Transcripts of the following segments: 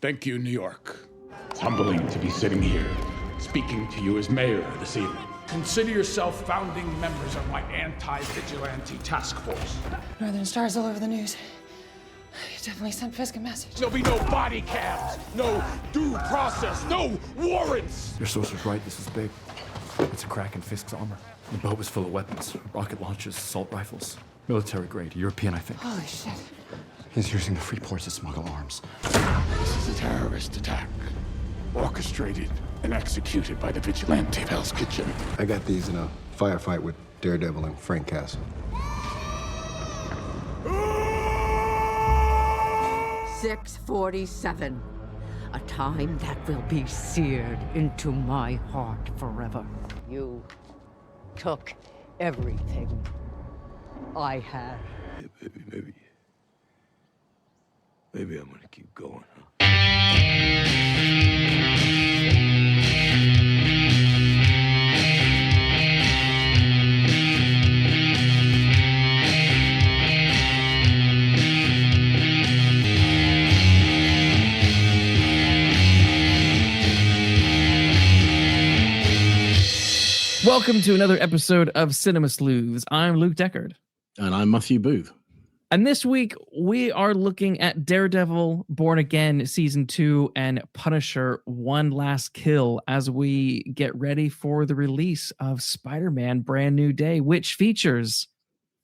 Thank you, New York. It's humbling to be sitting here, speaking to you as mayor this evening. Consider yourself founding members of my anti-vigilante task force. Northern Star's all over the news. You definitely sent Fisk a message. There'll be no body cams, no due process, no warrants. Your source was right, this is big. It's a crack in Fisk's armor. The boat was full of weapons, rocket launchers, assault rifles. Military grade, European, I think. Holy shit. He's using the free ports to smuggle arms. This is a terrorist attack, orchestrated and executed by the vigilante of Hell's Kitchen. I got these in a firefight with Daredevil and Frank Castle. 6:47. A time that will be seared into my heart forever. You took everything I had. Yeah, maybe I'm gonna keep going, huh? Welcome to another episode of Cinema Sleuths. I'm Luke Deckard. And I'm Matthew Booth. And this week, we are looking at Daredevil, Born Again, Season 2, and Punisher, One Last Kill, as we get ready for the release of Spider-Man Brand New Day, which features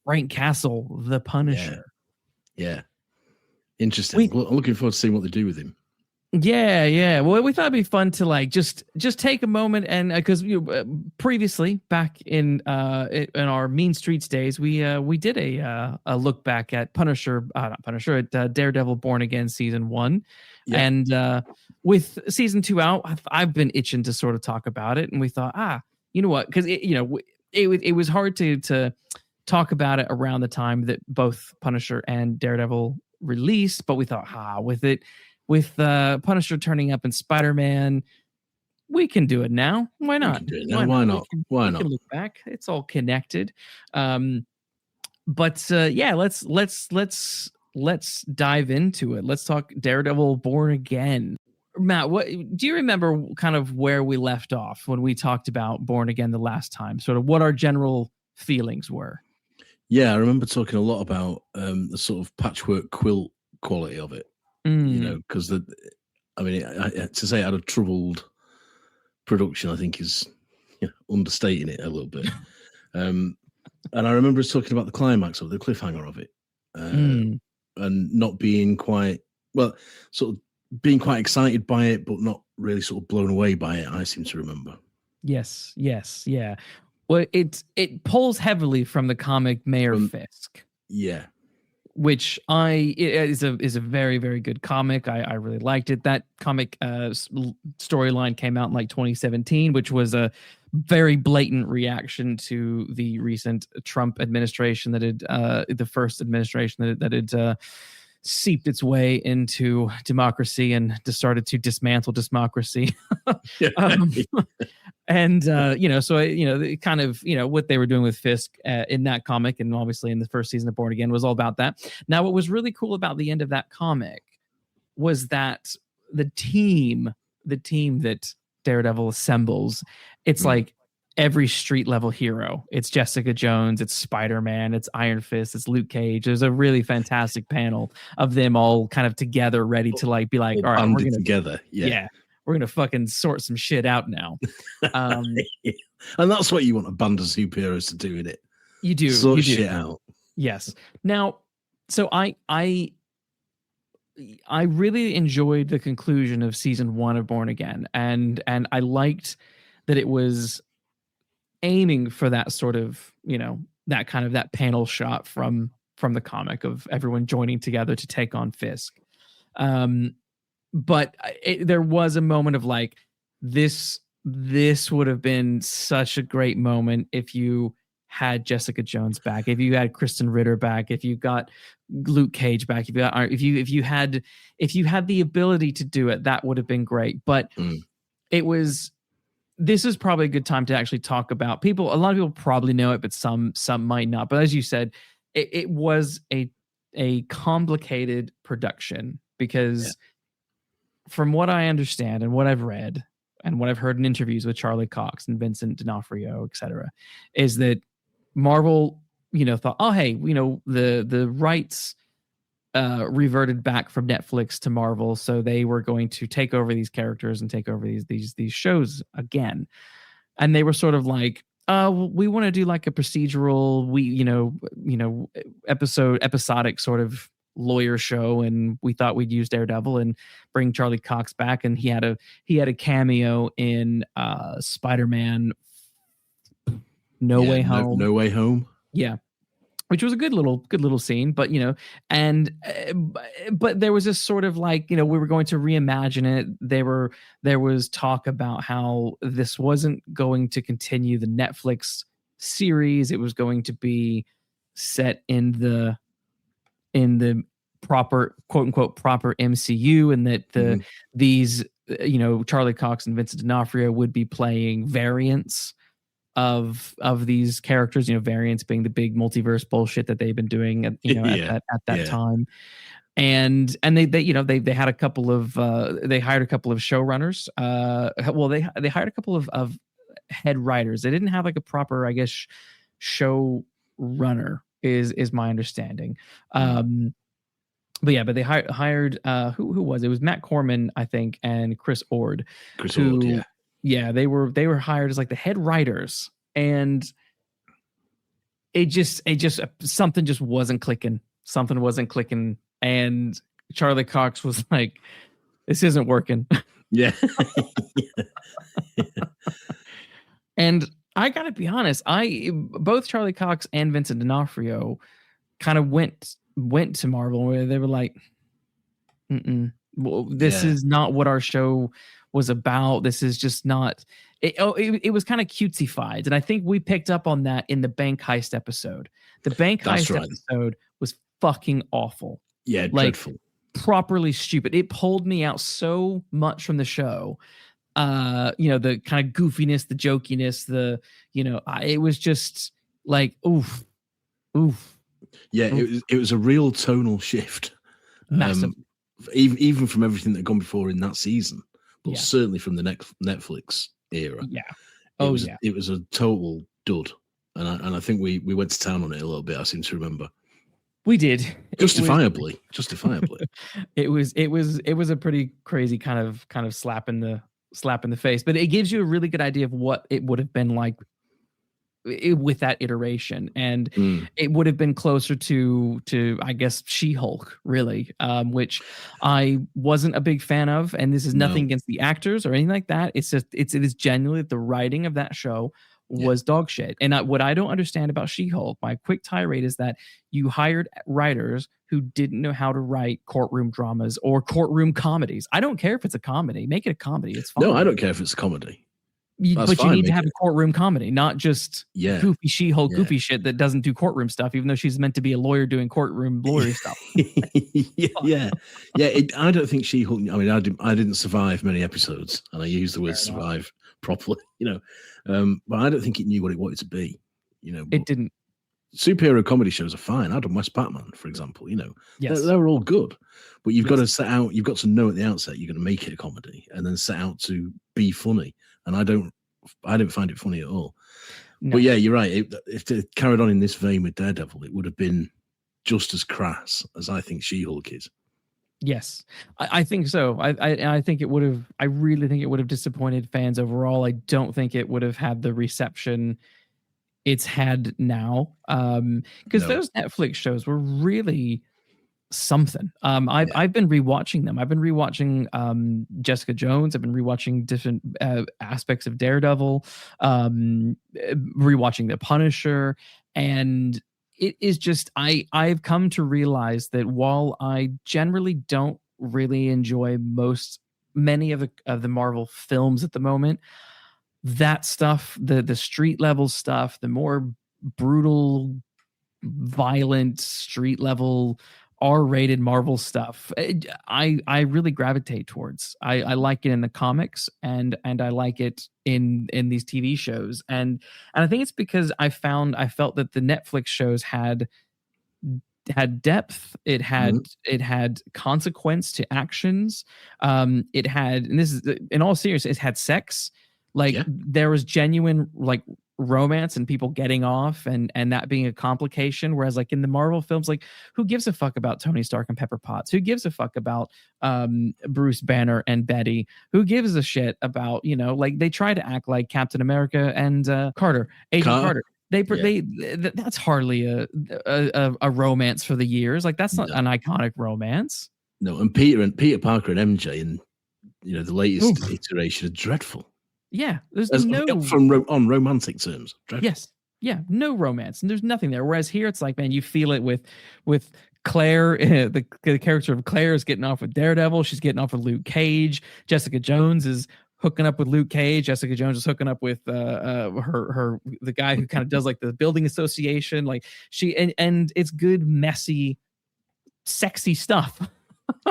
Frank Castle, the Punisher. Yeah. Interesting. I'm looking forward to seeing what they do with him. Yeah. Well, we thought it'd be fun to like just take a moment and because previously back in our Mean Streets days, we did a look back at Daredevil Born Again Season 1, and with Season 2 out, I've been itching to sort of talk about it, and we thought, you know what, because it was hard to talk about it around the time that both Punisher and Daredevil released, but we thought, with Punisher turning up in Spider-Man, we can do it now. Why not? Why not? We can look back. It's all connected. Let's dive into it. Let's talk Daredevil Born Again. Matt, what do you remember kind of where we left off when we talked about Born Again the last time? Sort of what our general feelings were. Yeah, I remember talking a lot about the sort of patchwork quilt quality of it. You know, because to say it had a troubled production, I think is understating it a little bit. And I remember us talking about the climax of the cliffhanger of it, and not being quite sort of being quite excited by it, but not really sort of blown away by it. I seem to remember. Yes, yeah. Well, it pulls heavily from the comic Mayor Fisk. Yeah. Which is a very, very good comic. I really liked it. That comic storyline came out in like 2017, which was a very blatant reaction to the recent Trump administration that had the first administration that had seeped its way into democracy and started to dismantle democracy. Kind of, what they were doing with Fisk in that comic, and obviously in the first season of Born Again was all about that. Now, what was really cool about the end of that comic was that the team that Daredevil assembles, it's like every street level hero. It's Jessica Jones, it's Spider-Man, it's Iron Fist, it's Luke Cage. There's a really fantastic panel of them all kind of together, ready to like be like, all right, we're gonna together. Yeah. We're going to fucking sort some shit out now. And that's what you want a band of superheroes to do in it. You do. Sort shit out. Yes. Now, so I really enjoyed the conclusion of Season 1 of Born Again. And I liked that it was aiming for that sort of, that kind of that panel shot from the comic of everyone joining together to take on Fisk. But there was a moment of like, this would have been such a great moment if you had Jessica Jones back, if you had Kristen Ritter back, if you got Luke Cage back, if you had the ability to do it, that would have been great. But this is probably a good time to actually talk about people. A lot of people probably know it, but some might not. But as you said, it was a complicated production because from what I understand and what I've read and what I've heard in interviews with Charlie Cox and Vincent D'Onofrio, etc., is that Marvel, thought, oh, hey, the rights reverted back from Netflix to Marvel, so they were going to take over these characters and take over these shows again. And they were sort of like, we want to do like a procedural, episodic sort of lawyer show, and we thought we'd use Daredevil and bring Charlie Cox back, and he had a cameo in Spider-Man No Way Home. No Way Home. Yeah. Which was a good little scene, but but there was this sort of like, we were going to reimagine it. There was talk about how this wasn't going to continue the Netflix series. It was going to be set in the proper, quote unquote, proper MCU, and that these Charlie Cox and Vincent D'Onofrio would be playing variants of these characters, variants being the big multiverse bullshit that they've been doing at that time. And they had a couple of they hired a couple of showrunners. They hired a couple of head writers. They didn't have like a proper, I guess, show runner is my understanding. But they hired who was it? It was Matt Corman, I think, and Chris Ord. Yeah, they were hired as like the head writers, and it just something just wasn't clicking. Something wasn't clicking, and Charlie Cox was like, "This isn't working." Yeah. And I gotta be honest, both Charlie Cox and Vincent D'Onofrio kind of went to Marvel where they were like, this is not what our show was about. This is just not it was kind of cutesy-fied, and I think we picked up on that in the bank heist episode. The bank heist episode was fucking awful. Yeah, dreadful. Properly stupid. It pulled me out so much from the show. The kind of goofiness, the jokiness, it was just like oof. Yeah, it was a real tonal shift. Massive. Even from everything that had gone before in that season, but certainly from the Netflix era. Yeah. It was a total dud, and I think we went to town on it a little bit. I seem to remember. We did. Justifiably. It was a pretty crazy kind of slap in the face, but it gives you a really good idea of what it would have been like with that iteration, and it would have been closer to I guess She-Hulk, really, which I wasn't a big fan of. And this is nothing against the actors or anything like that. It's just it is genuinely the writing of that show was dog shit. And what I don't understand about She-Hulk, my quick tirade, is that you hired writers who didn't know how to write courtroom dramas or courtroom comedies. I don't care if it's a comedy, make it a comedy. It's fine. No, I don't care if it's a comedy. But you need to have a courtroom comedy, not just goofy She-Hulk goofy shit that doesn't do courtroom stuff, even though she's meant to be a lawyer doing courtroom lawyer stuff. I don't think She-Hulk. I mean, I didn't survive many episodes, and I use the word survive properly, but I don't think it knew what it wanted to be. It didn't. Superhero comedy shows are fine. Adam West Batman, for example, yes, they're all good, but you've got to set out. You've got to know at the outset you're going to make it a comedy, and then set out to be funny. And I didn't find it funny at all. No. But yeah, you're right. If it carried on in this vein with Daredevil, it would have been just as crass as I think She-Hulk is. Yes, I think so. I think it would have. I really think it would have disappointed fans overall. I don't think it would have had the reception it's had now. Because those Netflix shows were really something. I've been rewatching them. I've been rewatching Jessica Jones. I've been rewatching different aspects of Daredevil, rewatching The Punisher, and it is just I've come to realize that while I generally don't really enjoy many of the Marvel films at the moment, that stuff, the street level stuff, the more brutal, violent street level R-rated Marvel stuff, I really gravitate towards. I like it in the comics, and I like it in these TV shows, and I think it's because I felt that the Netflix shows had had depth. It had consequence to actions. It had, and this is in all seriousness, it had sex. Like there was genuine like romance and people getting off and that being a complication. Whereas like in the Marvel films, like who gives a fuck about Tony Stark and Pepper Potts? Who gives a fuck about Bruce Banner and Betty? Who gives a shit about, like they try to act like Captain America and Agent Carter. That's hardly a romance for the years. Like that's not an iconic romance. No, and Peter Parker and MJ and the latest iteration are dreadful. Yeah, there's on romantic terms. Dreadful. Yes, yeah, no romance, and there's nothing there. Whereas here, it's like, man, you feel it with Claire. The character of Claire is getting off with Daredevil. She's getting off with Luke Cage. Jessica Jones is hooking up with Luke Cage. Jessica Jones is hooking up with the guy who kind of does like the building association. Like and it's good, messy, sexy stuff.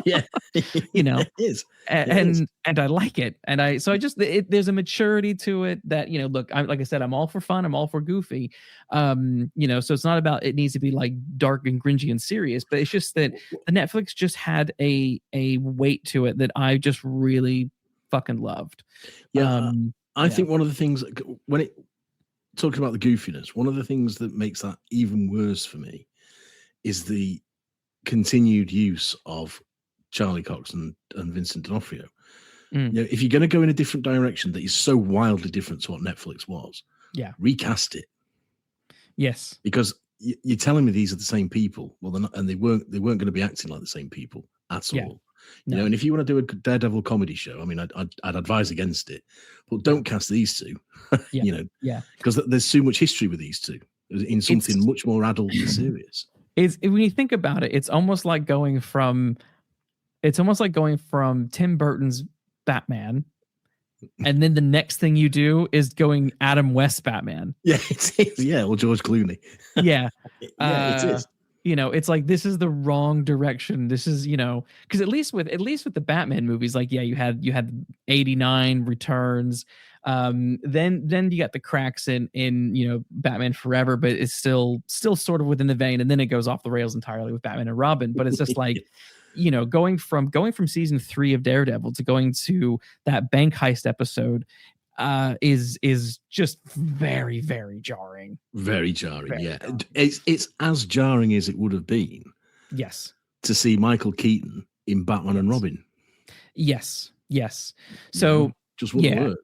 Yeah, it is, and I like it, and there's a maturity to it that look, like I said, I'm all for fun, I'm all for goofy, so it's not about it needs to be like dark and cringy and serious, but it's just that the Netflix just had a weight to it that I just really fucking loved. I think one of the things when it talking about the goofiness, one of the things that makes that even worse for me is the continued use of Charlie Cox and Vincent D'Onofrio. If you're going to go in a different direction that is so wildly different to what Netflix was, recast it. Yes, because you're telling me these are the same people. Well, they're not, and they weren't going to be acting like the same people at all. No. And if you want to do a Daredevil comedy show, I mean, I'd advise against it, but don't cast these two. Because there's so much history with these two in something much more adult and serious. When you think about it, it's almost like going from Tim Burton's Batman, and then the next thing you do is going Adam West Batman. Yeah, it is. Yeah, or George Clooney. Yeah, it is. It's like this is the wrong direction. This is because at least with the Batman movies, like you had 89 Returns. Then you got the cracks in Batman Forever, but it's still sort of within the vein, and then it goes off the rails entirely with Batman and Robin. But it's just like going from season 3 of Daredevil to going to that bank heist episode is just very, very jarring. Very jarring. It's as jarring as it would have been. Yes. To see Michael Keaton in Batman and Robin. Yes. So just wouldn't work.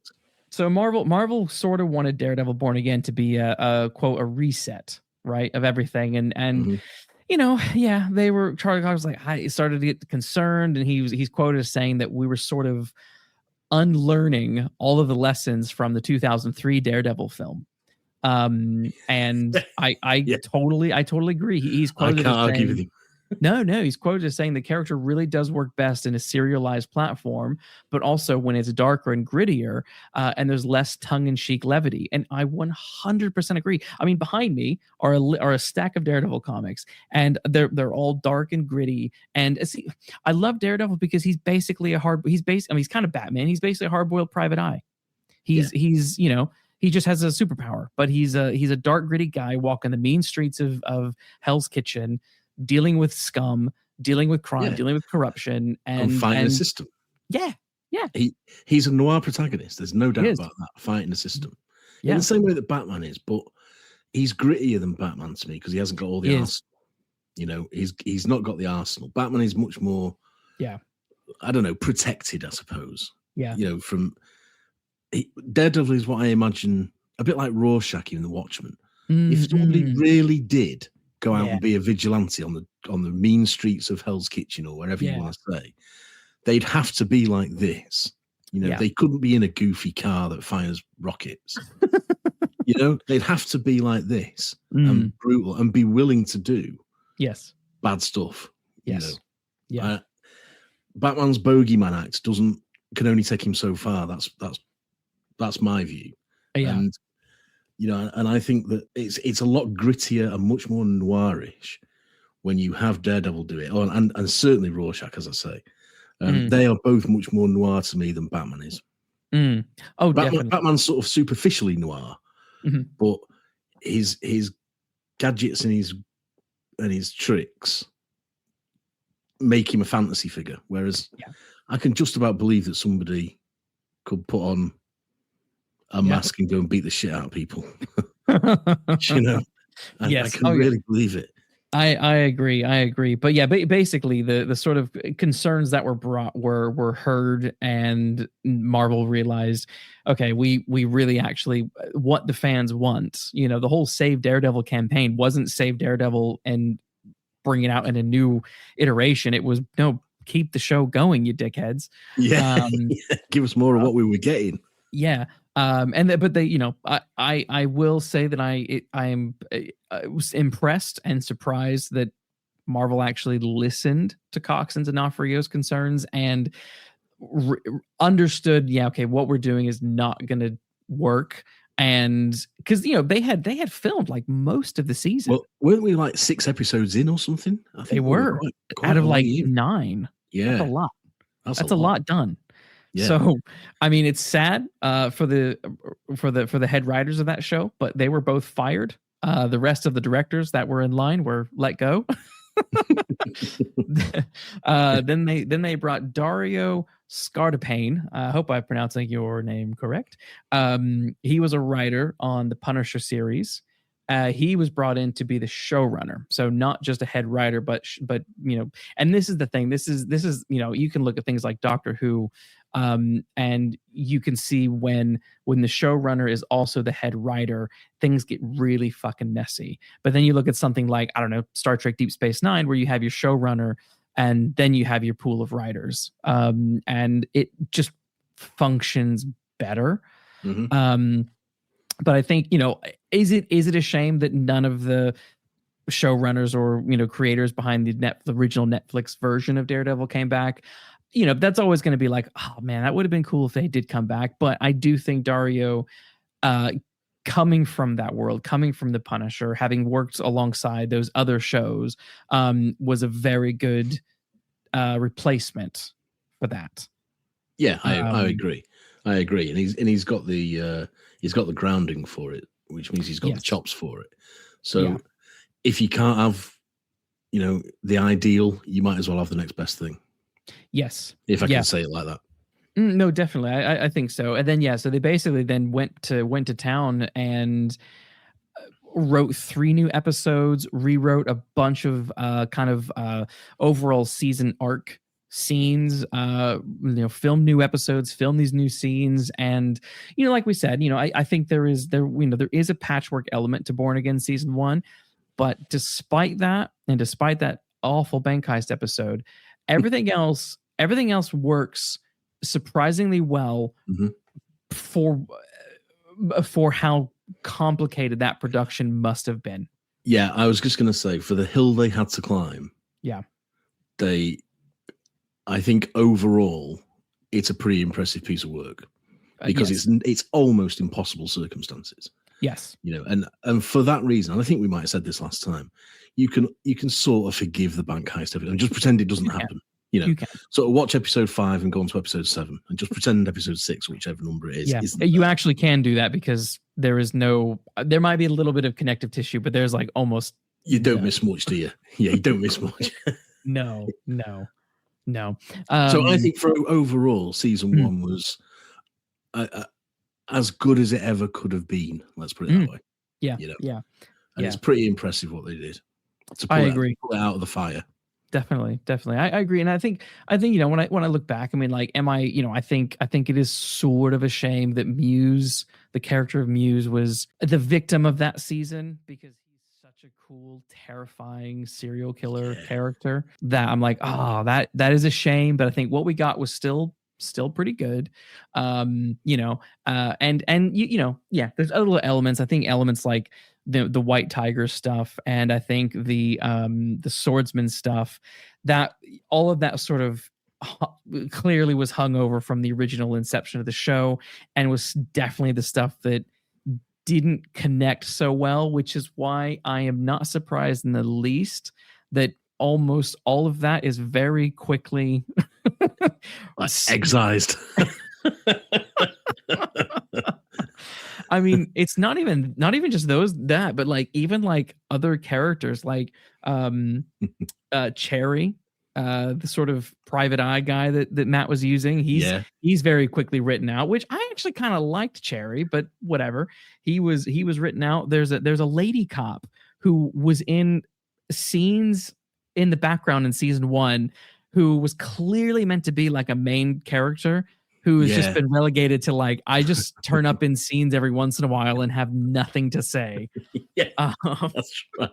So Marvel sort of wanted Daredevil Born Again to be a quote a reset, right, of everything, and they were. Charlie Cox was like, I started to get concerned, and he's quoted as saying that we were sort of unlearning all of the lessons from the 2003 Daredevil film, and I totally agree. He's quoted. I can't argue with you. No, he's quoted as saying the character really does work best in a serialized platform, but also when it's darker and grittier, and there's less tongue-in-cheek levity. And I 100% agree. I mean, behind me are a stack of Daredevil comics, and they're all dark and gritty. And see, I love Daredevil because he's basically he's kind of Batman. He's basically a hard-boiled private eye. He just has a superpower, but he's a dark, gritty guy walking the mean streets of Hell's Kitchen, dealing with scum, dealing with crime, dealing with corruption, and fighting the system. Yeah. He's a noir protagonist. There's no doubt about that. Fighting the system. In the same way that Batman is, but he's grittier than Batman to me because he hasn't got all the arsenal. He's not got the arsenal. Batman is much more, I don't know, protected, I suppose. Yeah. Daredevil is what I imagine a bit like Rorschach in The Watchmen. If somebody really did go out and be a vigilante on the mean streets of Hell's Kitchen or wherever you want to say, they'd have to be like this. They couldn't be in a goofy car that fires rockets. They'd have to be like this and brutal and be willing to do bad stuff. Yes. Batman's bogeyman act can only take him so far. That's my view. And and I think that it's a lot grittier and much more noirish when you have Daredevil do it, and certainly Rorschach, as I say. They are both much more noir to me than Batman is. Oh, definitely. Batman's sort of superficially noir, but his gadgets and his and his tricks make him a fantasy figure. Whereas I can just about believe that somebody could put on a mask and go and beat the shit out of people. You know, I can really believe it. I agree. But yeah, basically the sort of concerns that were brought were heard, and Marvel realized, okay, we really actually what the fans want. You know, the whole Save Daredevil campaign wasn't Save Daredevil and bring it out in a new iteration. It was, no, keep the show going, you dickheads. Yeah, give us more of what we were getting. Yeah. But they, you know, I will say that I was impressed and surprised that Marvel actually listened to Coxon's and D'Onofrio's concerns and understood, okay, what we're doing is not going to work. And because, you know, they had filmed like most of the season. Well, weren't we like 6 episodes in or something? I think they were quite out of like 9. Yeah, that's a lot. That's a lot done. Yeah. So, I mean, it's sad for the head writers of that show, but they were both fired. The rest of the directors that were in line were let go. Then they brought Dario Scardapane. I hope I'm pronouncing your name correct. He was a writer on the Punisher series. He was brought in to be the showrunner, so not just a head writer, but you know. And this is the thing. This is you know, you can look at things like Doctor Who. And you can see when the showrunner is also the head writer, things get really fucking messy. But then you look at something like, I don't know, Star Trek Deep Space Nine, where you have your showrunner and then you have your pool of writers, and it just functions better. Mm-hmm. But I think, you know, is it a shame that none of the showrunners or, you know, creators behind the original Netflix version of Daredevil came back? You know, that's always going to be like, oh man, that would have been cool if they did come back. But I do think Dario, coming from that world, coming from the Punisher, having worked alongside those other shows, was a very good replacement for that. Yeah, I agree. I agree, and he's got the grounding for it, which means he's got the chops for it. So if you can't have, you know, the ideal, you might as well have the next best thing. Yes. If I can say it like that. No, definitely. I think so. And then, so they basically then went to town and wrote 3 new episodes, rewrote a bunch of overall season arc scenes, you know, film new episodes, film these new scenes. And, you know, like we said, you know, I think there is a patchwork element to Born Again season 1, but despite that, and despite that awful bank heist episode, everything else works surprisingly well for how complicated that production must have been. Yeah, I was just going to say, for the hill they had to climb. Yeah. I think overall, it's a pretty impressive piece of work because it's almost impossible circumstances. Yes. You know, and for that reason, and I think we might have said this last time, you can sort of forgive the bank heist of it and just pretend it doesn't happen. You know, sort of watch episode 5 and go on to episode 7 and just pretend episode 6, whichever number it is. Yeah, you actually can do that because there might be a little bit of connective tissue, but there's like almost. You don't miss much, do you? Yeah, you don't miss much. No. So I think for overall, season 1 was as good as it ever could have been. Let's put it that way. Yeah, you know? Yeah. And it's pretty impressive what they did. I agree. Pull it out of the fire. Definitely. I agree. And I think, you know, when I look back, I mean, like, I think it is sort of a shame that Muse, the character of Muse, was the victim of that season because he's such a cool, terrifying serial killer character that I'm like, that is a shame. But I think what we got was still pretty good. You know, and you know, there's other little elements. I think elements like the White Tiger stuff, and I think the swordsman stuff, that all of that sort of clearly was hung over from the original inception of the show and was definitely the stuff that didn't connect so well, which is why I am not surprised in the least that almost all of that is very quickly excised. I mean, it's not even just but like even like other characters like Cherry, the sort of private eye guy that Matt was using. He's very quickly written out, which I actually kind of liked Cherry, but whatever. He was written out. There's a lady cop who was in scenes in the background in season 1 who was clearly meant to be like a main character who has just been relegated to like, I just turn up in scenes every once in a while and have nothing to say. That's right.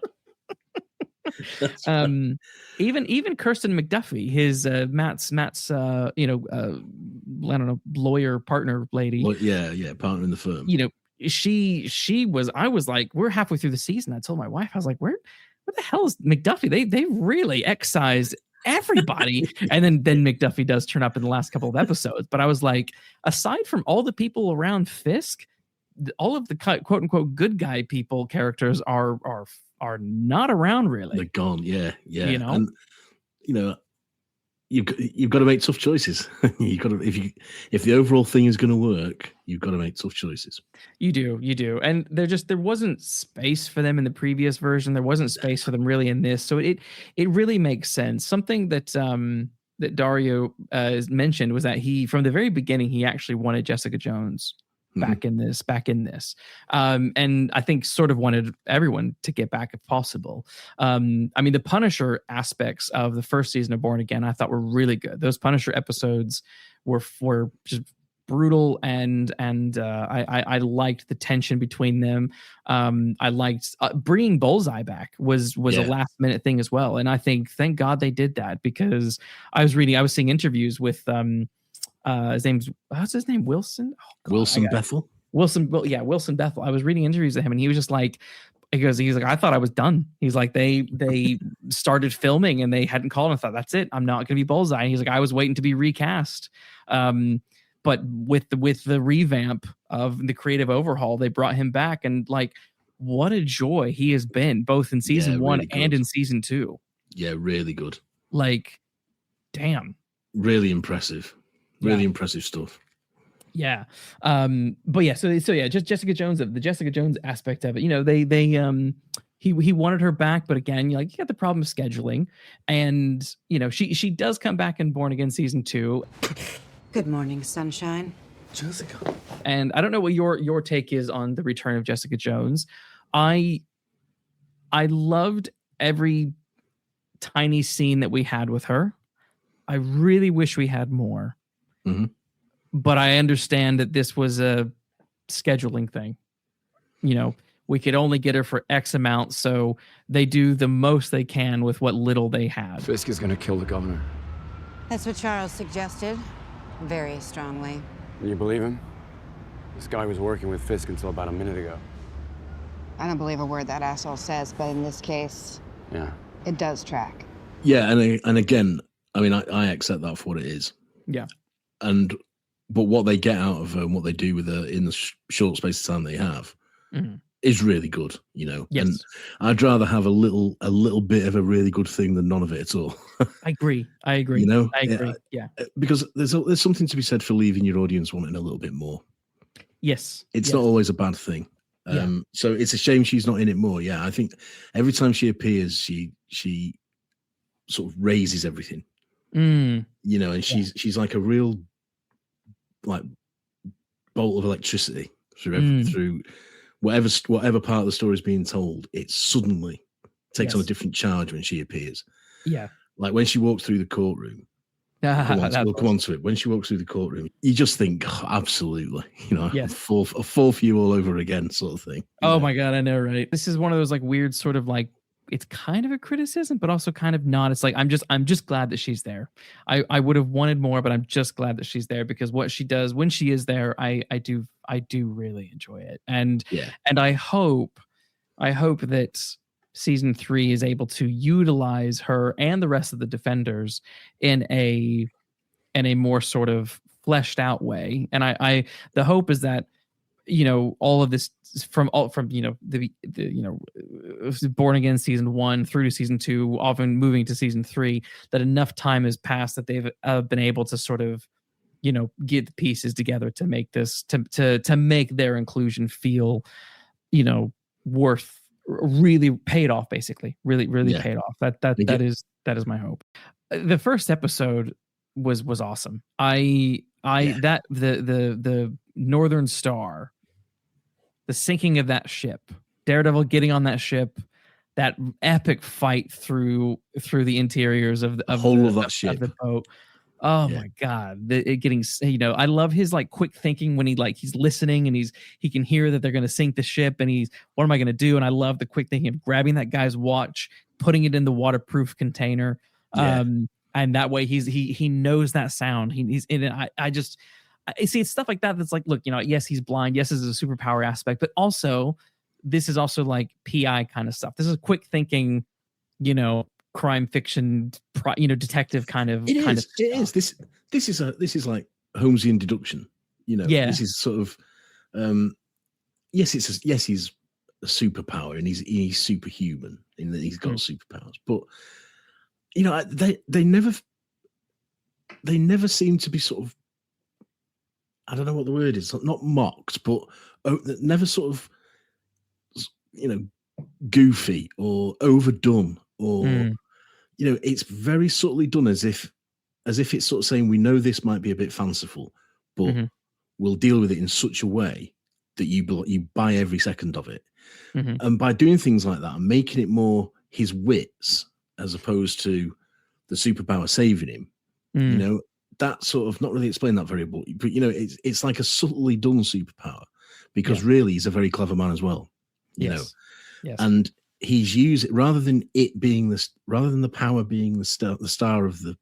Even Kirsten McDuffie, his Matt's I don't know, lawyer partner lady. Well, partner in the firm. You know, she was. I was like, we're halfway through the season. I told my wife, I was like, where the hell is McDuffie? They really excised everybody. And then McDuffie does turn up in the last couple of episodes. But I was like, aside from all the people around Fisk, all of the quote unquote good guy people characters are not around really. They're gone. Yeah. You know, and you've got to make tough choices. You've got to, if the overall thing is going to work, you've got to make tough choices. You do. And there wasn't space for them in the previous version. There wasn't space for them really in this. So it really makes sense. Something that that Dario mentioned was that he, from the very beginning, he actually wanted Jessica Jones back in this. And I think sort of wanted everyone to get back if possible. I mean, the Punisher aspects of the first season of Born Again, I thought were really good. Those Punisher episodes were just brutal, and I liked the tension between them. I liked bringing Bullseye back was a last minute thing as well. And I think, thank God they did that, because I was seeing interviews with, what's his name? Wilson? Oh, God, Wilson Bethel? Wilson Bethel. I was reading interviews of him and he was just like, he's like, I thought I was done. He's like, they started filming and they hadn't called, and I thought, that's it. I'm not going to be Bullseye. And he's like, I was waiting to be recast. But with the revamp of the creative overhaul, they brought him back, and like, what a joy he has been, both in season 1 and in season 2. Yeah, really good. Like, damn. Really impressive. Really impressive stuff. Yeah. But yeah, so yeah, just Jessica Jones, the Jessica Jones aspect of it, you know, he wanted her back, but again, you got the problem of scheduling, and you know, she does come back in Born Again season 2. Good morning, sunshine. Jessica. And I don't know what your take is on the return of Jessica Jones. I loved every tiny scene that we had with her. I really wish we had more. Mm-hmm. But I understand that this was a scheduling thing. You know, we could only get her for X amount, so they do the most they can with what little they had. Fisk is going to kill the governor. That's what Charles suggested, very strongly. You believe him? This guy was working with Fisk until about a minute ago. I don't believe a word that asshole says, but in this case, yeah, it does track. Yeah, and again, I mean, I accept that for what it is. Yeah. But what they get out of her and what they do with her in the short space of time they have is really good, you know. Yes. And I'd rather have a little bit of a really good thing than none of it at all. I agree. You know, I agree. Yeah. Because there's something to be said for leaving your audience wanting a little bit more. Yes. It's not always a bad thing. So it's a shame she's not in it more. Yeah, I think every time she appears, she sort of raises everything. You know, and she's like a real like bolt of electricity through whatever part of the story is being told. It suddenly takes on a different charge when she appears. Yeah, like when she walks through the courtroom. We'll come on to it. When she walks through the courtroom, you just think, oh, absolutely, you know, a full for you all over again, sort of thing. Oh my God, I know, right? This is one of those like weird sort of like, it's kind of a criticism, but also kind of not. It's like, I'm just glad that she's there. I would have wanted more, but I'm just glad that she's there, because what she does when she is there, I do really enjoy it. And I hope that season 3 is able to utilize her and the rest of the Defenders in a more sort of fleshed out way. And the hope is that, you know, all of this from you know the Born Again season 1 through to season 2, often moving to season 3, that enough time has passed that they've been able to sort of get the pieces together to make this to make their inclusion feel, worth, really paid off, basically, really paid off. That is my hope. The first episode was awesome. That the Northern Star, the sinking of that ship, Daredevil getting on that ship, that epic fight through the interiors of the boat. Oh my God. I love his like quick thinking when he's listening and he can hear that they're going to sink the ship and what am I going to do? And I love the quick thinking of grabbing that guy's watch, putting it in the waterproof container. And that way he knows that sound. He's in it. I see it's stuff like that. That's like, look, yes, he's blind. Yes, this is a superpower aspect, but also this is also like PI kind of stuff. This is quick thinking, crime fiction, detective kind of. It is. This is like Holmesian deduction. This is sort of. Yes, he's a superpower and he's superhuman in that he's got superpowers, but they never seem to be sort of. I don't know what the word is. Not mocked, but never sort of. Goofy or overdone, or it's very subtly done as if it's sort of saying, we know this might be a bit fanciful, but we'll deal with it in such a way that you buy every second of it. And by doing things like that and making it more his wits as opposed to the superpower saving him, that sort of, not really explained that very well, but it's like a subtly done superpower, because really he's a very clever man as well. Yes. And he's used it rather than the power being the star of the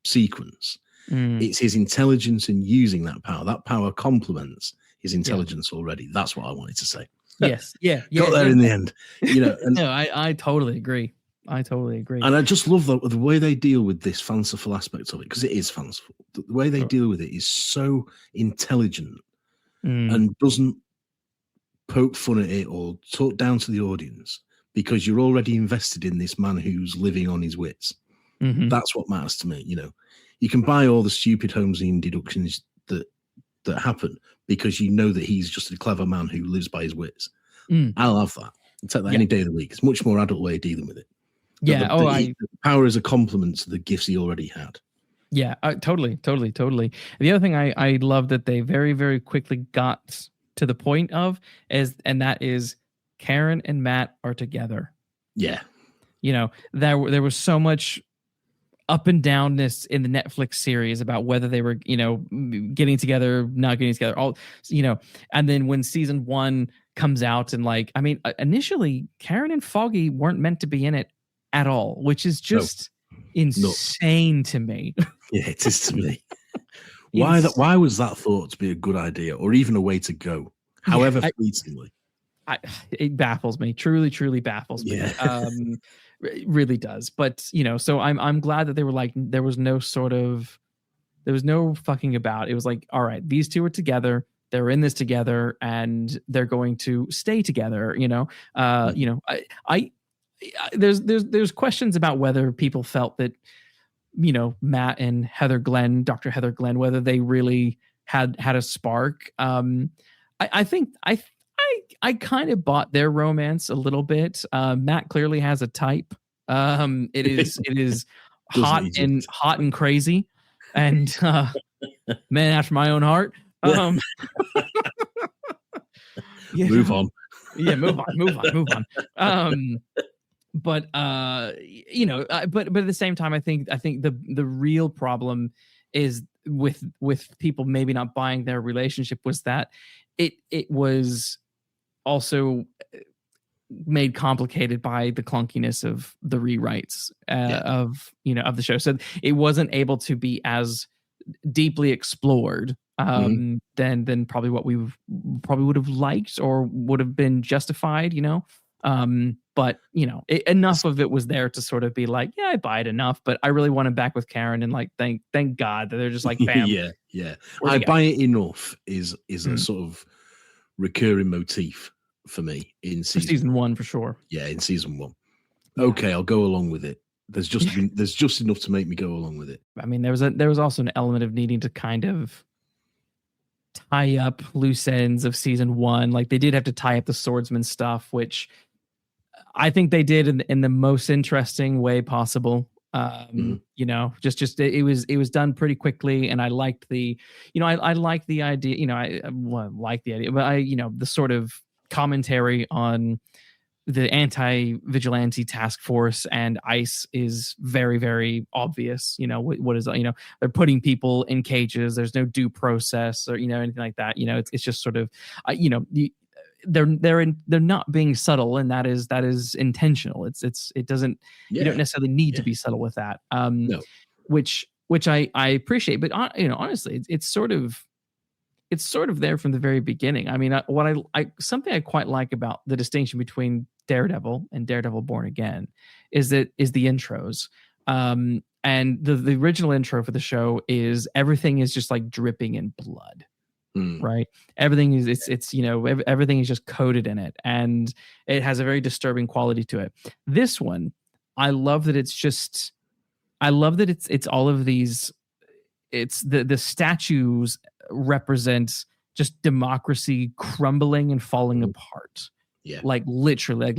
sequence. It's his intelligence in using that power. That power complements his intelligence already. That's what I wanted to say. Yes. Got there in the end. And, no, I totally agree. And I just love the way they deal with this fanciful aspect of it, because it is fanciful. The way they deal with it is so intelligent and doesn't poke fun at it or talk down to the audience, because you're already invested in this man who's living on his wits. That's what matters to me. You can buy all the stupid Holmesian deductions that happen because you know that he's just a clever man who lives by his wits. I'll have that. I'll take that any day of the week. It's a much more adult way of dealing with it. The power is a compliment to the gifts he already had. Yeah, totally. The other thing I love that they very, very quickly got to the point of that is Karen and Matt are together. Yeah. There was so much up and downness in the Netflix series about whether they were, getting together, not getting together, and then when season 1 comes out and initially Karen and Foggy weren't meant to be in it at all, which is just insane to me. Yeah, it is to me. Why was that thought to be a good idea or even a way to go, however fleetingly? It baffles me. Truly baffles me. Yeah. It really does. But so I'm glad that they were like, there was no fucking about. It was like, all right, these two are together. They're in this together, and they're going to stay together. There's questions about whether people felt that, Matt and Dr. Heather Glenn, whether they really had a spark. I think I kind of bought their romance a little bit. Matt clearly has a type. It is hot and crazy, and man after my own heart. Move on. Yeah, move on. But at the same time, I think the real problem is with people maybe not buying their relationship was that it was also made complicated by the clunkiness of the rewrites of the show. So it wasn't able to be as deeply explored than probably what we probably would have liked or would have been justified, but enough of it was there to sort of be like, yeah, I buy it enough, but I really want him back with Karen, and like thank God that they're just like, bam. yeah. I buy it enough is a sort of recurring motif for me in season 1 for sure. Yeah, in season 1. Okay, I'll go along with it. there's just enough to make me go along with it. I mean, there was also an element of needing to kind of tie up loose ends of season 1. Like they did have to tie up the swordsman stuff, which I think they did in the most interesting way possible. You know, just it was done pretty quickly, and I liked the, you know, I liked the idea, you know, I like the idea, but you know, the sort of commentary on the anti-vigilante task force and ICE is very, very obvious. You know, what is, you know, they're putting people in cages. There's no due process or, you know, anything like that. You know, it's just sort of, you know, they're not being subtle, and that is intentional. It doesn't, you don't necessarily need to be subtle with that. No. Which I appreciate, but you know, honestly, it's sort of there from the very beginning. I mean, something I quite like about the distinction between Daredevil and Daredevil Born Again is the intros. And the original intro for the show is everything is just like dripping in blood. Right. Everything is it's you know, everything is just coated in it, and it has a very disturbing quality to it. This one, I love that it's all of these, it's the statues represent just democracy crumbling and falling apart. Yeah. Like literally, like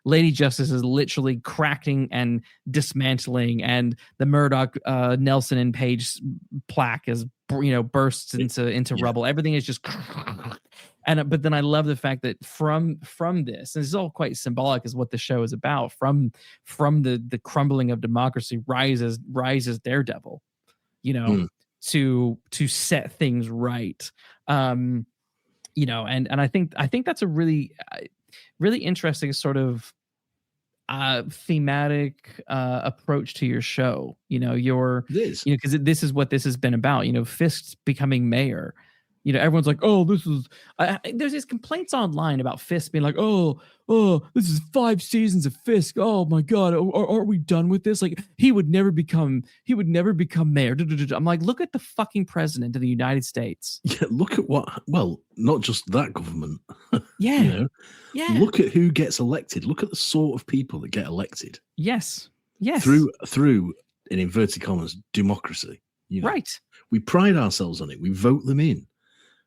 Lady Justice is literally cracking and dismantling, and the Murdoch, Nelson and Page plaque is, you know, bursts into rubble. Everything is just, and but then I love the fact that from this, and this is all quite symbolic, is what the show is about. From the crumbling of democracy rises Daredevil, you know, to set things right. You know, and I think that's a really interesting sort of thematic approach to your show. You know, you know, because this is what this has been about. You know, Fisk becoming mayor. You know, everyone's like, oh, this is. There's these complaints online about Fisk being like, oh, this is 5 seasons of Fisk. Oh my God, are we done with this? Like, he would never become mayor. I'm like, look at the fucking president of the United States. Yeah, look at not just that government. Yeah, you know? Yeah. Look at who gets elected. Look at the sort of people that get elected. Yes. Through in inverted commas democracy. You know? Right. We pride ourselves on it. We vote them in.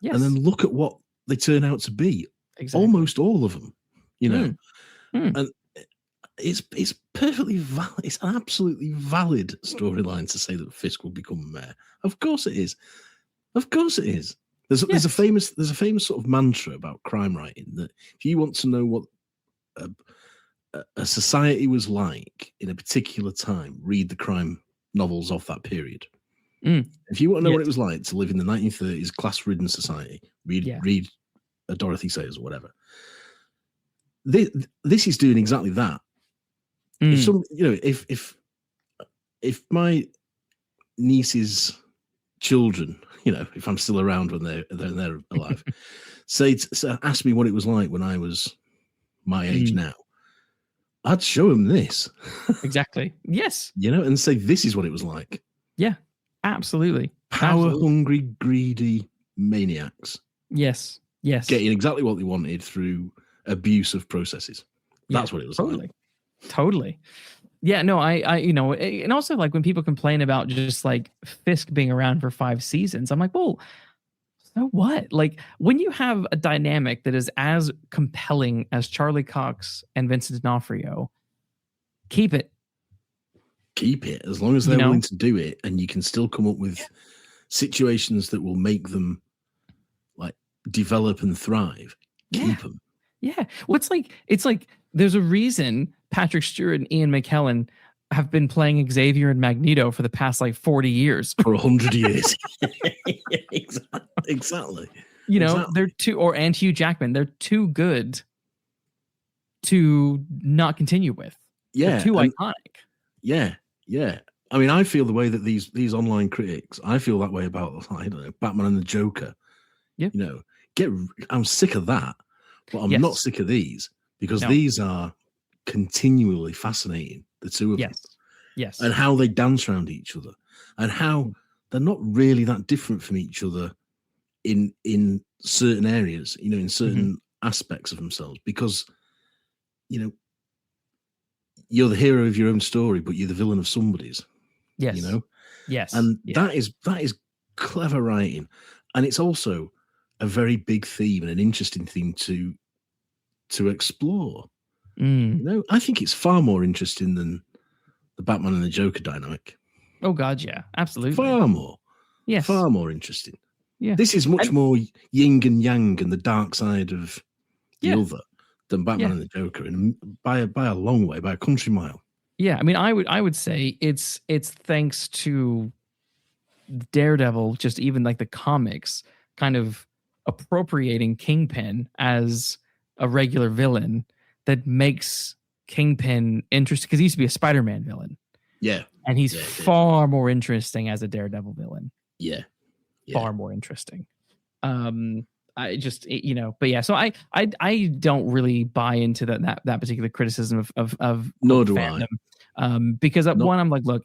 Yes. And then look at what they turn out to be. Exactly. Almost all of them, you know. And it's perfectly valid. It's an absolutely valid storyline to say that Fisk will become mayor. Of course it is. Of course it is. There's a famous sort of mantra about crime writing that if you want to know what a society was like in a particular time, read the crime novels of that period. If you want to know what it was like to live in the 1930s class-ridden society, read Dorothy Sayers or whatever. This is doing exactly that. If my niece's children, you know, if I'm still around when they're alive, ask me what it was like when I was my age now, I'd show them this. Exactly. Yes. You know, and say this is what it was like. Yeah. Absolutely. Power-hungry, greedy maniacs. Yes. Getting exactly what they wanted through abuse of processes. That's what it was like. Totally. Yeah, no, I you know, and also like when people complain about just like Fisk being around for 5 seasons, I'm like, well, so what? Like when you have a dynamic that is as compelling as Charlie Cox and Vincent D'Onofrio, keep it. Keep it as long as they're willing to do it, and you can still come up with situations that will make them like develop and thrive. Keep them. Yeah. Well, it's like there's a reason Patrick Stewart and Ian McKellen have been playing Xavier and Magneto for the past like 40 years. For 100 years. Exactly. You know, they're and Hugh Jackman, they're too good to not continue with. Yeah. They're too iconic. Yeah. Yeah. I mean, I feel the way that these online critics, I feel that way about, I don't know, Batman and the Joker. Yep. You know, I'm sick of that, but I'm not sick of these because these are continually fascinating, the two of them. Yes. And how they dance around each other and how they're not really that different from each other in certain areas, you know, in certain aspects of themselves, because, you know, you're the hero of your own story, but you're the villain of somebody's. Yes. You know? Yes. And that is clever writing. And it's also a very big theme and an interesting theme to explore. You know, I think it's far more interesting than the Batman and the Joker dynamic. Oh God, yeah, absolutely. Far more. Yes. Far more interesting. Yeah. This is much more yin and yang and the dark side of the other than Batman and the Joker, and by a long way, by a country mile. Yeah, I mean, I would say it's thanks to Daredevil, just even like the comics, kind of appropriating Kingpin as a regular villain that makes Kingpin interesting, because he used to be a Spider-Man villain. Yeah. And he's far more interesting as a Daredevil villain. Yeah. Far more interesting. I just, you know, but yeah, so I don't really buy into that particular criticism of nor do fandom. Because one, I'm like, look,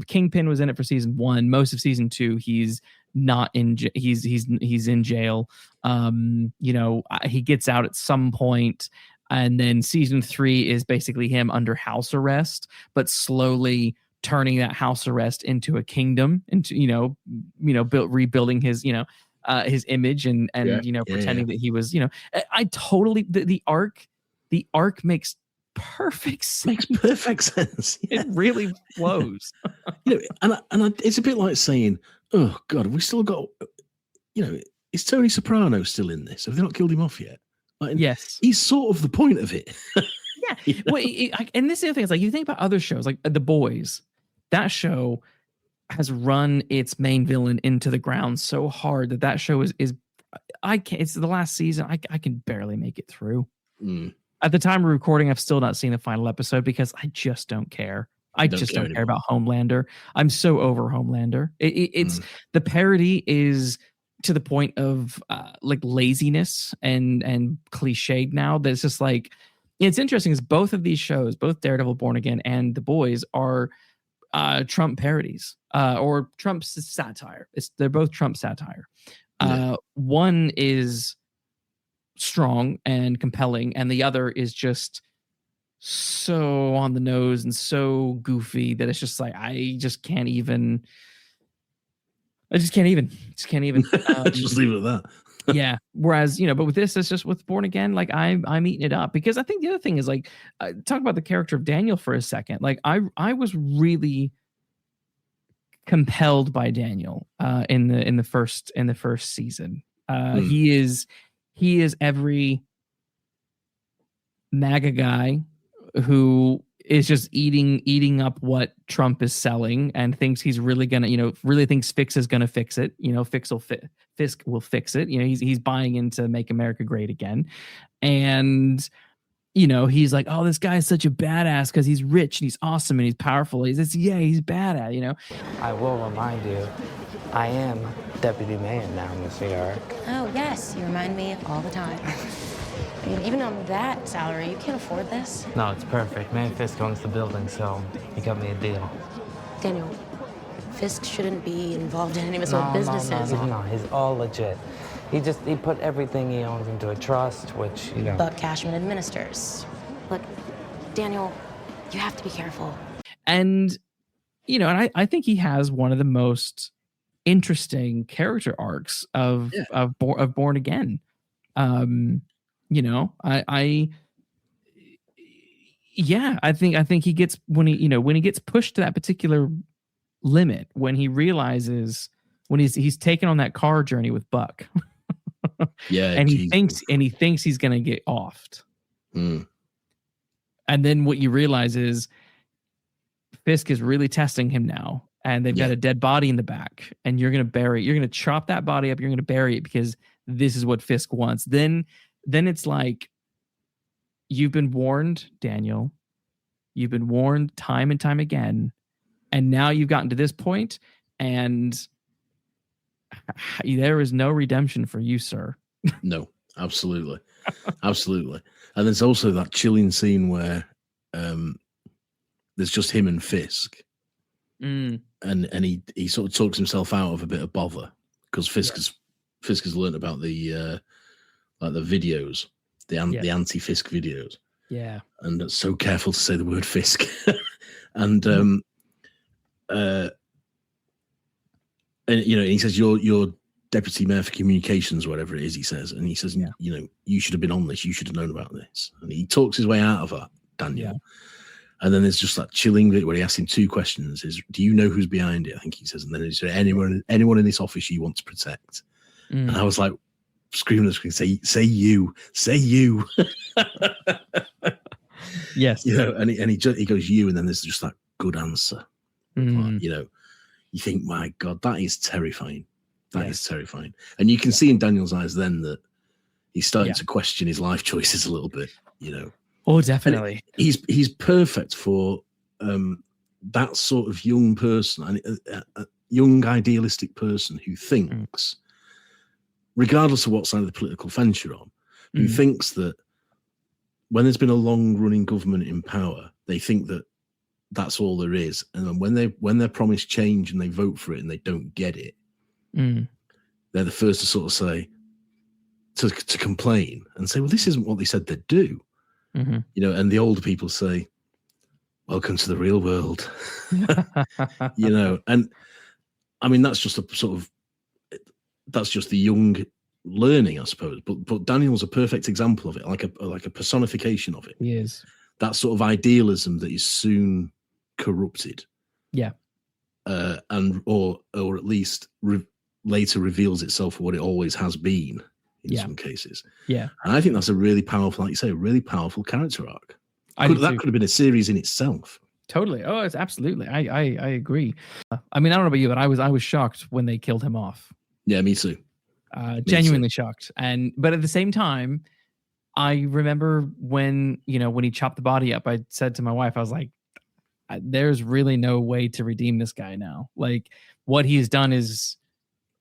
Kingpin was in it for season 1. Most of season 2, he's not in. He's in jail. You know, he gets out at some point, and then season 3 is basically him under house arrest, but slowly turning that house arrest into a kingdom, into rebuilding his his image and pretending that he was, I totally the arc makes perfect sense. Makes perfect sense. Yeah. It really flows. And it's a bit like saying, oh God, we still got, is Tony Soprano still in this? Have they not killed him off yet? Like, yes, he's sort of the point of it. Yeah. Well, and this is the other thing, is like, you think about other shows like The Boys. That show has run its main villain into the ground so hard that show is I can't. It's the last season. I can barely make it through. At the time of recording, I've still not seen the final episode because I just don't care. I just don't care about Homelander. I'm so over Homelander. It's the parody is to the point of like laziness and cliched now, that it's just like, it's interesting is both of these shows, both Daredevil, Born Again, and The Boys, are Trump parodies or Trump's satire. They're both Trump satire. One is strong and compelling, and the other is just so on the nose and so goofy that it's just like, I just can't even. Just can't even. Just leave it at that. Yeah. Whereas, but with this, it's just with Born Again, like I'm eating it up, because I think the other thing is, like, talk about the character of Daniel for a second. Like I was really compelled by Daniel in the first season. He is every MAGA guy who is just eating up what Trump is selling and thinks he's really gonna, really thinks Fisk is gonna fix it. Fisk will fix it. He's buying into Make America Great Again. And, he's like, oh, this guy is such a badass because he's rich and he's awesome and he's powerful. He's badass, I will remind you, I am deputy mayor now, Miss York. Oh, yes, you remind me all the time. I mean, even on that salary, you can't afford this. No, it's perfect. Mayor Fisk owns the building, so he got me a deal. Daniel, Fisk shouldn't be involved in any of his old businesses. No, he's all legit. He put everything he owns into a trust, which, But Cashman administers. Look, Daniel, you have to be careful. And, and I think he has one of the most interesting character arcs of Born Again. I think he gets, when he gets pushed to that particular limit, when he realizes, when he's taken on that car journey with Buck. And he thinks he's gonna get offed. And then what you realize is Fisk is really testing him now, and they've got a dead body in the back, and you're gonna chop that body up, you're gonna bury it because this is what Fisk wants. Then it's like, you've been warned, Daniel. You've been warned time and time again, and now you've gotten to this point, and there is no redemption for you, sir. No, absolutely. Absolutely. And there's also that chilling scene where there's just him and Fisk. And he sort of talks himself out of a bit of bother, because Fisk has learned about the like the videos, the anti-Fisk videos. Yeah. And so careful to say the word Fisk. And you know, he says you're deputy mayor for communications, whatever it is. He says, and he says, you know, you should have been on this. You should have known about this. And he talks his way out of that, Daniel. Yeah. And then there's just that chilling bit where he asks him 2 questions: "Is do you know who's behind it?" I think he says, and then is there anyone in this office you want to protect? And I was like screaming at the screen, say you. Yes. You know, and he goes you, and then there's just that good answer. You know, you think, my God, that is terrifying. That is terrifying. And you can see in Daniel's eyes then that he's starting to question his life choices a little bit, you know. Oh, definitely. And he's perfect for that sort of young person, a young idealistic person who thinks, regardless of what side of the political fence you're on, who thinks that when there's been a long-running government in power, they think that that's all there is. And then when they're promised change and they vote for it and they don't get it, they're the first to sort of say, to complain and say, well, this isn't what they said they'd do. You know, and the older people say, welcome to the real world. You know, and I mean, that's just the young learning, I suppose. But Daniel's a perfect example of it, like a personification of it. He is. That sort of idealism that is soon corrupted. Yeah. And or at least later reveals itself for what it always has been in some cases. Yeah. And I think that's a really powerful, like you say, a really powerful character arc. That could have been a series in itself. Totally. Oh, it's absolutely. I agree. I mean, I don't know about you, but I was shocked when they killed him off. Yeah, me too. Genuinely shocked. But at the same time, I remember when he chopped the body up, I said to my wife, I was like, there's really no way to redeem this guy now. Like, what he's done is,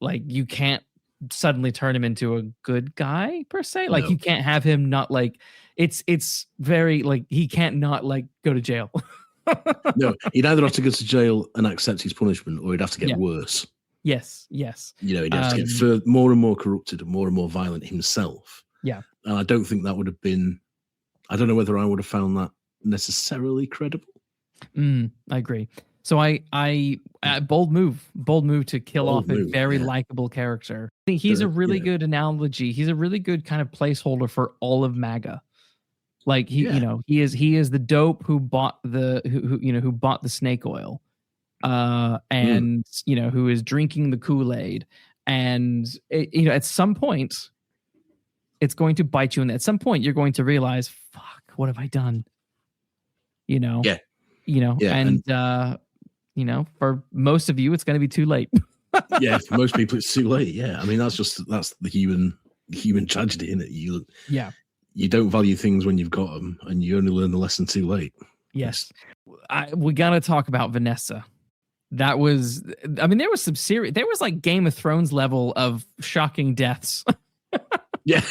like, you can't suddenly turn him into a good guy per se. Like, you can't have him not, like, it's very, like, he can't not, like, go to jail. No, he'd either have to go to jail and accept his punishment, or he'd have to get worse. Yes. You know, he'd have to get more and more corrupted and more violent himself. Yeah. And I don't think that would have been, I don't know whether I would have found that necessarily credible. I agree. So I bold move to kill off a very likable character. I think he's a really good analogy. He's a really good kind of placeholder for all of MAGA. Like he is the dope who bought who bought the snake oil, and who is drinking the Kool-Aid, and at some point it's going to bite you, and at some point you're going to realize, fuck, what have I done? For most of you, it's going to be too late. Yeah, for most people, it's too late. Yeah, I mean, that's the human tragedy, isn't it? You don't value things when you've got them, and you only learn the lesson too late. Yes, we got to talk about Vanessa. That was, I mean, there was some serious. There was like Game of Thrones level of shocking deaths. Yeah.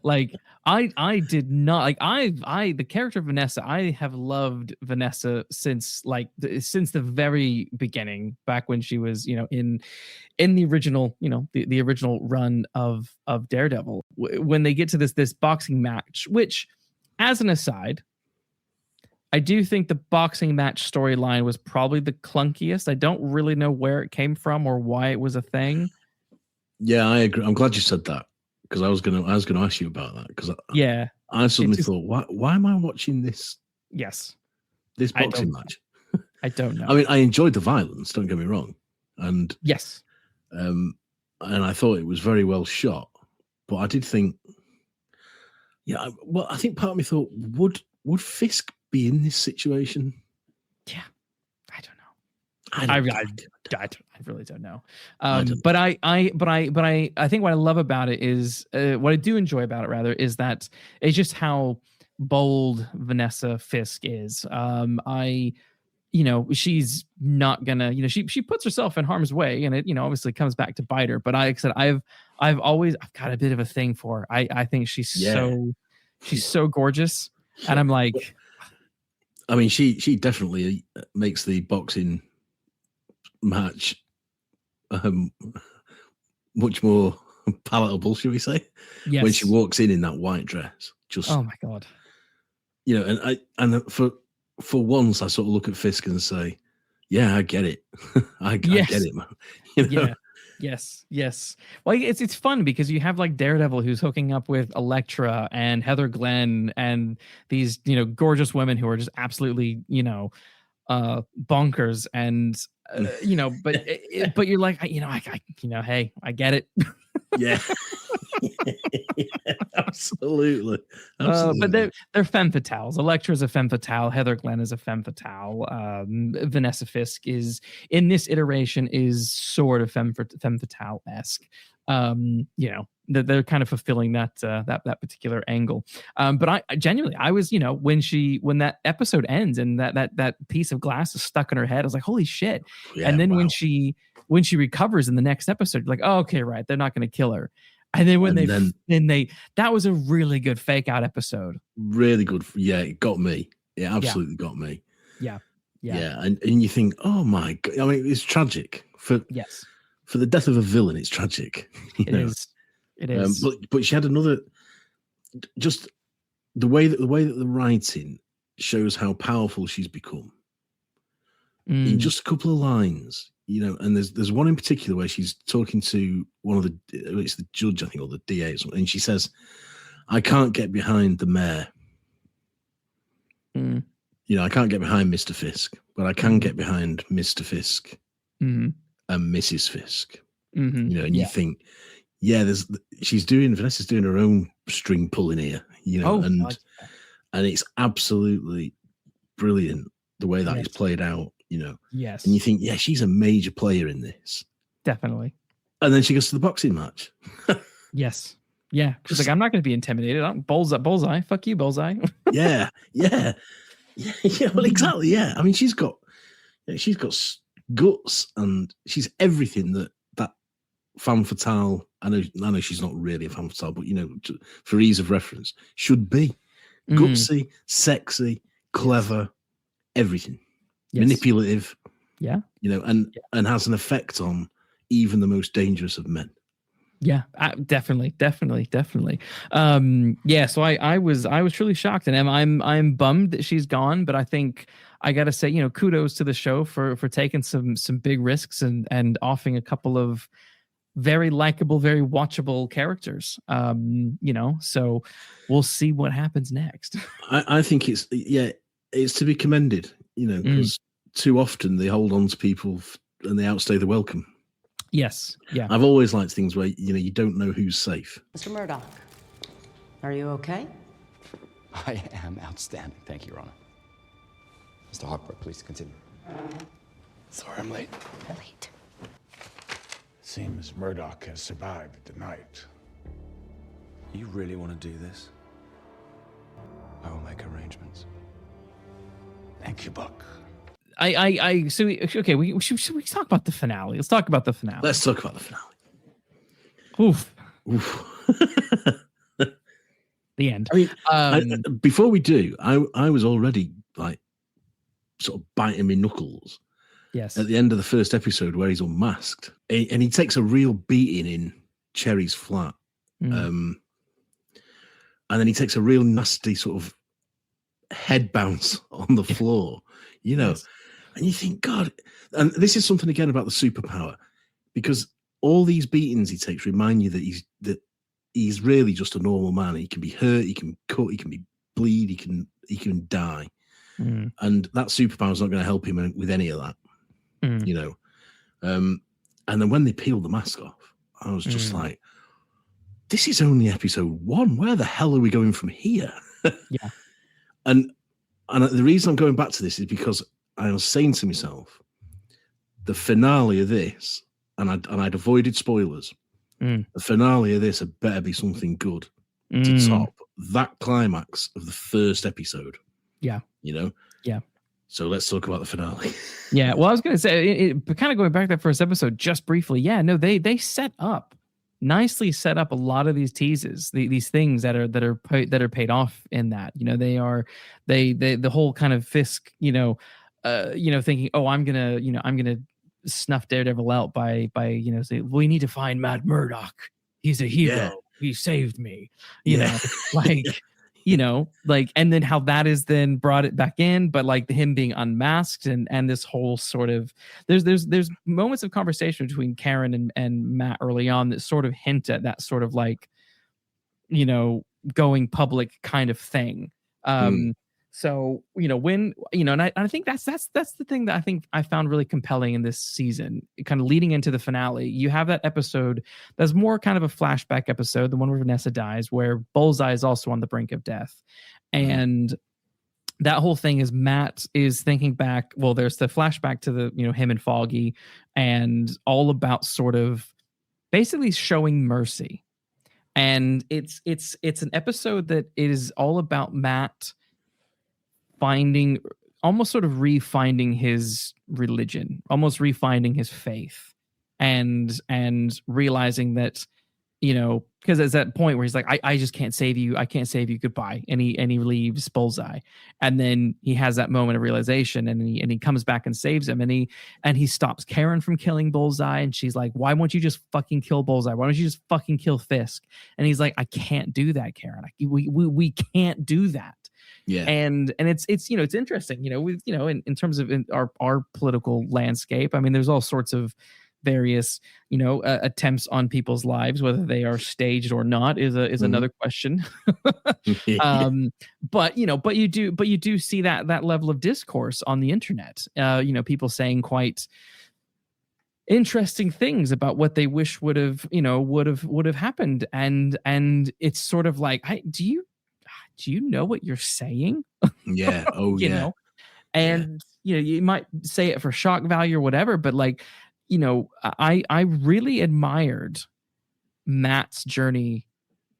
Like I did not like the character of Vanessa. I have loved Vanessa since the very beginning, back when she was in the original the original run of Daredevil. When they get to this boxing match, which, as an aside, I do think the boxing match storyline was probably the clunkiest. I don't really know where it came from or why it was a thing. Yeah, I agree. I'm glad you said that, because I was gonna ask you about that, because I suddenly thought, why am I watching this? Yes, this boxing match. I don't know. I mean, I enjoyed the violence. Don't get me wrong, and yes, and I thought it was very well shot. But I did think, I think part of me thought, would Fisk be in this situation? Yeah, I don't know. I really don't know. But I think what I love about it is what I do enjoy about it rather is that it's just how bold Vanessa Fisk is. She's not gonna, she puts herself in harm's way, and it, obviously comes back to bite her. But like I said, I've got a bit of a thing for her. I think she's so gorgeous, and I'm like, I mean, she definitely makes the boxing match much more palatable, shall we say? Yes. When she walks in that white dress, Just, oh my God. you know, and for once, I sort of look at Fisk and say, yeah, I get it. I get it, man. You know? Yeah. Yes. Well, it's fun because you have like Daredevil who's hooking up with Elektra and Heather Glenn and these, you know, gorgeous women who are just absolutely, you know, bonkers, and you know, but you're like, you know, I hey, I get it. Yeah. Absolutely. But they're femme fatales. Elektra's a femme fatale. Heather Glenn is a femme fatale. Vanessa Fisk is, in this iteration, is sort of femme fatale-esque. You know, they're kind of fulfilling that particular angle. But I genuinely, I was, you know, when that episode ends and that piece of glass is stuck in her head, I was like, holy shit. Yeah, and then wow. when she recovers in the next episode, like, oh, okay, right, they're not going to kill her. And then that was a really good fake out episode. Really good. Yeah, it got me. It absolutely got me. Yeah. And you think, oh my God. I mean, it's tragic for the death of a villain. It's tragic. It is. But she had another. Just the way that the writing shows how powerful she's become. In just a couple of lines, you know, and there's one in particular where she's talking to it's the judge, I think, or the DA or something, and she says, I can't get behind the mayor. You know, I can't get behind Mr. Fisk, but I can get behind Mr. Fisk and Mrs. Fisk. You know, and you think, Vanessa's doing her own string pulling here, you know, and it's absolutely brilliant the way that is played out. You know, yes, and you think, yeah, she's a major player in this, definitely. And then she goes to the boxing match. Yes, yeah. She's like, I'm not going to be intimidated. I'm bullseye. Fuck you, bullseye. Yeah. Well, exactly. Yeah. I mean, she's got guts, and she's everything that femme fatale. I know she's not really a femme fatale, but you know, for ease of reference, should be gutsy, sexy, clever, everything. Manipulative, you know, and has an effect on even the most dangerous of men. Yeah, definitely. So I was truly shocked, and I'm bummed that she's gone. But I think I got to say, you know, kudos to the show for taking some big risks and offering a couple of very likable, very watchable characters. You know, so we'll see what happens next. I think it's to be commended. You know, because too often they hold on to people and they outstay the welcome. Yes. Yeah. I've always liked things where, you know, you don't know who's safe. Mr. Murdoch, are you okay? I am outstanding. Thank you, Your Honor. Mr. Harper, please continue. Sorry I'm late. Late. Seems Murdoch has survived the night. You really want to do this? I will make arrangements. Thank you, Buck. We should talk about the finale. Let's talk about the finale. Let's talk about the finale. Oof. The end. I mean, before we do, I was already like sort of biting my knuckles. Yes. At the end of the first episode where he's unmasked, and he takes a real beating in Cherry's flat, and then he takes a real nasty sort of head bounce on the floor, you know, and you think, God, and this is something again about the superpower, because all these beatings he takes remind you that he's really just a normal man. He can be hurt, he can cut, he can bleed, he can die, and that superpower is not going to help him with any of that, you know. And then when they peeled the mask off, I was just like, this is only episode 1. Where the hell are we going from here? Yeah. And the reason I'm going back to this is because I was saying to myself, the finale of this, and I'd avoided spoilers. The finale of this had better be something good to top that climax of the first episode. Yeah. You know? Yeah. So let's talk about the finale. Yeah. Well, I was going to say, but kind of going back to that first episode just briefly. Yeah. No, they nicely set up a lot of these teases, these things that are paid off in that. You know, the whole kind of Fisk, thinking, oh, I'm gonna snuff Daredevil out by say, we need to find Matt Murdock. He's a hero. Yeah. He saved me. You know, like you know, like, and then how that is then brought it back in, but like him being unmasked and this whole sort of there's moments of conversation between Karen and Matt early on that sort of hint at that sort of like, you know, going public kind of thing. So, you know, when, you know, and I think that's the thing that I think I found really compelling in this season, kind of leading into the finale. You have that episode that's more kind of a flashback episode, the one where Vanessa dies, where Bullseye is also on the brink of death. And that whole thing is Matt is thinking back. Well, there's the flashback to the, you know, him and Foggy, and all about sort of basically showing mercy. And it's an episode that is all about Matt finding, almost sort of refinding his religion, almost refinding his faith, and realizing that, you know, because there's that point where he's like, I just can't save you. I can't save you. Goodbye. And he leaves Bullseye. And then he has that moment of realization, and he comes back and saves him. And he stops Karen from killing Bullseye. And she's like, why won't you just fucking kill Bullseye? Why don't you just fucking kill Fisk? And he's like, I can't do that, Karen. We can't do that. Yeah. And it's, you know, it's interesting, you know, with, you know, in terms of our political landscape. I mean, there's all sorts of various, you know, attempts on people's lives, whether they are staged or not is another question. But you know, but you do see that level of discourse on the internet. You know, people saying quite interesting things about what they wish would have happened, and it's sort of like, do you know what you're saying? Yeah. Oh, you know, and you know, you might say it for shock value or whatever, but like, you know, I really admired Matt's journey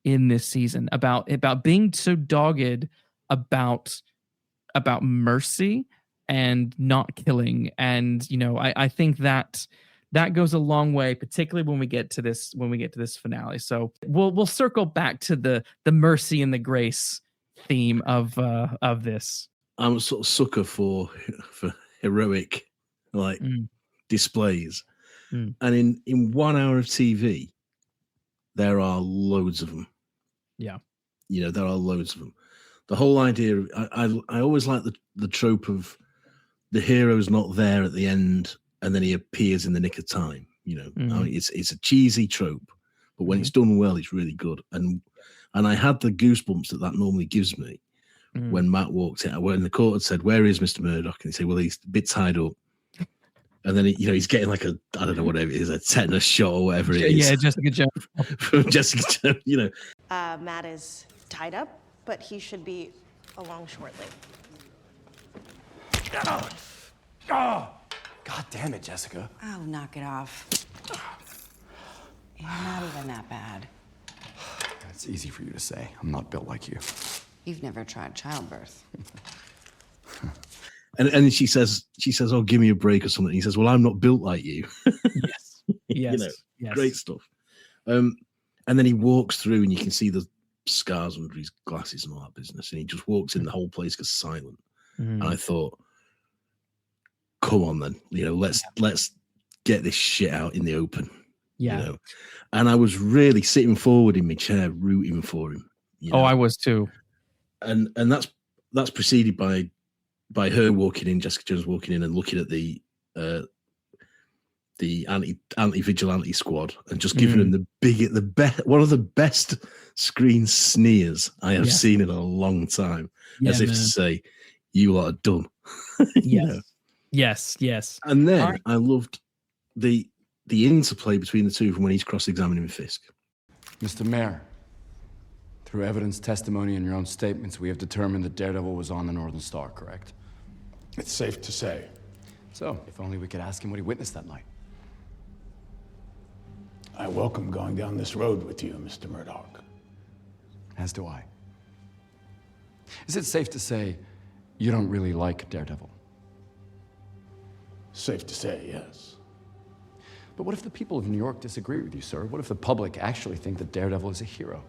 in this season about being so dogged about mercy and not killing. And, you know, I think that goes a long way, particularly when we get to this finale. So we'll circle back to the mercy and the grace theme of this. I'm a sort of sucker for heroic displays. And in 1 hour of TV, there are loads of them. Yeah. You know, there are loads of them. The whole idea, I always like the trope of the hero's not there at the end and then he appears in the nick of time. You know, I mean, it's a cheesy trope, but when it's done well, it's really good. And I had the goosebumps that normally gives me when Matt walked in, when the court had said, "Where is Mr. Murdoch?" And he said, "Well, he's a bit tied up." And then, you know, he's getting like I don't know, whatever it is, a tetanus shot or whatever it is. Yeah, Jessica Jones. From Jessica Jones, you know. Matt is tied up, but he should be along shortly. God damn it, Jessica. Oh, knock it off. You're not even that bad. It's easy for you to say. I'm not built like you. You've never tried childbirth. And she says, "Oh, give me a break" or something. And he says, "Well, I'm not built like you." Yes. You know, great stuff. And then he walks through, and you can see the scars under his glasses and all that business. And he just walks in, the whole place goes silent. And I thought, come on, then, you know, let's get this shit out in the open. Yeah. You know? And I was really sitting forward in my chair, rooting for him. You know? Oh, I was too. And that's preceded by her walking in, Jessica Jones walking in and looking at the anti-vigilante squad and just giving them one of the best screen sneers I have seen in a long time, as if to say, "You lot are done." You know? Yes. And then I loved the interplay between the two from when he's cross-examining Fisk. Mr. Mayor, through evidence, testimony, and your own statements, we have determined that Daredevil was on the Northern Star, correct? It's safe to say. So, if only we could ask him what he witnessed that night. I welcome going down this road with you, Mr. Murdoch. As do I. Is it safe to say you don't really like Daredevil? Safe to say, yes. But what if the people of New York disagree with you, sir? What if the public actually think that Daredevil is a hero?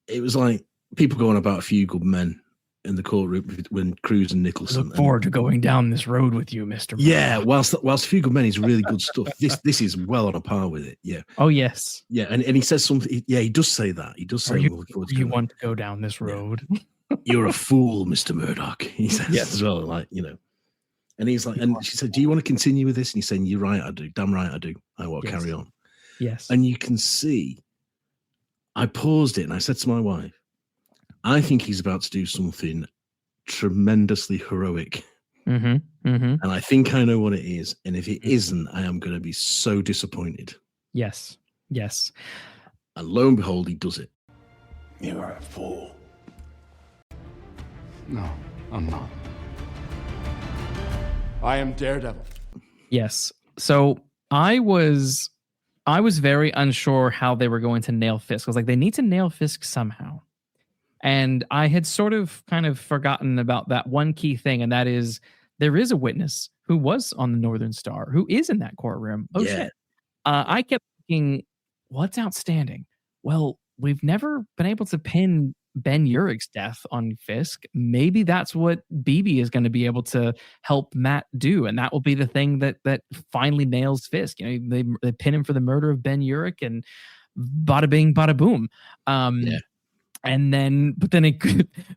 It was like people going about A Few Good Men in the courtroom when Cruz and Nicholson. Look forward to going down this road with you, Mr. Yeah, whilst A Few Good Men is really good stuff. This is well on a par with it. Yeah. Oh yes. Yeah, and he says something. Yeah, he does say that. He does say, you want to go down this road? Yeah. You're a fool, Mr. Murdoch. He says as well, like, you know. And he's like, and she said, do you want to continue with this? And he's saying, you're right, I do. Damn right, I do. I want to carry on. Yes. And you can see, I paused it and I said to my wife, I think he's about to do something tremendously heroic. And I think I know what it is. And if it isn't, I am going to be so disappointed. Yes. Yes. And lo and behold, he does it. You are a fool. No, I'm not. I am Daredevil. Yes. So I was very unsure how they were going to nail Fisk. I was like, they need to nail Fisk somehow. And I had sort of kind of forgotten about that one key thing, and that is there is a witness who was on the Northern Star, who is in that courtroom. Oh, shit. I kept thinking, what's outstanding? Well, we've never been able to pin Ben Urich's death on Fisk. Maybe that's what BB is going to be able to help Matt do, and that will be the thing that finally nails Fisk. You know, they pin him for the murder of Ben Urich, and bada bing, bada boom. And then, but then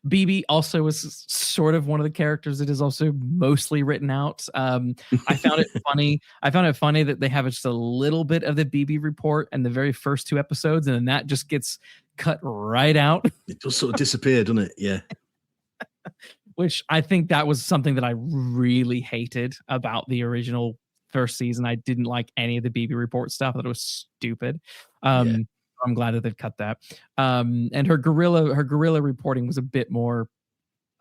BB also was sort of one of the characters that is also mostly written out. I found it funny. I found it funny that they have just a little bit of the BB report in the very first 2 episodes, and then that just gets cut right out. It just sort of disappeared, doesn't it? Yeah. Which I think that was something that I really hated about the original first season. I didn't like any of the BB report stuff. I thought it was stupid. I'm glad that they've cut that. And her guerrilla reporting was a bit more.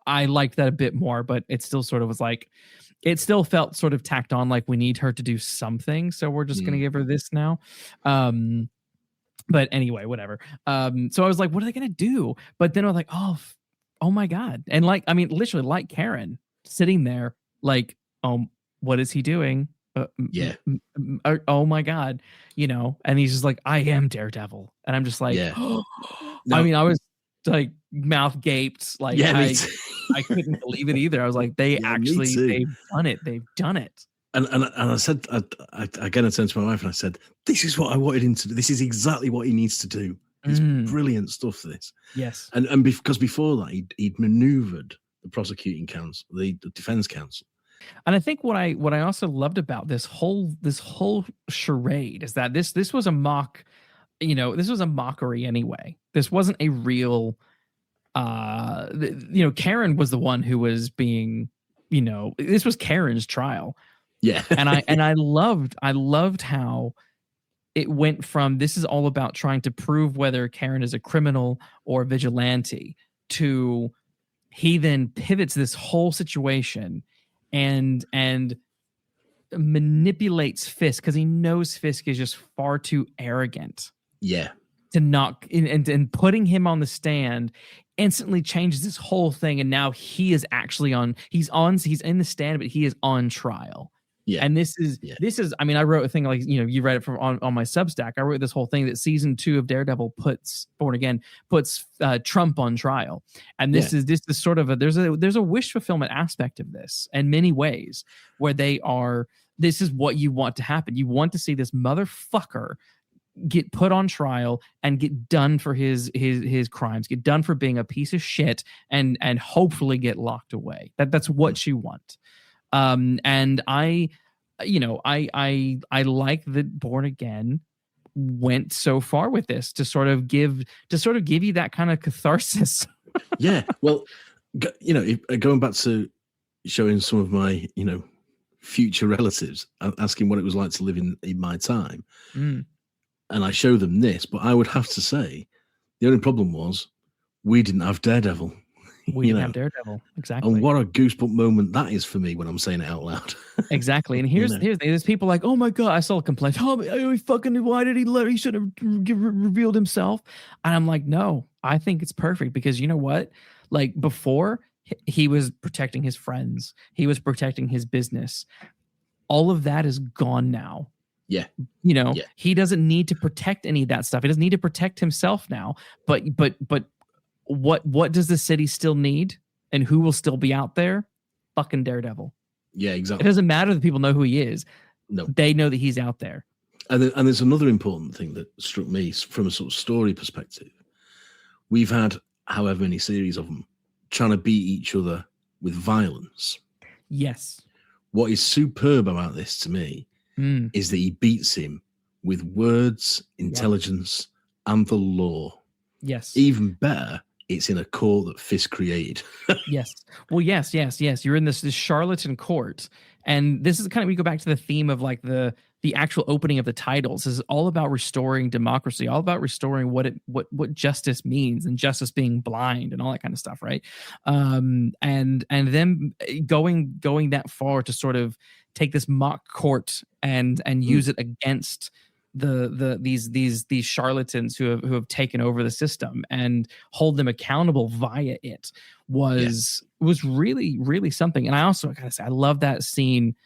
I liked that a bit more, but it still sort of was like, it still felt sort of tacked on. Like we need her to do something, so we're just gonna give her this now. But anyway, whatever. So I was like, what are they gonna do? But then I was like, oh my god! And like, I mean, literally, like Karen sitting there, like, what is he doing? Oh my god, you know. And he's just like, I am Daredevil, and I'm just like, I mean, I was like mouth gaped, like I couldn't believe it either. I was like, they've done it. And I said, again, I turned to my wife and I said, this is what I wanted him to do. This is exactly what he needs to do. It's brilliant stuff, this. Yes. And because before that, he'd maneuvered the prosecuting counsel, the defense counsel. And I think what I also loved about this whole charade is that this was a mock, you know, this was a mockery anyway. This wasn't a real, you know, Karen was the one who was being, you know, this was Karen's trial. Yeah. and I loved how it went from this is all about trying to prove whether Karen is a criminal or a vigilante to he then pivots this whole situation and manipulates Fisk because he knows Fisk is just far too arrogant. Yeah. To knock and putting him on the stand instantly changes this whole thing. And now he is actually he's in the stand, but he is on trial. Yeah. And this is, I mean, I wrote a thing like, you know, you read it from on my Substack. I wrote this whole thing that season 2 of Daredevil puts Trump on trial. And this is sort of there's a wish fulfillment aspect of this in many ways where this is what you want to happen. You want to see this motherfucker get put on trial and get done for his crimes, get done for being a piece of shit and hopefully get locked away. That's what you want. And I like that Born Again went so far with this to sort of give you that kind of catharsis. Yeah. Well, you know, going back to showing some of my, you know, future relatives, asking what it was like to live in my time. And I show them this, but I would have to say the only problem was we didn't have Daredevil. We didn't have Daredevil. Exactly. And what a goosebump moment that is for me when I'm saying it out loud. Exactly. And here's there's people like, oh my God, I saw a complaint. Oh, why did he should have revealed himself. And I'm like, no, I think it's perfect because you know what? Like before he was protecting his friends. He was protecting his business. All of that is gone now. Yeah. You know, he doesn't need to protect any of that stuff. He doesn't need to protect himself now. But what does the city still need? And who will still be out there? Fucking Daredevil. Yeah, It exactly. doesn't matter that people know who he is. No. They know that he's out there. And there's another important thing that struck me from a sort of story perspective. We've had however many series of them trying to beat each other with violence. Yes. What is superb about this to me is that he beats him with words, intelligence, and the law. Yes. Even better, it's in a court that Fisk created. Yes. Well, yes. You're in this charlatan court. And this is kind of, we go back to the theme of like the actual opening of the titles. This is all about restoring democracy, all about restoring what justice means, and justice being blind and all that kind of stuff, right? And then going that far to sort of take this mock court and use it against these charlatans who have taken over the system and hold them accountable via it was really, really something. And I also gotta say, I love that scene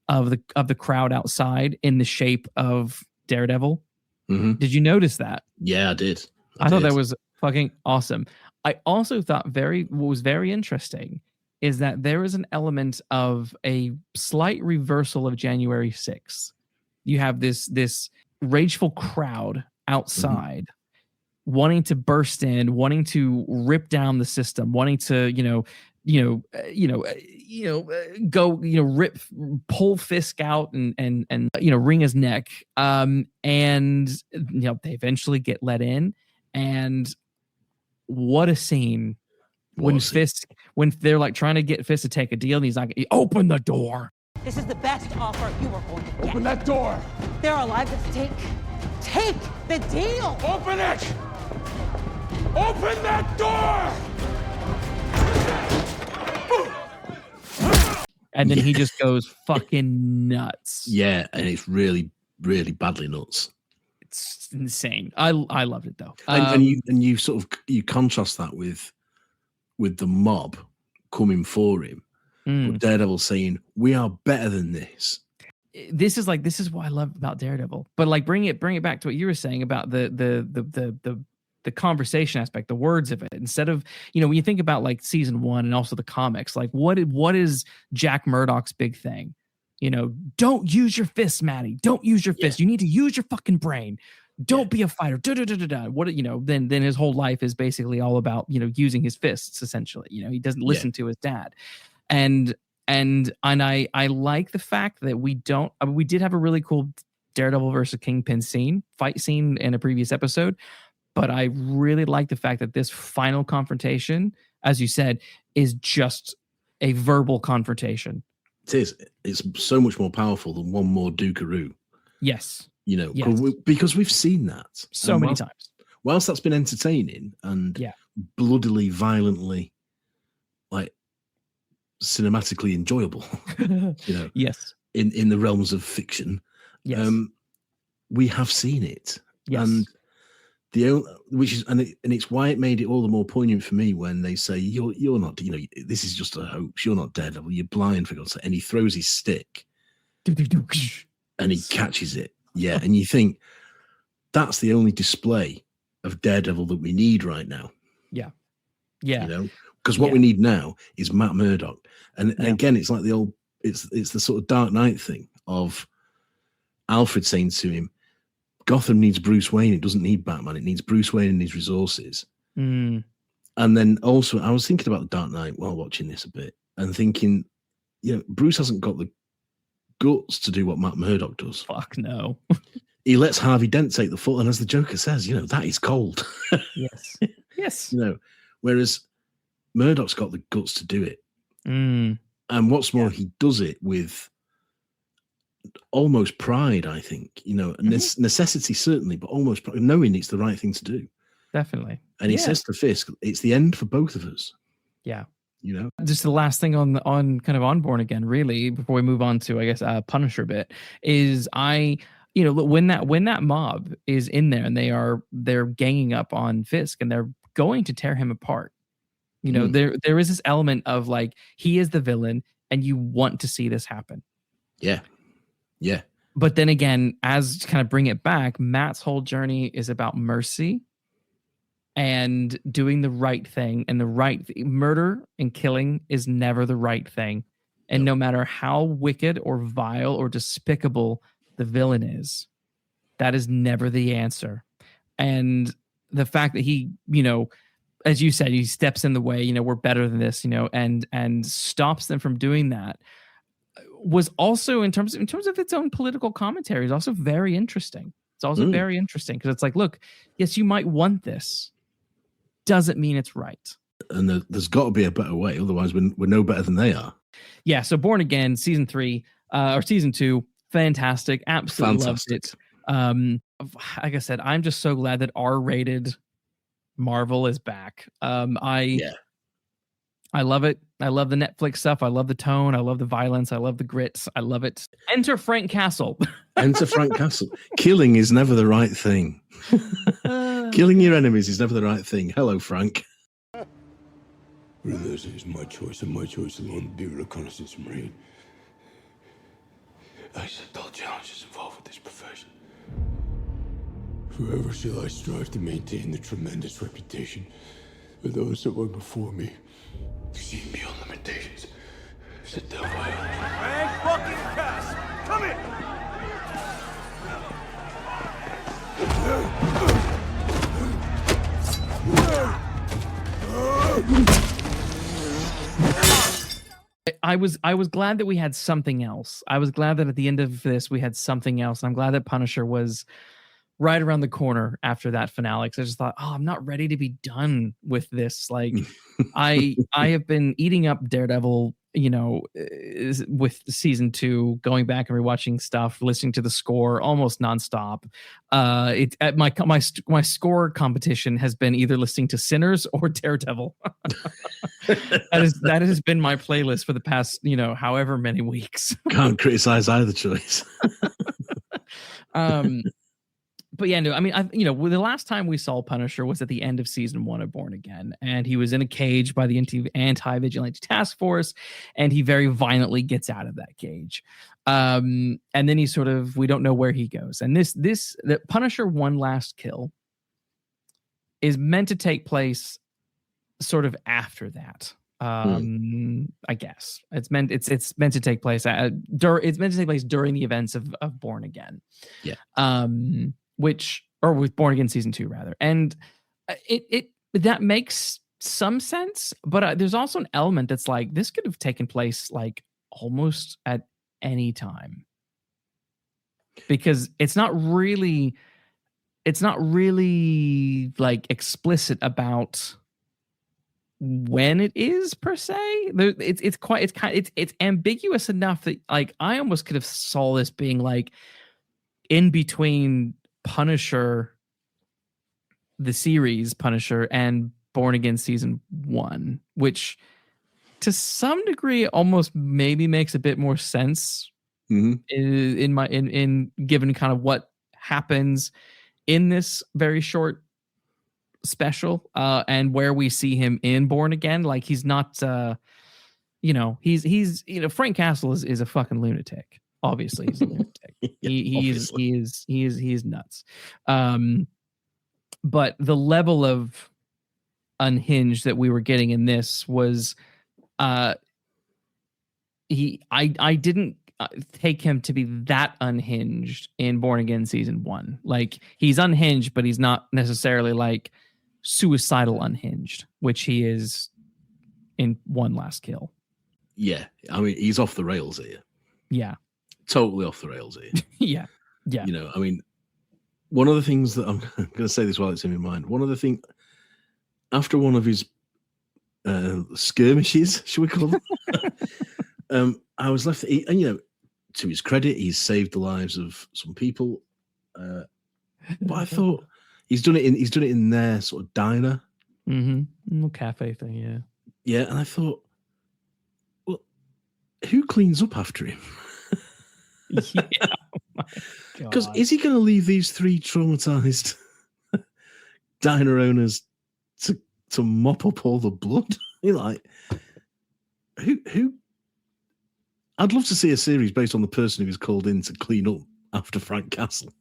of the crowd outside in the shape of Daredevil. Mm-hmm. Did you notice that? Yeah, I did. I thought that was fucking awesome. I also thought what was very interesting is that there is an element of a slight reversal of January 6th. You have this rageful crowd outside wanting to burst in, wanting to rip down the system, wanting to, pull Fisk out and wring his neck. And they eventually get let in. And what a scene when they're like trying to get Fisk to take a deal, and he's like, open the door. This is the best offer you are going to get. Open that door! There are lives at stake. Take the deal! Open it! Open that door! And then he just goes fucking nuts. Yeah, and it's really, really badly nuts. It's insane. I loved it though. And you sort of you contrast that with the mob coming for him. But Daredevil saying, "We are better than this." This is what I love about Daredevil. But like bring it back to what you were saying about the conversation aspect, the words of it. Instead of, when you think about like season 1 and also the comics, like what is Jack Murdoch's big thing? Don't use your fists, Maddie. Don't use your fists. You need to use your fucking brain. Don't be a fighter. What then his whole life is basically all about using his fists essentially. He doesn't listen to his dad. And I like the fact that we did have a really cool Daredevil versus Kingpin fight scene in a previous episode, but I really like the fact that this final confrontation, as you said, is just a verbal confrontation. It is. It's so much more powerful than one more Dukaroo. Yes. Because we've seen that so many times. Whilst that's been entertaining and bloodily, violently, like cinematically enjoyable, yes, in the realms of fiction, we have seen it, and it's why it made it all the more poignant for me when they say you're not, this is just a hoax, you're not Daredevil, you're blind, for God's sake. And he throws his stick and he catches it, and you think that's the only display of Daredevil that we need right now. Because what we need now is Matt Murdock. And again, it's like it's the sort of Dark Knight thing of Alfred saying to him, Gotham needs Bruce Wayne. It doesn't need Batman. It needs Bruce Wayne and his resources. And then also, I was thinking about the Dark Knight while watching this a bit and thinking, Bruce hasn't got the guts to do what Matt Murdock does. Fuck no. He lets Harvey Dent take the fall. And as the Joker says, that is cold. Yes. Yes. Whereas Murdoch's got the guts to do it. And what's more, he does it with almost pride, I think. Necessity certainly, but almost pride, knowing it's the right thing to do. Definitely. And he says to Fisk, it's the end for both of us. Yeah. Just the last thing on kind of on Born Again, really, before we move on to, I guess, Punisher bit, is when that mob is in there and they're ganging up on Fisk and they're going to tear him apart. There is this element of like, he is the villain and you want to see this happen. Yeah. But then again, as to kind of bring it back, Matt's whole journey is about mercy and doing the right thing. And murder and killing is never the right thing. And no matter how wicked or vile or despicable the villain is, that is never the answer. And the fact that he, as you said, he steps in the way, we're better than this, and stops them from doing that, was also in terms of its own political commentary, is also very interesting. It's also very interesting because it's like, look, yes, you might want this, doesn't mean it's right. And there's got to be a better way, otherwise we're no better than they are. Yeah, so Born Again season 3 or season 2, fantastic, absolutely Fantastic. loved it. Like I said, I'm just so glad that R-rated Marvel is back. I love it. I love the Netflix stuff. I love the tone. I love the violence. I love the grits. I love it. Enter Frank Castle. Enter Frank Castle. Killing is never the right thing. Killing your enemies is never the right thing. Hello, Frank. Realize it is my choice and my choice alone to be a reconnaissance Marine. I accept all challenges involved with this profession. Forever shall I strive to maintain the tremendous reputation of those that were before me. Seen beyond limitations. Sit down, Frank fucking Castle, come in! I was glad that we had something else. I was glad that at the end of this we had something else. I'm glad that Punisher was right around the corner after that finale, because I just thought, I'm not ready to be done with this. Like, I have been eating up Daredevil, with season 2, going back and rewatching stuff, listening to the score almost nonstop. My score competition has been either listening to Sinners or Daredevil. that has been my playlist for the past, however many weeks. Can't criticize either choice. But yeah, no, I mean, the last time we saw Punisher was at the end of season 1 of Born Again, and he was in a cage by the anti-vigilante task force, and he very violently gets out of that cage. And then he we don't know where he goes. And the Punisher One Last Kill is meant to take place sort of after that. I guess it's meant to take place during the events of Born Again. Yeah. With Born Again season 2 rather. And it that makes some sense, but there's also an element that's like, this could have taken place like almost at any time, because it's not really like explicit about when it is per se. It's ambiguous enough that like I almost could have saw this being like in between Punisher, the series Punisher, and Born Again season 1, which to some degree almost maybe makes a bit more sense in given kind of what happens in this very short special, and where we see him in Born Again. Like, he's not he's Frank Castle is a fucking lunatic. Obviously he's a lunatic. He is nuts. But the level of unhinged that we were getting in this was I didn't take him to be that unhinged in Born Again season 1. Like, he's unhinged, but he's not necessarily like suicidal unhinged, which he is in One Last Kill. Yeah, I mean, he's off the rails here. Yeah, totally off the rails here. yeah. I mean, one of the things that I'm going to say this while it's in my mind. One of the things after one of his skirmishes, should we call them? I was left, and to his credit, he's saved the lives of some people. But I thought he's done it in their sort of diner, little cafe thing. Yeah, and I thought, well, who cleans up after him? Because is he going to leave these 3 traumatized diner owners to mop up all the blood? Like, who? I'd love to see a series based on the person who was called in to clean up after Frank Castle.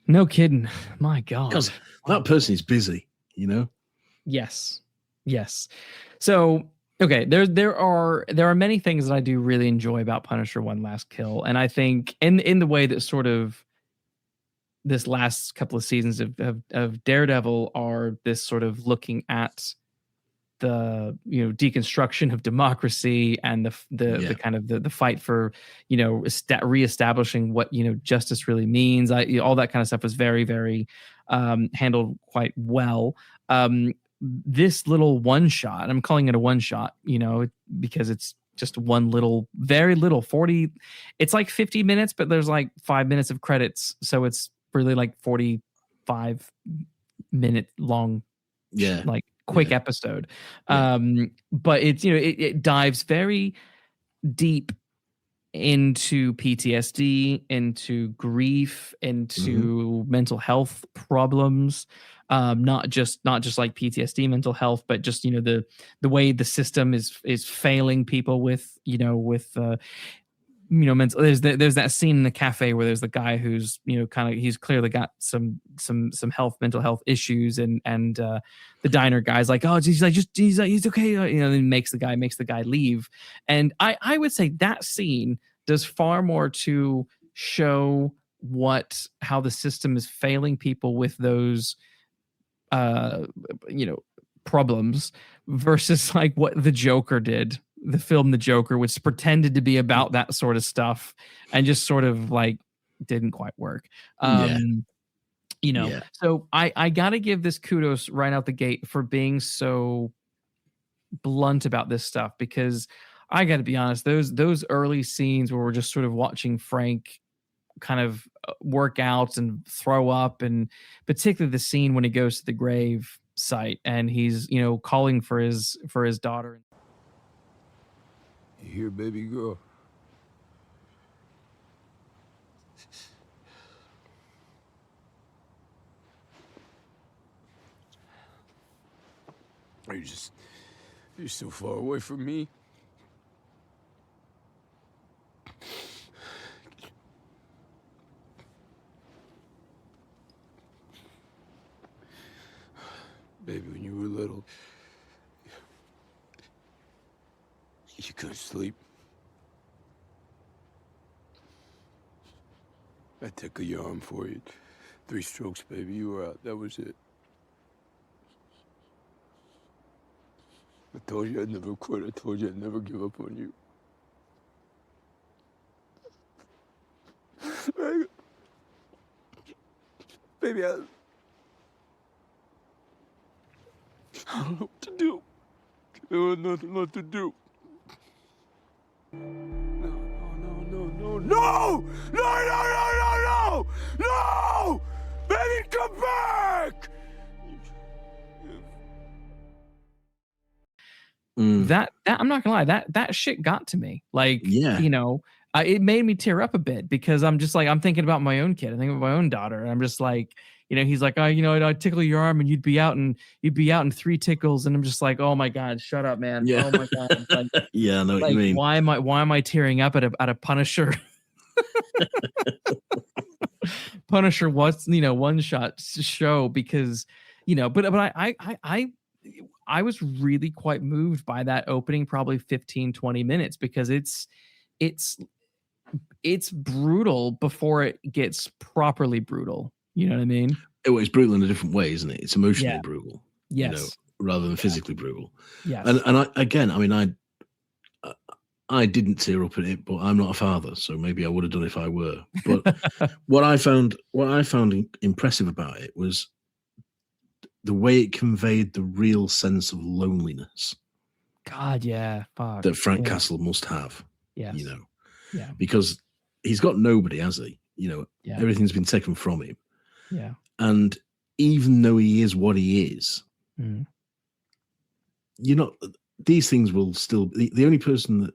No kidding. My God. Because that person is busy. you know? Yes. So okay, there are many things that I do really enjoy about Punisher: One Last Kill, and I think in the way that sort of this last couple of seasons of Daredevil are this sort of looking at the deconstruction of democracy and the kind of the fight for reestablishing what justice really means. All that kind of stuff was very, very handled quite well. This little one shot, I'm calling it a one shot, because it's just one little, very little 40. It's like 50 minutes, but there's like 5 minutes of credits, so it's really like 45-minute long, like quick episode. But it's it dives very deep into PTSD, into grief, into mental health problems, not just like PTSD mental health, but just the way the system is failing people with mental. There's that scene in the cafe where there's the guy who's he's clearly got some mental health issues, and the diner guy's like, oh, he's okay, then makes the guy leave. And I would say that scene does far more to show how the system is failing people with those problems, versus like what the Joker did. The film The Joker, which pretended to be about that sort of stuff and just sort of like didn't quite work. So I gotta give this kudos right out the gate for being so blunt about this stuff, because I gotta be honest, those early scenes where we're just sort of watching Frank kind of work out and throw up, and particularly the scene when he goes to the grave site and he's calling for his daughter. You hear, baby girl? You're so far away from me. Baby, when you were little, you couldn't sleep. I tickled your arm for you. 3 strokes, baby, you were out. That was it. I told you I'd never quit. I told you I'd never give up on you. Baby, I don't know what to do. There was nothing left to do. No! No! Baby, come back! That I'm not gonna lie, that shit got to me. Like, it made me tear up a bit, because I'm just like, I'm thinking about my own kid. I think about my own daughter, and I'm just like, he's like, I'd tickle your arm and you'd be out in 3 tickles, and I'm just like, oh my god, shut up, man. Yeah. Oh my god. Like, I know what you mean. Why am I tearing up at a Punisher? Punisher was one shot show, because but I was really quite moved by that opening probably 15-20 minutes, because it's brutal before it gets properly brutal. You know what I mean? It's brutal in a different way, isn't it? It's emotionally brutal. Yes. Rather than physically brutal. Yes. And I didn't tear up in it, but I'm not a father, so maybe I would have done if I were. But what I found impressive about it was the way it conveyed the real sense of loneliness. God, yeah, fuck. That Frank Castle must have. Yes. Yeah. Because he's got nobody, has he? Everything's been taken from him. Yeah. And even though he is what he is, these things will still. The only person that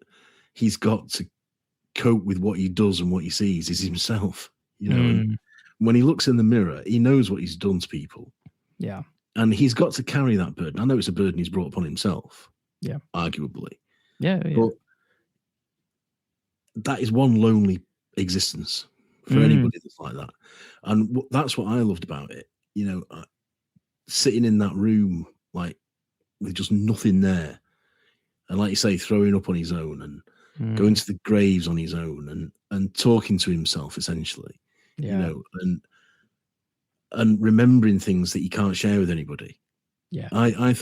he's got to cope with what he does and what he sees is himself. And when he looks in the mirror, he knows what he's done to people. Yeah. And he's got to carry that burden. I know it's a burden he's brought upon himself. Yeah. Arguably. Yeah. But that is one lonely existence for anybody that's like that. And that's what I loved about it. sitting in that room, like with just nothing there, and like you say, throwing up on his own and going to the graves on his own and talking to himself essentially, you know, and remembering things that you can't share with anybody. Yeah,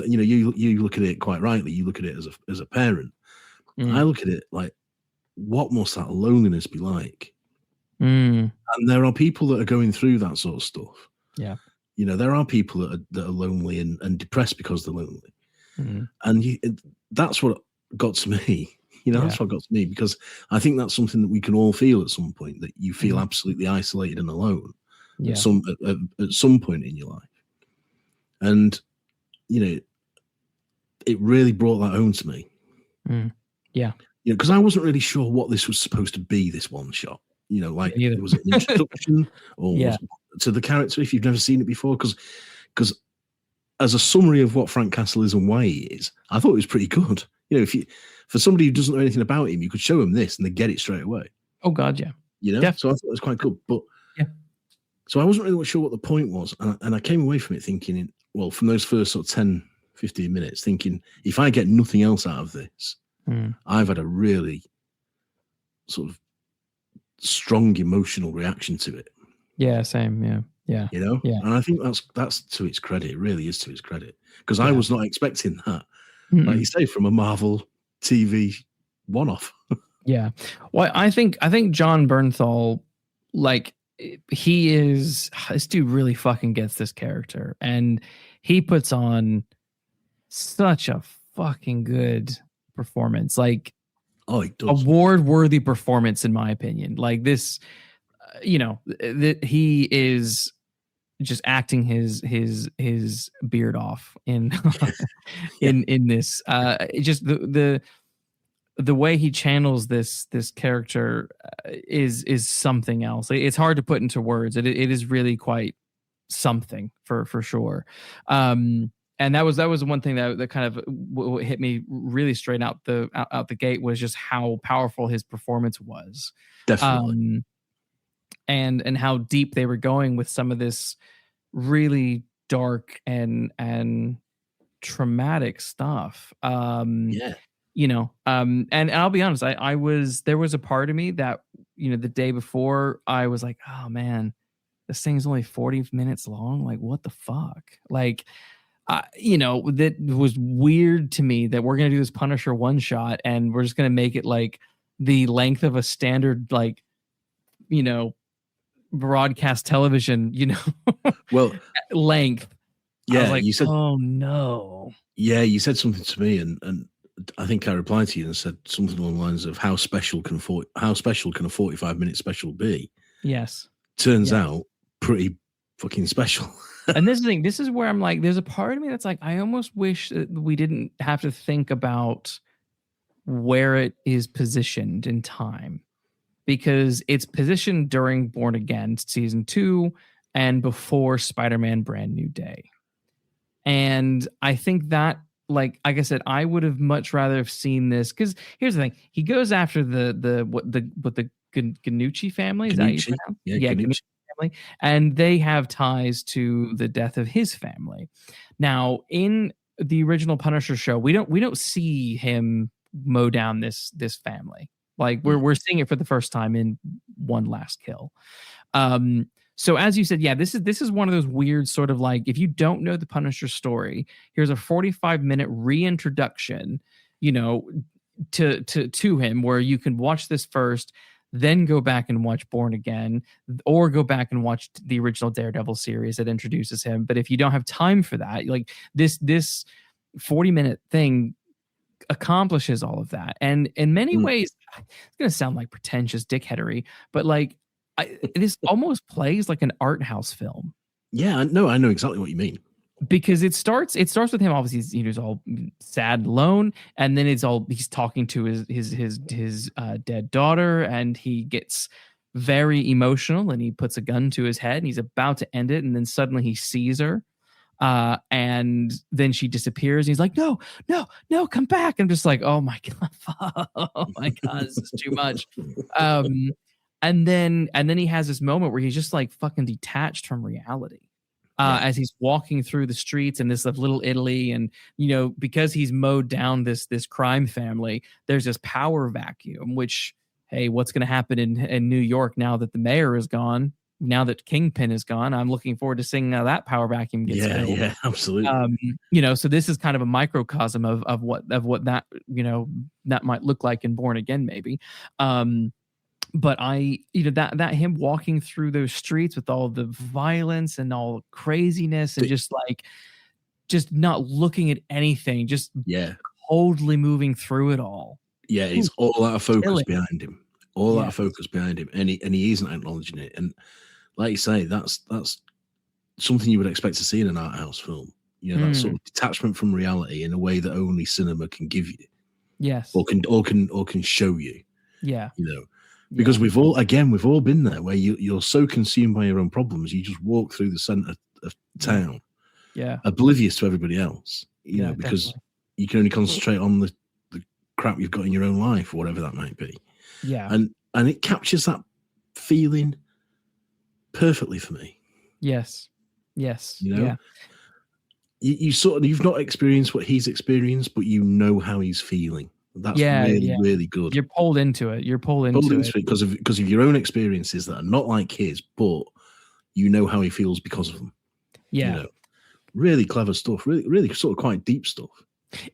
you know, you look at it quite rightly. You look at it as a parent. I look at it like, what must that loneliness be like? And there are people that are going through that sort of stuff. Yeah, you know, there are people that are lonely and depressed because they're lonely, and that's what got to me. You know, that's what got to me, because I think that's something that we can all feel at some point, that you feel absolutely isolated and alone at some point in your life. And, you know, it really brought that home to me. Yeah. You know, because I wasn't really sure what this was supposed to be, this one shot. You know, like, was it an introduction or to the character if you've never seen it before? Because as a summary of what Frank Castle is and why he is, I thought it was pretty good. You know, for somebody who doesn't know anything about him, you could show them this and they get it straight away. Oh God, yeah. You know, so I thought it was quite good. But so I wasn't really sure what the point was, and I came away from it thinking, well, from those first sort of 10, 15 minutes, thinking, if I get nothing else out of this, I've had a really sort of strong emotional reaction to it. Yeah, same. Yeah. You know, and I think that's to its credit. It really is to its credit, because I was not expecting that. Like you say, from a Marvel TV one-off. Yeah. Well, I think John Bernthal, like, this dude really fucking gets this character, and he puts on such a fucking good performance. Like, he does. Award-worthy performance, in my opinion. Like this, you know, that he is just acting his beard off in in this. Just the way he channels this character is something else. It's hard to put into words. It is really quite something for sure. And that was one thing that kind of hit me really straight out the gate, was just how powerful his performance was. Definitely. And how deep they were going with some of this really dark and traumatic stuff. You know, and I'll be honest, there was a part of me that, you know, the day before, I was like, oh man, this thing's only 40 minutes long. Like, what the fuck? Like, you know, that was weird to me, that we're going to do this Punisher one shot and we're just going to make it like the length of a standard, like, you know, broadcast television, you know, length. Yeah. I was like, you said, oh no. Yeah. You said something to me, and I think I replied to you and said something along the lines of, how special can a 45-minute special be? Yes. Turns out pretty fucking special. And this is where I'm like, there's a part of me that's like, I almost wish that we didn't have to think about where it is positioned in time, because it's positioned during Born Again season 2 and before Spider-Man Brand New Day. And I think that, like I said, I would have much rather have seen this, because here's the thing: he goes after the Ganucci family. Is that how you pronounce? Yeah, Ganucci family, and they have ties to the death of his family. Now, in the original Punisher show, we don't see him mow down this family. Like, we're seeing it for the first time in One Last Kill. So as you said, yeah, this is one of those weird sort of, like, if you don't know the Punisher story, here's a 45-minute reintroduction, you know, to him, where you can watch this first, then go back and watch Born Again, or go back and watch the original Daredevil series that introduces him. But if you don't have time for that, like, this 40-minute thing accomplishes all of that. And in many ways, it's going to sound like pretentious dickheadery, but like, this almost plays like an art house film. Yeah, I know exactly what you mean. Because it starts with him, obviously he's all sad and alone, and then he's talking to his dead daughter, and he gets very emotional, and he puts a gun to his head, and he's about to end it, and then suddenly he sees her, and then she disappears, and he's like, no, come back. I'm just like, oh my god, this is too much. And then he has this moment where he's just like fucking detached from reality. as he's walking through the streets in this little Italy, and because he's mowed down this crime family, there's this power vacuum. Which, hey, what's going to happen in New York now that the mayor is gone? Now that Kingpin is gone, I'm looking forward to seeing how that power vacuum gets filled. Yeah, absolutely. So this is kind of a microcosm of what that that might look like in Born Again, maybe. But that him walking through those streets with all the violence and all the craziness and just not looking at anything, just coldly moving through it all. Yeah, it's all out of focus behind him. All out of focus behind him, and he isn't acknowledging it. And like you say, that's something you would expect to see in an art house film. That sort of detachment from reality in a way that only cinema can give you. Yes, or can show you. Yeah, because we've all been there, where you're so consumed by your own problems, you just walk through the center of town, oblivious to everybody else. Because definitely. You can only concentrate on the crap you've got in your own life, or whatever that might be. Yeah, and it captures that feeling perfectly for me. Yes. Yeah. You've not experienced what he's experienced, but you know how he's feeling. That's really good. You're pulled into it. Because of your own experiences that are not like his, but you know how he feels because of them. Yeah. Really clever stuff. Really sort of quite deep stuff.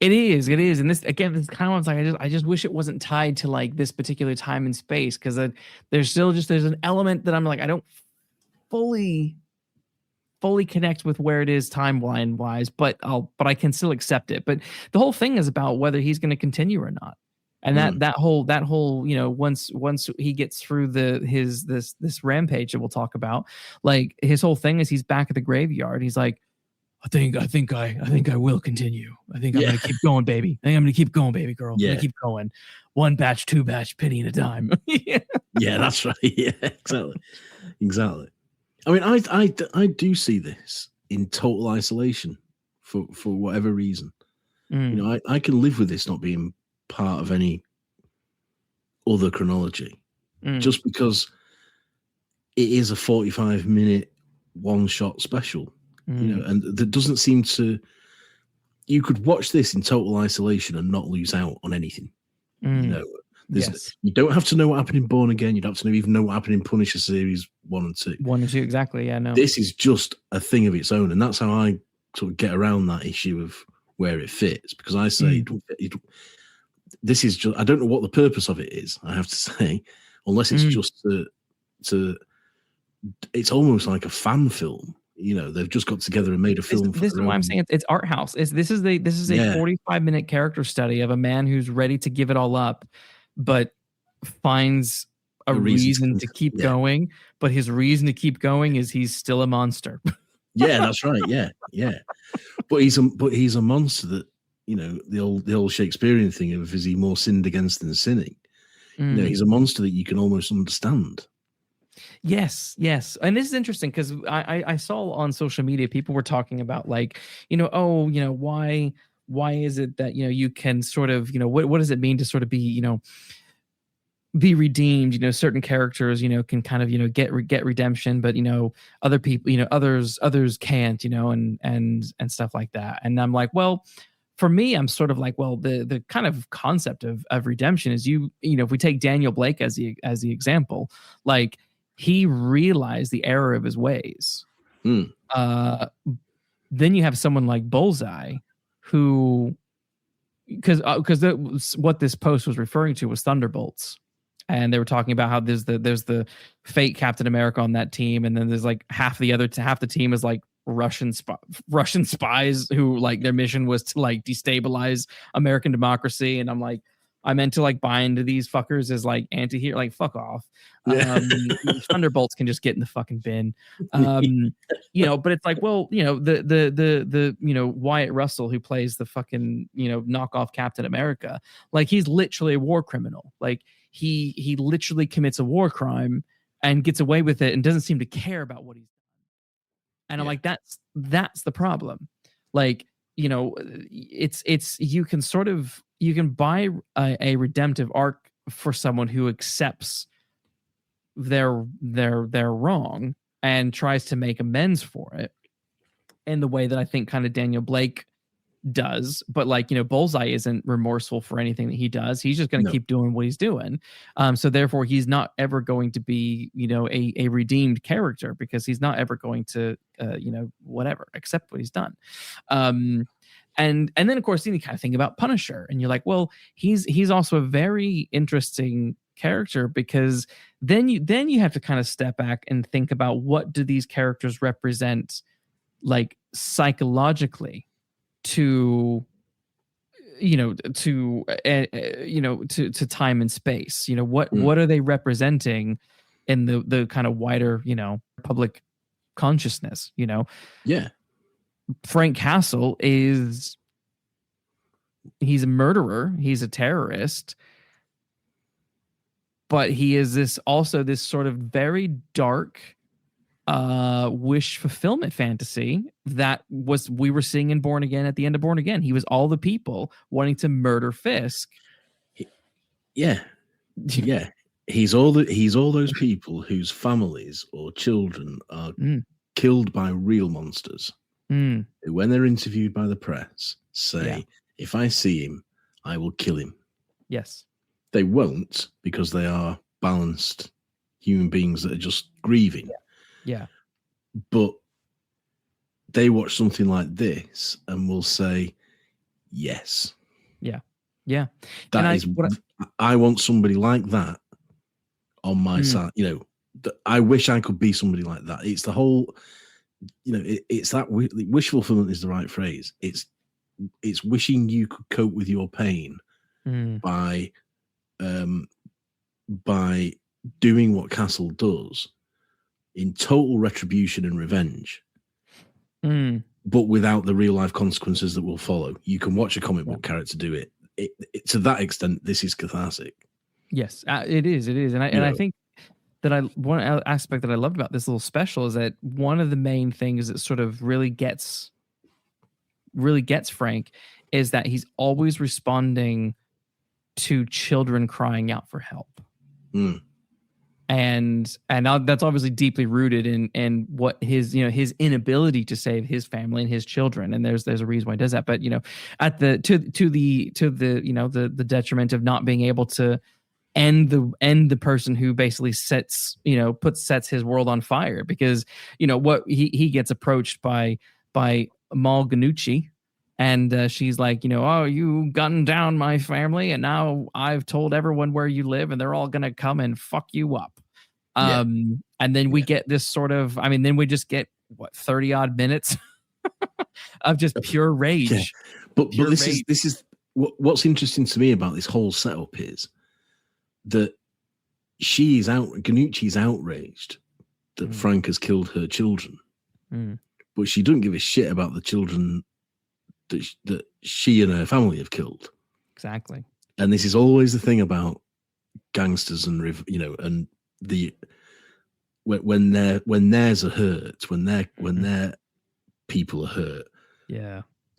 It is, and this again, this kind of like I just wish it wasn't tied to like this particular time and space, because there's an element that I'm like I don't fully connect with where it is timeline wise, but I can still accept it. But the whole thing is about whether he's going to continue or not, and that whole once he gets through this rampage that we'll talk about, like his whole thing is he's back at the graveyard. He's like, I think I will continue. I think I'm gonna keep going, baby. I think I'm gonna keep going, baby girl. I'm gonna keep going. 1 batch, 2 batch, penny at a time. Yeah, that's right. Yeah, exactly. I mean, I do see this in total isolation for whatever reason. I can live with this not being part of any other chronology, just because it is a 45-minute one-shot special. And there doesn't seem to. You could watch this in total isolation and not lose out on anything. You don't have to know what happened in Born Again. You don't have to even know what happened in Punisher series 1 and 2. 1 and 2, exactly. Yeah, no. This is just a thing of its own, and that's how I sort of get around that issue of where it fits. Because I say this is just. I don't know what the purpose of it is. I have to say, unless it's just to. It's almost like a fan film. They've just got together and made a film. This is why I'm saying it's art house. This is a 45-minute character study of a man who's ready to give it all up, but finds a reason to keep going. But his reason to keep going is he's still a monster. Yeah, that's right. Yeah. But he's a monster that the old Shakespearean thing of is he more sinned against than sinning. He's a monster that you can almost understand. Yes. And this is interesting because I saw on social media people were talking about like, why is it that, you can sort of, what does it mean to sort of be, be redeemed? Certain characters, can kind of, get redemption, but, other people, others can't, and stuff like that. And I'm like, well, for me, I'm sort of like, well, the kind of concept of redemption is if we take Daniel Blake as the example, like, he realized the error of his ways. Then you have someone like Bullseye, who, because what this post was referring to was Thunderbolts, and they were talking about how there's the fake Captain America on that team, and then there's like half the team is like Russian spies who like their mission was to like destabilize American democracy, and I'm like, I meant to like buy into these fuckers as like anti-hero, like fuck off. Thunderbolts can just get in the fucking bin. But it's like, well, the Wyatt Russell who plays the fucking, knockoff Captain America, like he's literally a war criminal. Like he literally commits a war crime and gets away with it and doesn't seem to care about what he's done. And I'm like, that's the problem. Like, it's you can buy a redemptive arc for someone who accepts their wrong and tries to make amends for it. in the way that I think kind of Daniel Blake does, but like, you know, Bullseye isn't remorseful for anything that he does. He's just going to keep doing what he's doing. So therefore he's not ever going to be, you know, a redeemed character, because he's not ever going to, you know, whatever, accept what he's done. And then of course, then you kind of think about Punisher, and you're like, well, he's also a very interesting character, because then you have to kind of step back and think about, what do these characters represent, like psychologically, to time and space. You know, what are they representing in the kind of wider, you know, public consciousness, you know? Yeah. Frank Castle he's a murderer, he's a terrorist, but he is this sort of very dark wish fulfillment fantasy that we were seeing in Born Again. At the end of Born Again, he was all the people wanting to murder Fisk. Yeah. He's all those people whose families or children are killed by real monsters, who, when they're interviewed by the press, say, if I see him, I will kill him. Yes. They won't, because they are balanced human beings that are just grieving. Yeah. But they watch something like this and will say, yes. Yeah. I want somebody like that on my side. You know, I wish I could be somebody like that. It's the whole, you know, it's that wish fulfillment is the right phrase. It's wishing you could cope with your pain by doing what Castle does, in total retribution and revenge, but without the real life consequences that will follow. You can watch a comic book character do it. To that extent, this is cathartic. Yes, it is. And I think that one aspect that I loved about this little special is that one of the main things that sort of really gets Frank is that he's always responding to children crying out for help. And that's obviously deeply rooted in what his inability to save his family and his children. And there's a reason why he does that. But, you know, at the detriment of not being able to end the person who basically sets his world on fire, because, you know, what he gets approached by Mal Ganucci, and she's like, you know, oh, you gunned down my family, and now I've told everyone where you live, and they're all gonna come and fuck you up. And then we get this sort of, I mean, then we just get 30 odd minutes of just pure rage. Yeah. But this is what's interesting to me about this whole setup is that Ganucci's outraged that Frank has killed her children, but she doesn't give a shit about the children that she and her family have killed. Exactly. And this is always the thing about gangsters, and and the when theirs are hurt, when their people are hurt,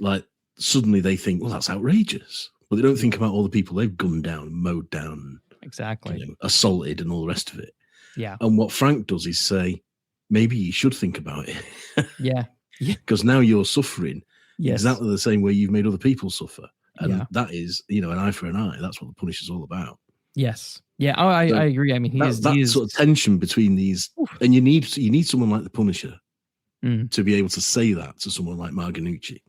like suddenly they think, well, that's outrageous, but they don't think about all the people they've gunned down, mowed down, exactly, assaulted, and all the rest of it. Yeah. And what Frank does is say, maybe you should think about it. Yeah. Because now you're suffering. Yes. Exactly the same way you've made other people suffer. And that is, an eye for an eye. That's what the Punisher's all about. Yes. Yeah. Oh, I agree. I mean, he is sort of tension between these, and you need someone like the Punisher to be able to say that to someone like Marganucci.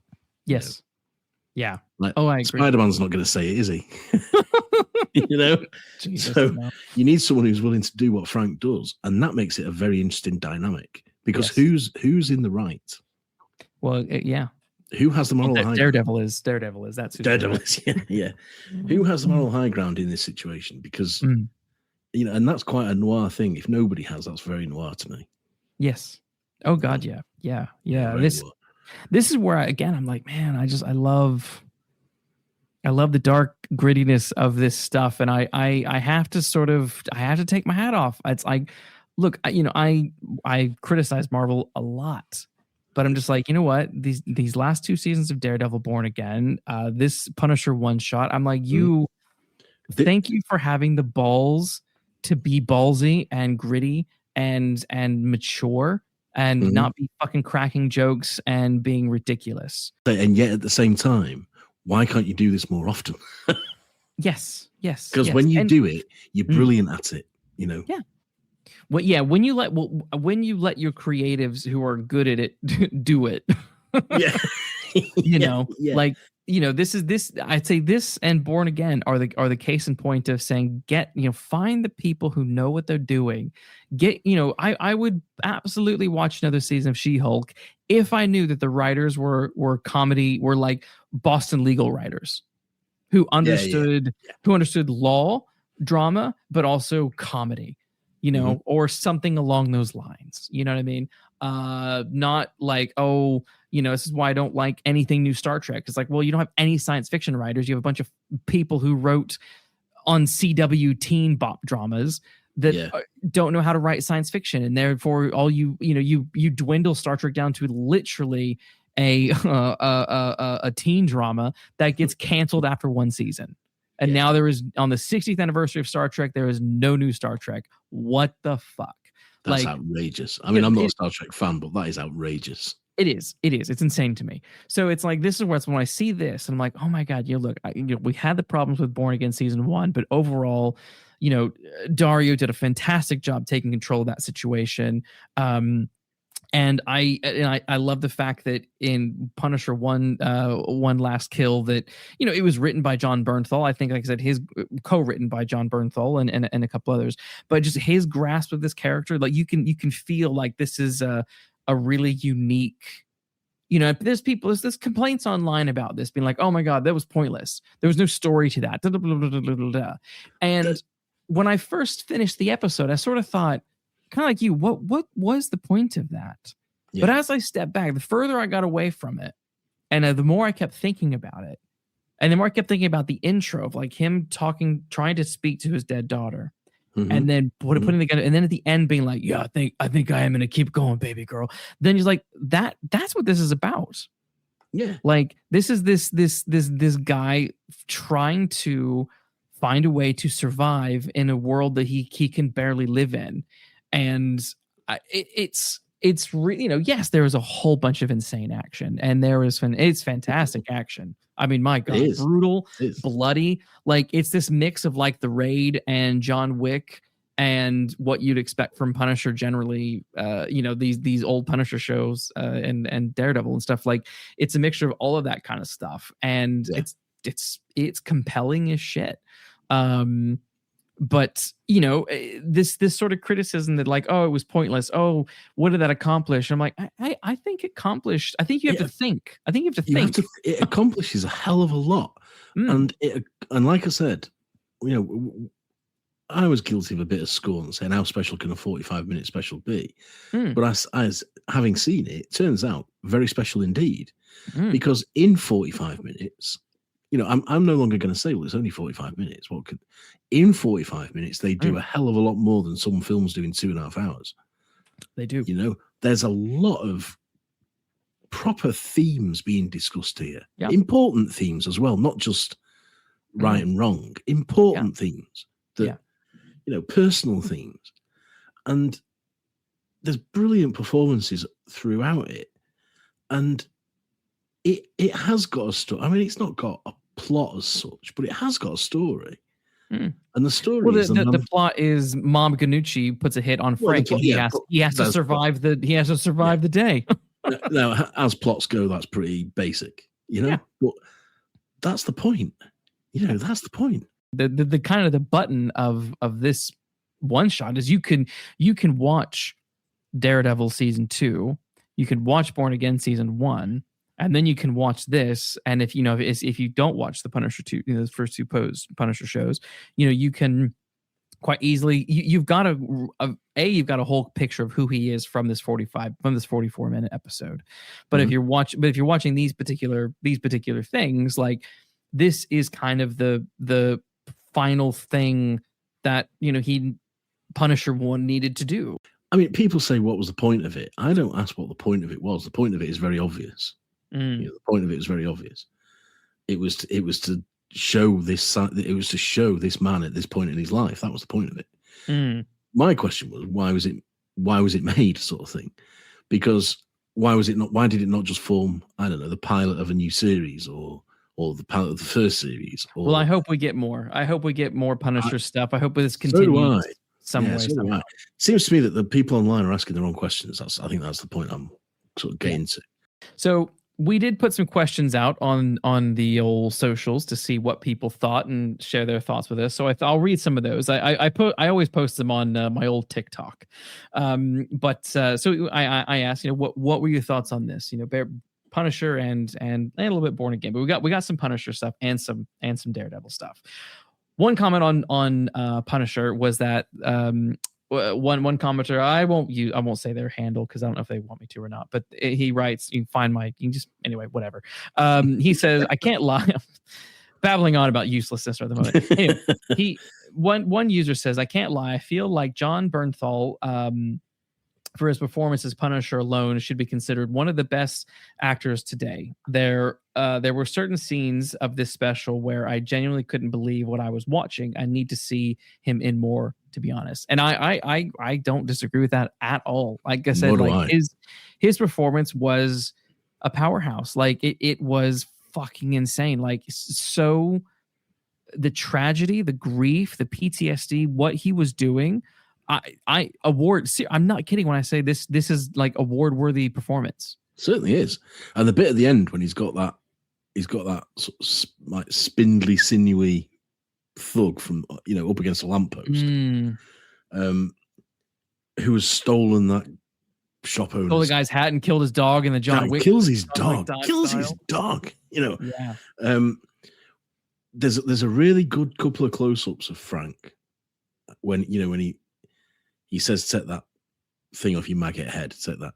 Yes. Yeah. Like, I agree. Spider-Man's not going to say it, is he? Jesus, so you need someone who's willing to do what Frank does, and that makes it a very interesting dynamic. Because who's in the right? Well, yeah. Who has the moral high ground? Daredevil is. That's who's Daredevil is. Yeah. Who has the moral high ground in this situation? Because and that's quite a noir thing. If nobody has, that's very noir to me. Yes. Oh God, yeah. This is where I'm like, man, I love the dark grittiness of this stuff, and I have to take my hat off. It's like, look, I criticize Marvel a lot. But I'm just like, you know what? These last 2 seasons of Daredevil Born Again, this Punisher one shot, I'm like, thank you for having the balls to be ballsy and gritty and mature and not be fucking cracking jokes and being ridiculous. And yet at the same time, why can't you do this more often? Yes. Because when you do it, you're brilliant at it, you know? Yeah. Well, yeah, when you let your creatives who are good at it do it. Yeah. You know, like, you know, this I'd say this and Born Again are the case in point of saying, find the people who know what they're doing. I would absolutely watch another season of She-Hulk if I knew that the writers were like Boston legal writers who understood law, drama, but also comedy, you know, or something along those lines. You know what I mean? Not like, this is why I don't like anything new Star Trek. It's like, well, you don't have any science fiction writers. You have a bunch of people who wrote on CW teen bop dramas that don't know how to write science fiction, and therefore all you dwindle Star Trek down to literally a teen drama that gets canceled after one season. And now there is, on the 60th anniversary of Star Trek, there is no new Star Trek. What the fuck? That's outrageous. I mean, I'm not a Star Trek fan, but that is outrageous. It is. It's insane to me. So it's like, this is where when I see this, and I'm like, oh my God, we had the problems with Born Again season 1, but overall, Dario did a fantastic job taking control of that situation. And I love the fact that in Punisher One Last Kill, that it was written by John Bernthal. I think, like I said, his co-written by John Bernthal and a couple others. But just his grasp of this character, like you can feel like this is a really unique. There's complaints online about this being like, oh my God, that was pointless. There was no story to that. And when I first finished the episode, I sort of thought, kind of like you, what was the point of that? But as I stepped back, the further I got away from it, and the more I kept thinking about it, and the more I kept thinking about the intro of like him trying to speak to his dead daughter, and then putting together, and then at the end being like, yeah, I think I am gonna keep going, baby girl. Then he's like, that's what this is about. Yeah, like this is this guy trying to find a way to survive in a world that he can barely live in. And it's really, yes, there is a whole bunch of insane action, and it's fantastic action. I mean, my God, brutal, bloody. Like, it's this mix of like The Raid and John Wick and what you'd expect from Punisher generally. These old Punisher shows and Daredevil and stuff. Like, it's a mixture of all of that kind of stuff, and it's compelling as shit. But this sort of criticism that like, oh, it was pointless. Oh, what did that accomplish? I'm like, I think it accomplished. I think you have to think. I think you have to think. It accomplishes a hell of a lot. And like I said, I was guilty of a bit of scorn saying how special can a 45-minute special be? But as having seen it, it turns out very special indeed. Because in 45 minutes, I'm no longer going to say, well, it's only 45 minutes. In 45 minutes, they do a hell of a lot more than some films do in 2.5 hours. They do. There's a lot of proper themes being discussed here. Yep. Important themes as well, not just right and wrong. Important themes that, personal themes. And there's brilliant performances throughout it. And it has got a story. I mean, it's not got a plot as such, but it has got a story. And the story is the plot is Mom Ganucci puts a hit on Frank, and he has to survive the day. Now, as plots go, that's pretty basic, but that's the point. That's the point. The kind of the button of this one shot is you can watch Daredevil season 2, you can watch Born Again season 1, and then you can watch this. And if you don't watch the Punisher 2, the first two Punisher shows, you can quite easily you've got a whole picture of who he is from this 44-minute episode. But if you're watching these particular things, like, this is kind of the final thing that Punisher 1 needed to do. I mean, people say, what was the point of it? I don't ask what the point of it was. The point of it is very obvious. The point of it is very obvious. It was to show this. It was to show this man at this point in his life. That was the point of it. My question was, why was it made, sort of thing? Because why did it not just form, I don't know, the pilot of a new series or the pilot of the first series? Well, I hope we get more. I hope we get more Punisher stuff. I hope this So continues do I. some way. So do I. It seems to me that the people online are asking the wrong questions. I think that's the point I'm sort of getting to. So we did put some questions out on the old socials to see what people thought and share their thoughts with us. So I'll read some of those. I always post them on my old TikTok. So I asked, what were your thoughts on this? Punisher and a little bit Born Again, but we got some Punisher stuff and some Daredevil stuff. One comment on Punisher was that one commenter, I won't say their handle because I don't know if they want me to or not, but he writes, anyway, whatever. He says, I can't lie. I'm babbling on about uselessness at the moment. Anyway, one user says, I can't lie. I feel like John Bernthal, for his performance as Punisher alone, should be considered one of the best actors today. There were certain scenes of this special where I genuinely couldn't believe what I was watching. I need to see him in more, to be honest. And I don't disagree with that at all. Like I said, his performance was a powerhouse. Like it was fucking insane. Like, so the tragedy, the grief, the PTSD, what he was doing, I'm not kidding when I say this is like award-worthy performance. Certainly is. And the bit at the end when he's got that sort of like spindly, sinewy thug from up against a lamppost, who has stolen that shop owner. Stole the guy's hat and killed his dog in the John Wick. Kills his dog. His dog. Yeah. There's a really good couple of close-ups of Frank when he says, "Take that thing off your maggot head." Take that.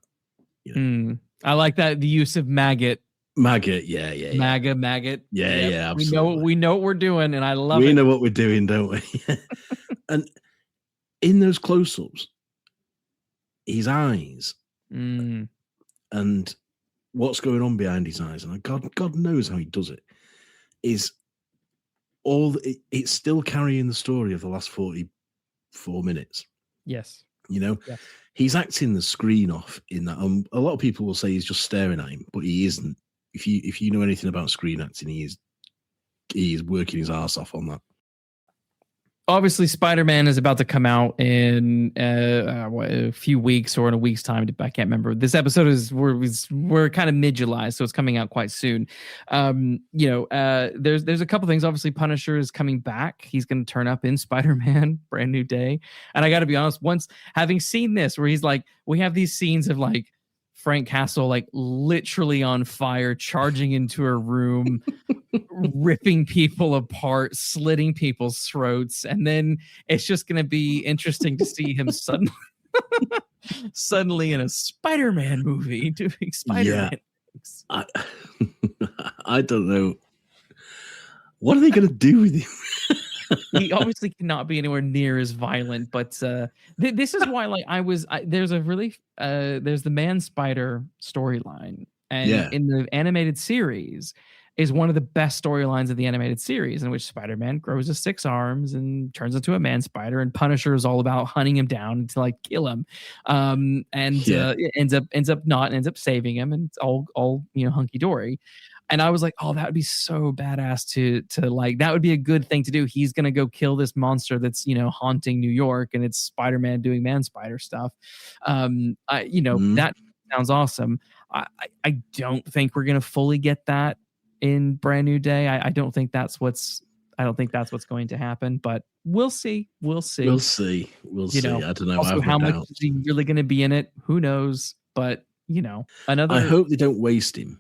I like that, the use of maggot. Maggot, yeah. Maggot. Yeah, absolutely. We know what we're doing, and I love it. We know what we're doing, don't we? And in those close-ups, his eyes and what's going on behind his eyes, and God knows how he does it, is it's still carrying the story of the last 44 minutes. Yes. Yes. He's acting the screen off in that. A lot of people will say he's just staring at him, but he isn't. If you know anything about screen acting, he is working his ass off on that. Obviously, Spider-Man is about to come out in a few weeks or in a week's time. I can't remember. This episode we're kind of mid-July, so it's coming out quite soon. There's a couple things. Obviously, Punisher is coming back. He's going to turn up in Spider-Man, Brand New Day. And I got to be honest, once having seen this, where he's like, we have these scenes of like Frank Castle like literally on fire, charging into a room, ripping people apart, slitting people's throats, and then it's just going to be interesting to see him suddenly in a Spider-Man movie doing Spider-Man. Yeah. I don't know. What are they going to do with him? He obviously cannot be anywhere near as violent, but this is why, like, there's the Man Spider storyline, and in the animated series is one of the best storylines of the animated series, in which Spider-Man grows his 6 arms and turns into a man spider, and Punisher is all about hunting him down to like kill him, ends up saving him, and it's all hunky dory. And I was like, oh, that would be so badass to like, that would be a good thing to do. He's going to go kill this monster that's, haunting New York, and it's Spider-Man doing man spider stuff. That sounds awesome. I don't think we're going to fully get that in Brand New Day. I don't think that's what's going to happen, but we'll see. We'll see. I don't know. Also, how much is he really going to be in it? Who knows? But I hope they don't waste him.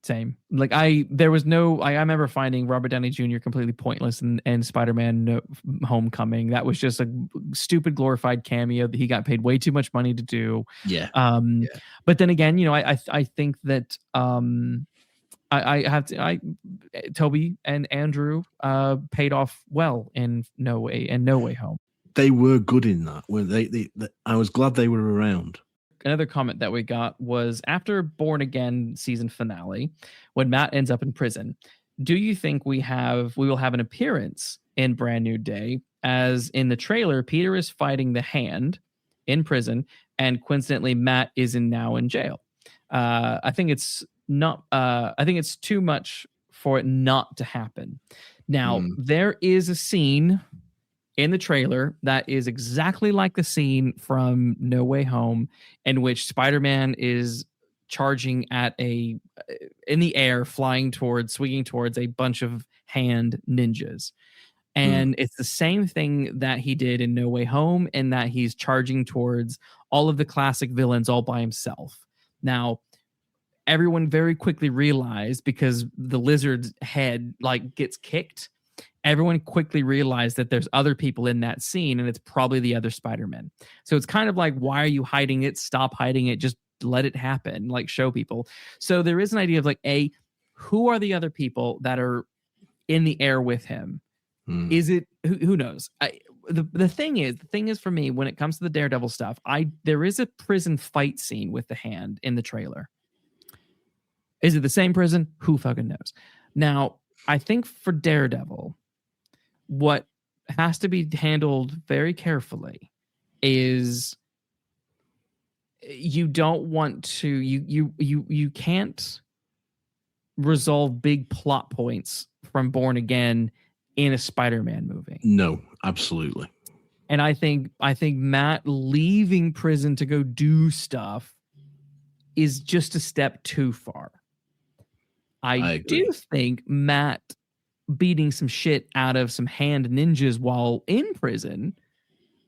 Same. Like I remember finding Robert Downey Jr. completely pointless in Spider-Man Homecoming. That was just a stupid glorified cameo that he got paid way too much money to do. Yeah. But then again, I think that Toby and Andrew paid off well in No Way Home. They were good in that. I was glad they were around. Another comment that we got was after Born Again season finale, when Matt ends up in prison, do you think we will have an appearance in Brand New Day? As in the trailer, Peter is fighting the Hand in prison. and coincidentally, Matt is now in jail. I think it's not. I think it's too much for it not to happen. Now, there is a scene in the trailer that is exactly like the scene from No Way Home, in which Spider-Man is charging at in the air, swinging towards a bunch of hand ninjas. And it's the same thing that he did in No Way Home, in that he's charging towards all of the classic villains all by himself. Now, everyone very quickly realized, because the lizard's head gets kicked, everyone quickly realized that there's other people in that scene, and it's probably the other Spider-Man. So it's kind of like, why are you hiding it? Stop hiding it. Just let it happen. Show people. So there is an idea of who are the other people that are in the air with him? Is it who knows? The thing is for me, when it comes to the Daredevil stuff, there is a prison fight scene with the hand in the trailer. Is it the same prison? Who fucking knows? Now, I think for Daredevil, what has to be handled very carefully is you don't want to you can't resolve big plot points from Born Again in a Spider-Man movie. No, absolutely. And I think Matt leaving prison to go do stuff is just a step too far. I do think Matt beating some shit out of some hand ninjas while in prison,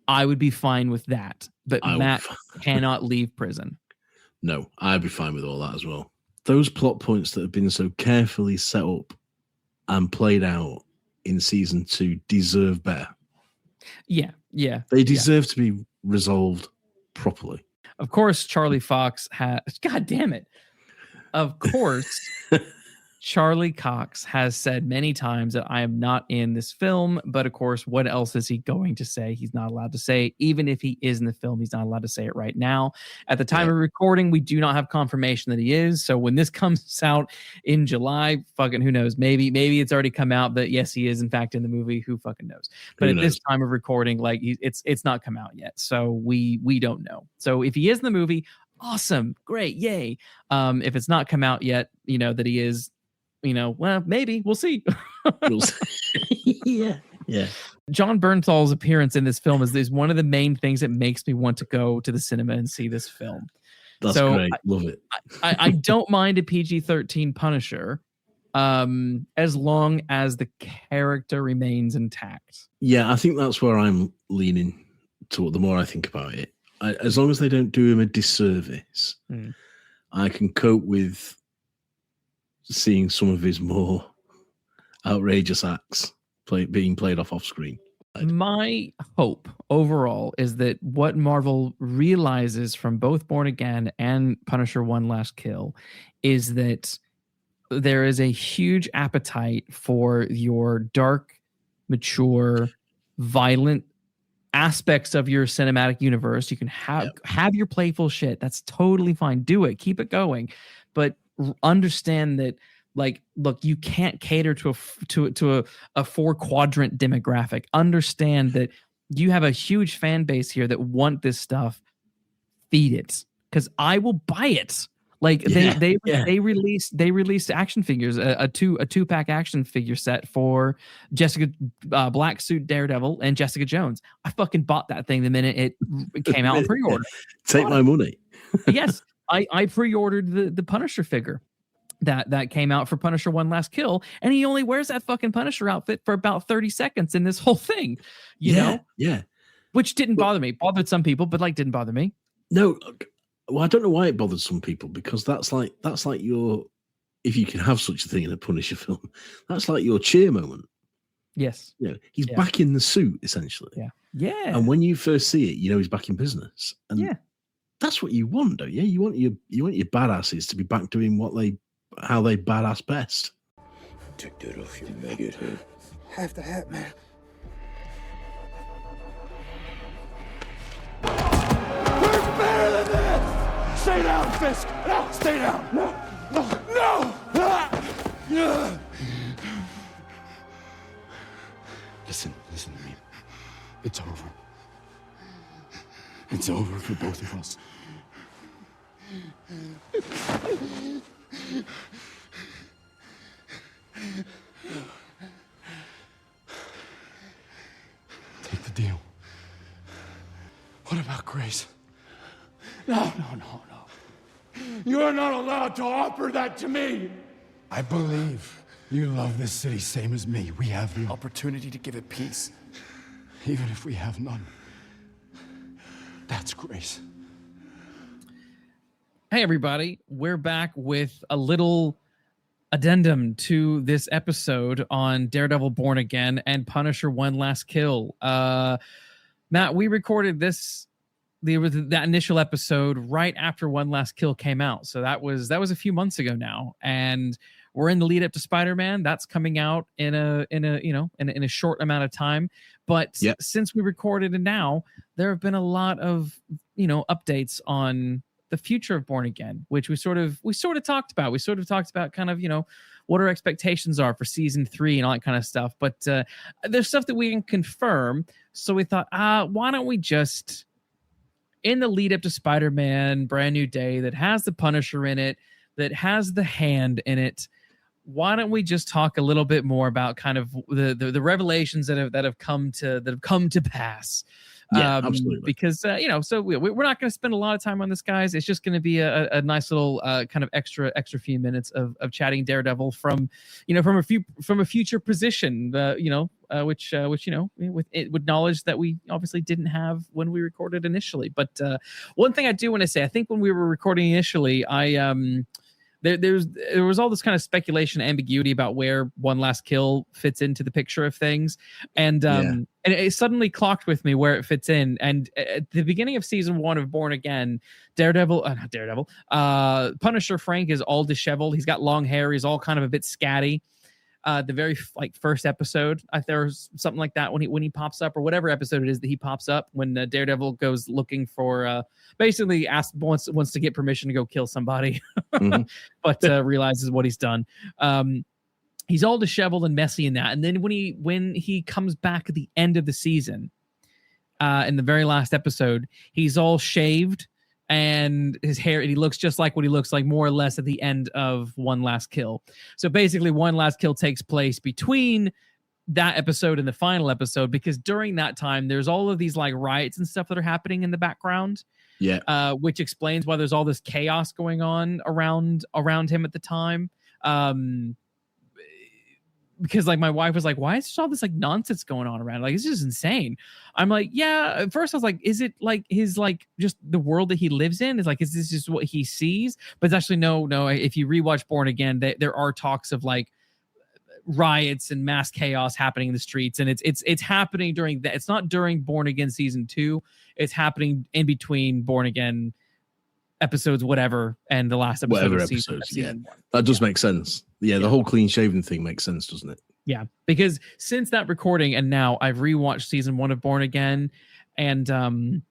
I would be fine with that. But Matt cannot leave prison. No, I'd be fine with all that as well. Those plot points that have been so carefully set up and played out in season 2 deserve better. Yeah. They deserve to be resolved properly. Of course, Charlie Fox has... God damn it. Of course... Charlie Cox has said many times that I am not in this film, but of course, what else is he going to say? He's not allowed to say. Even if he is in the film, he's not allowed to say it right now. At the time of recording, we do not have confirmation that he is. So when this comes out in July, fucking who knows? Maybe it's already come out that yes, he is in fact in the movie. Who fucking knows? But at this time of recording, it's not come out yet, so we don't know. So if he is in the movie, awesome, great, yay. If it's not come out yet, that he is. Well, maybe we'll see. Yeah. John Bernthal's appearance in this film is one of the main things that makes me want to go to the cinema and see this film. That's great. Love it. I don't mind a PG-13 Punisher, as long as the character remains intact. Yeah, I think that's where I'm leaning to. The more I think about it, as long as they don't do him a disservice, I can cope with seeing some of his more outrageous acts being played off screen. My hope overall is that what Marvel realizes from both Born Again and Punisher One Last Kill is that there is a huge appetite for your dark, mature, violent aspects of your cinematic universe. You can have your playful shit. That's totally fine. Do it. Keep it going. But understand that, look, you can't cater to a 4-quadrant demographic. Understand that you have a huge fan base here that want this stuff. Feed it, because I will buy it. They released action figures, a 2-pack action figure set for Jessica Black Suit Daredevil and Jessica Jones. I fucking bought that thing the minute it came out in pre-order. Take my money. Yes. I pre-ordered the Punisher figure that came out for Punisher One Last Kill, and he only wears that fucking Punisher outfit for about 30 seconds in this whole thing. You know? Yeah. Which didn't bother me. Bothered some people, but didn't bother me. No, well, I don't know why it bothered some people, because that's like your, if you can have such a thing in a Punisher film, that's like your cheer moment. Yes. He's back in the suit, essentially. Yeah. And when you first see it, he's back in business. And that's what you want, don't you? You want your badasses to be back doing how they badass best. Take that off your maggot head. Have the hat, man. Where's better than this? Stay down, Fisk. No, stay down. No. Listen to me. It's over. It's over for both of us. Take the deal. What about Grace? No. You're not allowed to offer that to me. I believe you love this city same as me. We have the opportunity to give it peace. Even if we have none. That's Grace. Hey, everybody. We're back with a little addendum to this episode on Daredevil Born Again and Punisher One Last Kill. Matt, we recorded that initial episode right after One Last Kill came out. So that was a few months ago now. And we're in the lead up to Spider-Man. That's coming out in a short amount of time. But since we recorded it now, there have been a lot of, updates on the future of Born Again, which we sort of talked about. We sort of talked about kind of, what our expectations are for season 3 and all that kind of stuff. But there's stuff that we can confirm. So we thought, why don't we just, in the lead up to Spider-Man Brand New Day that has the Punisher in it, that has the Hand in it, why don't we just talk a little bit more about kind of the revelations that have come to pass? Yeah, absolutely. Because so we're not going to spend a lot of time on this, guys. It's just going to be a nice little kind of extra few minutes of chatting Daredevil from a future position, which with knowledge that we obviously didn't have when we recorded initially. But one thing I do want to say, I think when we were recording initially, there was all this kind of speculation, ambiguity about where One Last Kill fits into the picture of things, and it suddenly clocked with me where it fits in. And at the beginning of season 1 of Born Again, Punisher Frank is all disheveled. He's got long hair. He's all kind of a bit scatty. The very first episode, there's something like that when he pops up, or whatever episode it is that he pops up when Daredevil goes looking for basically wants to get permission to go kill somebody, but realizes what he's done. He's all disheveled and messy in that, and then when he comes back at the end of the season, in the very last episode, he's all shaved. And his hair, and he looks just like what he looks like more or less at the end of One Last Kill. So basically, One Last Kill takes place between that episode and the final episode, because during that time, there's all of these riots and stuff that are happening in the background. Yeah. Which explains why there's all this chaos going on around him at the time. Because my wife was like, why is there all this nonsense going on around? It's just insane. I'm like, yeah. At first I was like, is it his just the world that he lives in? Is is this just what he sees? But it's actually no. If you rewatch Born Again, there are talks of riots and mass chaos happening in the streets, and it's happening during that. It's not during Born Again season 2. It's happening in between Born Again episodes, whatever, and the last episode. Whatever episodes, that does make sense. Yeah, the whole clean shaven thing makes sense, doesn't it? Yeah, because since that recording and now I've rewatched season 1 of Born Again, and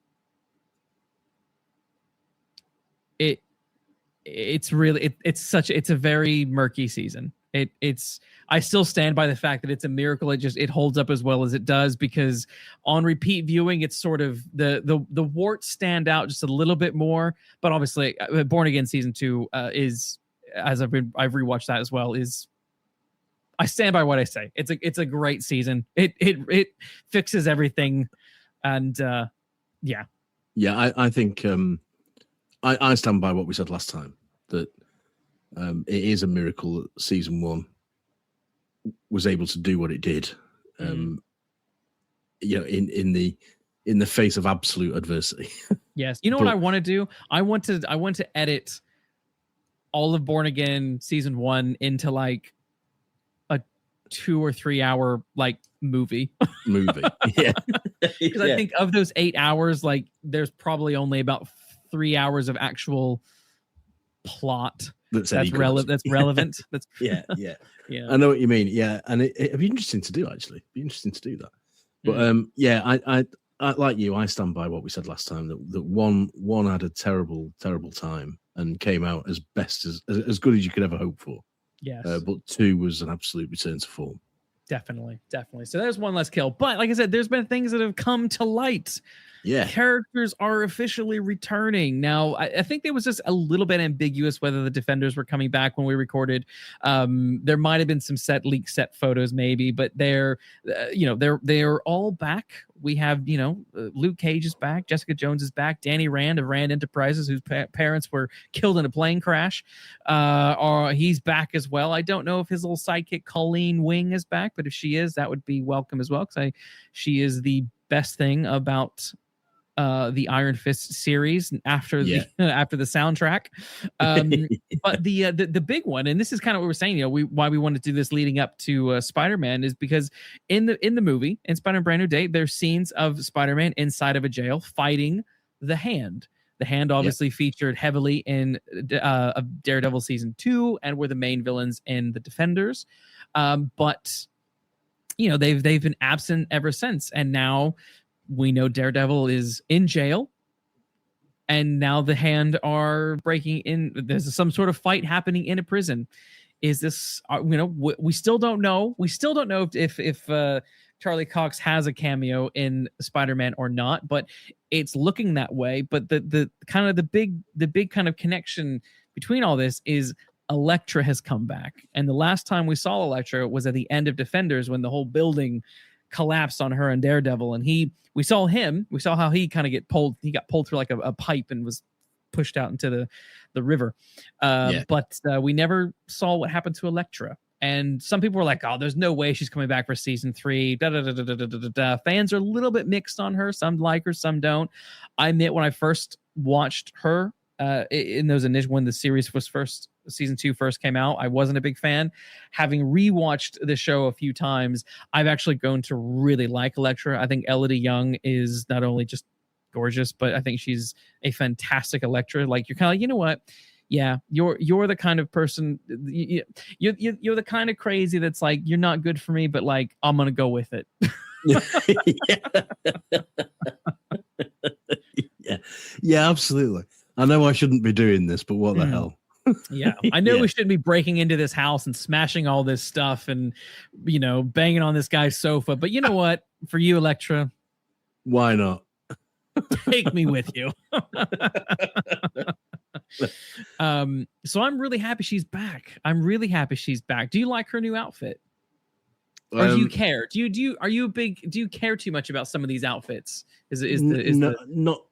it's a very murky season. I still stand by the fact that it's a miracle it holds up as well as it does, because on repeat viewing, it's sort of the warts stand out just a little bit more. But obviously, Born Again season 2 is, as I've rewatched that as well, I stand by what I say. It's a great season. It fixes everything, and yeah. I think I stand by what we said last time, that it is a miracle that season 1 was able to do what it did. In the face of absolute adversity. Yes. You know what I want to do? I want to edit all of Born Again season 1 into a 2 or 3 hour movie. Yeah. Because I think of those 8 hours, there's probably only about 3 hours of actual plot that's relevant. That's yeah. I know what you mean. Yeah, and it'd be interesting to do, actually. It'd be interesting to do that. But I like you. I stand by what we said last time, that one had a terrible time and came out as best as good as you could ever hope for. Yes. But 2 was an absolute return to form. Definitely. So there's one less kill. But like I said, there's been things that have come to light. Yeah. Characters are officially returning. Now, I think it was just a little bit ambiguous whether the Defenders were coming back when we recorded. There might have been some leaked set photos maybe, but they're all back. We have, Luke Cage is back. Jessica Jones is back. Danny Rand of Rand Enterprises, whose parents were killed in a plane crash. He's back as well. I don't know if his little sidekick Colleen Wing is back, but if she is, that would be welcome as well, because she is the best thing about the Iron Fist series after the soundtrack. But the big one, and this is kind of what we're saying, why we wanted to do this leading up to Spider-Man, is because in the movie, in Spider-Man Brand New Day, there's scenes of Spider-Man inside of a jail fighting the Hand. The Hand obviously featured heavily in Daredevil season 2 and were the main villains in the Defenders. But they've been absent ever since, and now we know Daredevil is in jail, and now the Hand are breaking in. There's some sort of fight happening in a prison. Is this, we still don't know. We still don't know if Charlie Cox has a cameo in Spider-Man or not, but it's looking that way. But the big kind of connection between all this is Elektra has come back. And the last time we saw Elektra was at the end of Defenders, when the whole building collapsed on her and Daredevil, and we saw how he kind of got pulled through like a pipe and was pushed out into the river. But we never saw what happened to Elektra. And some people were like, oh, there's no way she's coming back for season 3. Fans are a little bit mixed on her. Some like her, some don't. I admit, when I first watched her in those initial, when the series was season 2 first came out, I wasn't a big fan. Having rewatched the show a few times, I've actually grown to really like Elektra. I think Elodie Young is not only just gorgeous, but I think she's a fantastic Elektra. Like, you're kind of like, you know what? Yeah, you're the kind of person, you're the kind of crazy that's like, you're not good for me, but like, I'm gonna go with it. Yeah, absolutely. I know I shouldn't be doing this, but what the hell? Yeah, I know we shouldn't be breaking into this house and smashing all this stuff and, banging on this guy's sofa. But you know what? For you, Elektra, why not? Take me with you. So I'm really happy she's back. Do you like her new outfit? Or do you care? Do you care too much about some of these outfits? No,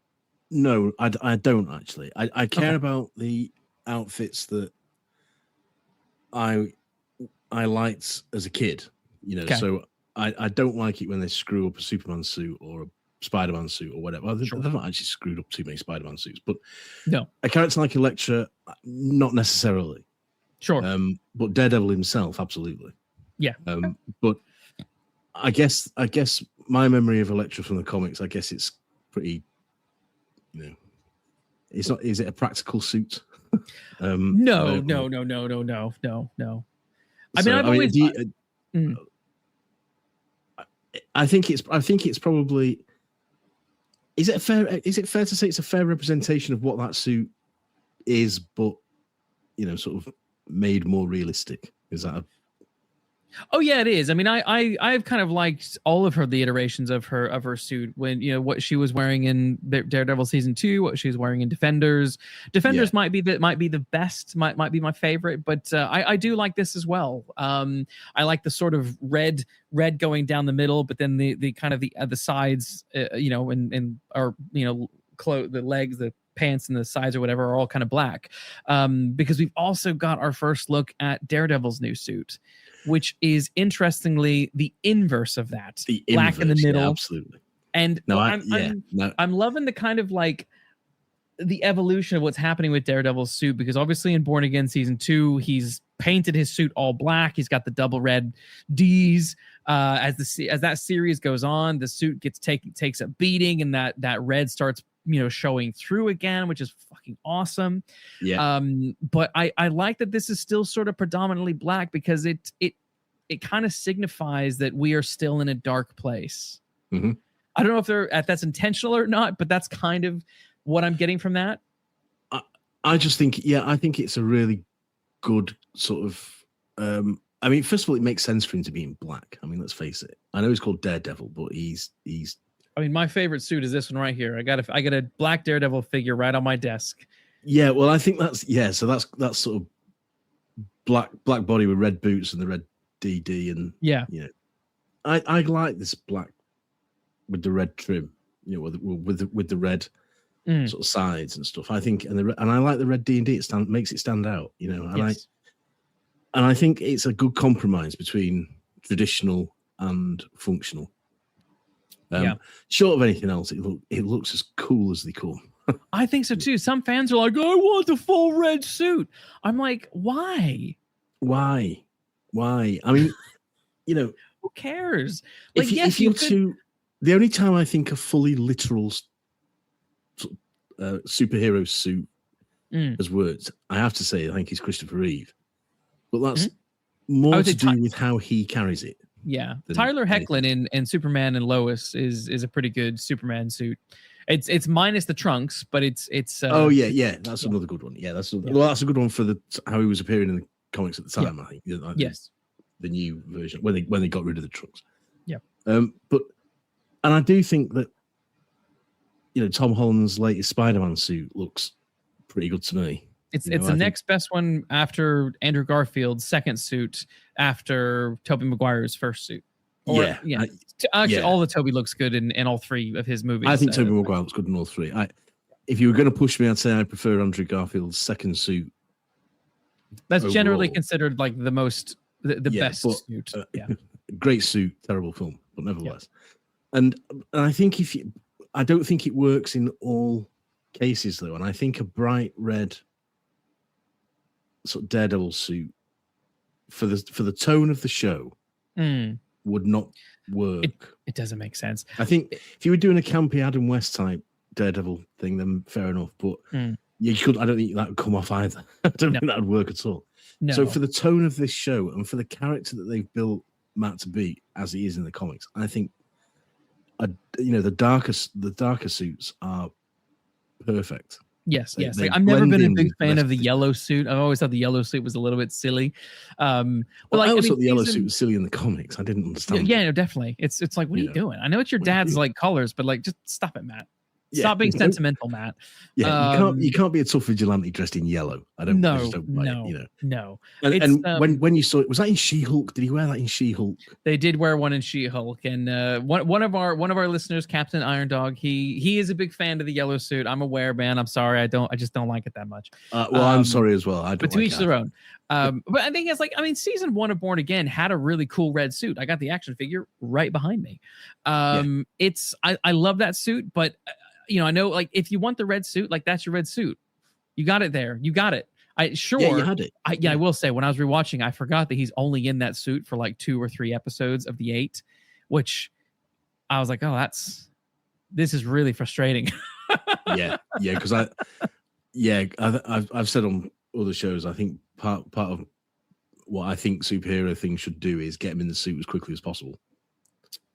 I don't actually. I care about the outfits that I liked as a kid, so I don't like it when they screw up a Superman suit or a Spider-Man suit or whatever. Well, they've not actually screwed up too many Spider-Man suits, but no, a character like Elektra, not necessarily. Sure. But Daredevil himself, absolutely. Yeah. But I guess my memory of Elektra from the comics, I guess it's pretty, it's not. Is it a practical suit? No. I think it's probably. Is it fair to say it's a fair representation of what that suit is, but sort of made more realistic? Is that Oh yeah, it is. I mean, I've kind of liked all of the iterations of her suit. When what she was wearing in Daredevil season 2, what she was wearing in Defenders. Defenders might be the best, might be my favorite, but I do like this as well. I like the sort of red going down the middle, but then the kind of the sides, and the legs, the pants and the sides or whatever are all kind of black, because we've also got our first look at Daredevil's new suit, which is interestingly the inverse of that. The black in the middle. Yeah, absolutely. And I'm loving the kind of like the evolution of what's happening with Daredevil's suit, because obviously in Born Again season 2, he's painted his suit all black. He's got the double red D's. As that series goes on, the suit takes a beating, and that red starts showing through again, which is fucking awesome. Yeah. But I like that this is still sort of predominantly black, because it kind of signifies that we are still in a dark place. Mm-hmm. I don't know if that's intentional or not, but that's kind of what I'm getting from that. I just think, I think it's a really good sort of I mean, first of all, it makes sense for him to be in black. I mean, let's face it. I know he's called Daredevil, but he's. I mean, my favorite suit is this one right here. I got a black Daredevil figure right on my desk. Yeah, well, I think that's So that's sort of black body with red boots and the red DD, and I like this black with the red trim. You know, with the red sort of sides and stuff. I think, and I like the red D&D. It makes it stand out. You know, and I think it's a good compromise between traditional and functional. Short of anything else, it looks as cool as they come. I think so too. Some fans are like, I want the full red suit. I'm like, why? Why? I mean, you know, who cares? Like, the only time I think a fully literal superhero suit has worked, I have to say, I think he's Christopher Reeve. But that's more to do with how he carries it. Yeah, Tyler Hoechlin in Superman and Lois is a pretty good Superman suit. It's minus the trunks, but it's. That's another good one. Yeah, that's a good one for how he was appearing in the comics at the time. I think. Yes, the new version when they got rid of the trunks. Yeah. But I do think that Tom Holland's latest Spider-Man suit looks pretty good to me. It's the next best one after Andrew Garfield's second suit after Tobey Maguire's first suit. All the Tobey looks good in all three of his movies. I think Tobey Maguire looks good in all three. If you were going to push me, I'd say I prefer Andrew Garfield's second suit. That's overall. Generally considered like the best suit. Great suit, terrible film, but nevertheless. Yeah. And I think I don't think it works in all cases though, and I think a bright red sort of Daredevil suit for the tone of the show would not work. It doesn't make sense. I think if you were doing a campy Adam West type Daredevil thing, then fair enough. But you could. I don't think that would come off either. I don't think that would work at all. No. So for the tone of this show and for the character that they've built Matt to be as he is in the comics, I think the darker suits are perfect. Yes. Like, I've never been a big fan of the yellow suit. I've always thought the yellow suit was a little bit silly. I always thought the yellow suit was silly in the comics. I didn't understand. Yeah, no, definitely. It's like, what are you doing? I know it's your dad's like colors, but like, just stop it, Matt. Stop being sentimental, Matt. Yeah, you can't be a tough vigilante dressed in yellow. I just don't buy it, No. And when you saw it, was that in She-Hulk? Did he wear that in She-Hulk? They did wear one in She-Hulk, and one of our listeners, Captain Iron Dog, he is a big fan of the yellow suit. I'm aware, man. I'm sorry, I just don't like it that much. I'm sorry as well. I don't. But to each their own. But I think it's season 1 of Born Again had a really cool red suit. I got the action figure right behind me. I love that suit, but. I know, like, if you want the red suit, like, that's your red suit. You got it there. You got it. Yeah, you had it. I will say, when I was rewatching, I forgot that he's only in that suit for like 2 or 3 episodes of the 8, which I was like, oh, this is really frustrating. Because I've said on other shows, I think part of what I think superhero things should do is get him in the suit as quickly as possible.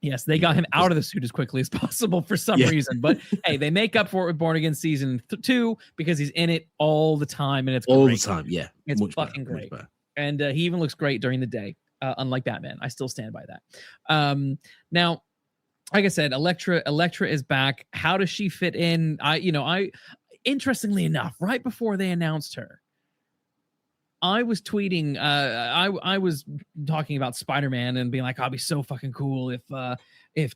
Yes, they got him out of the suit as quickly as possible for some reason. But hey, they make up for it with Born Again season 2 because he's in it all the time, and it's all great. the time. Yeah, it's fucking great. And he even looks great during the day, unlike Batman. I still stand by that. Now, like I said, Elektra is back. How does she fit in? Interestingly enough, right before they announced her, I was tweeting, I was talking about Spider-Man and being like, I'll be so fucking cool if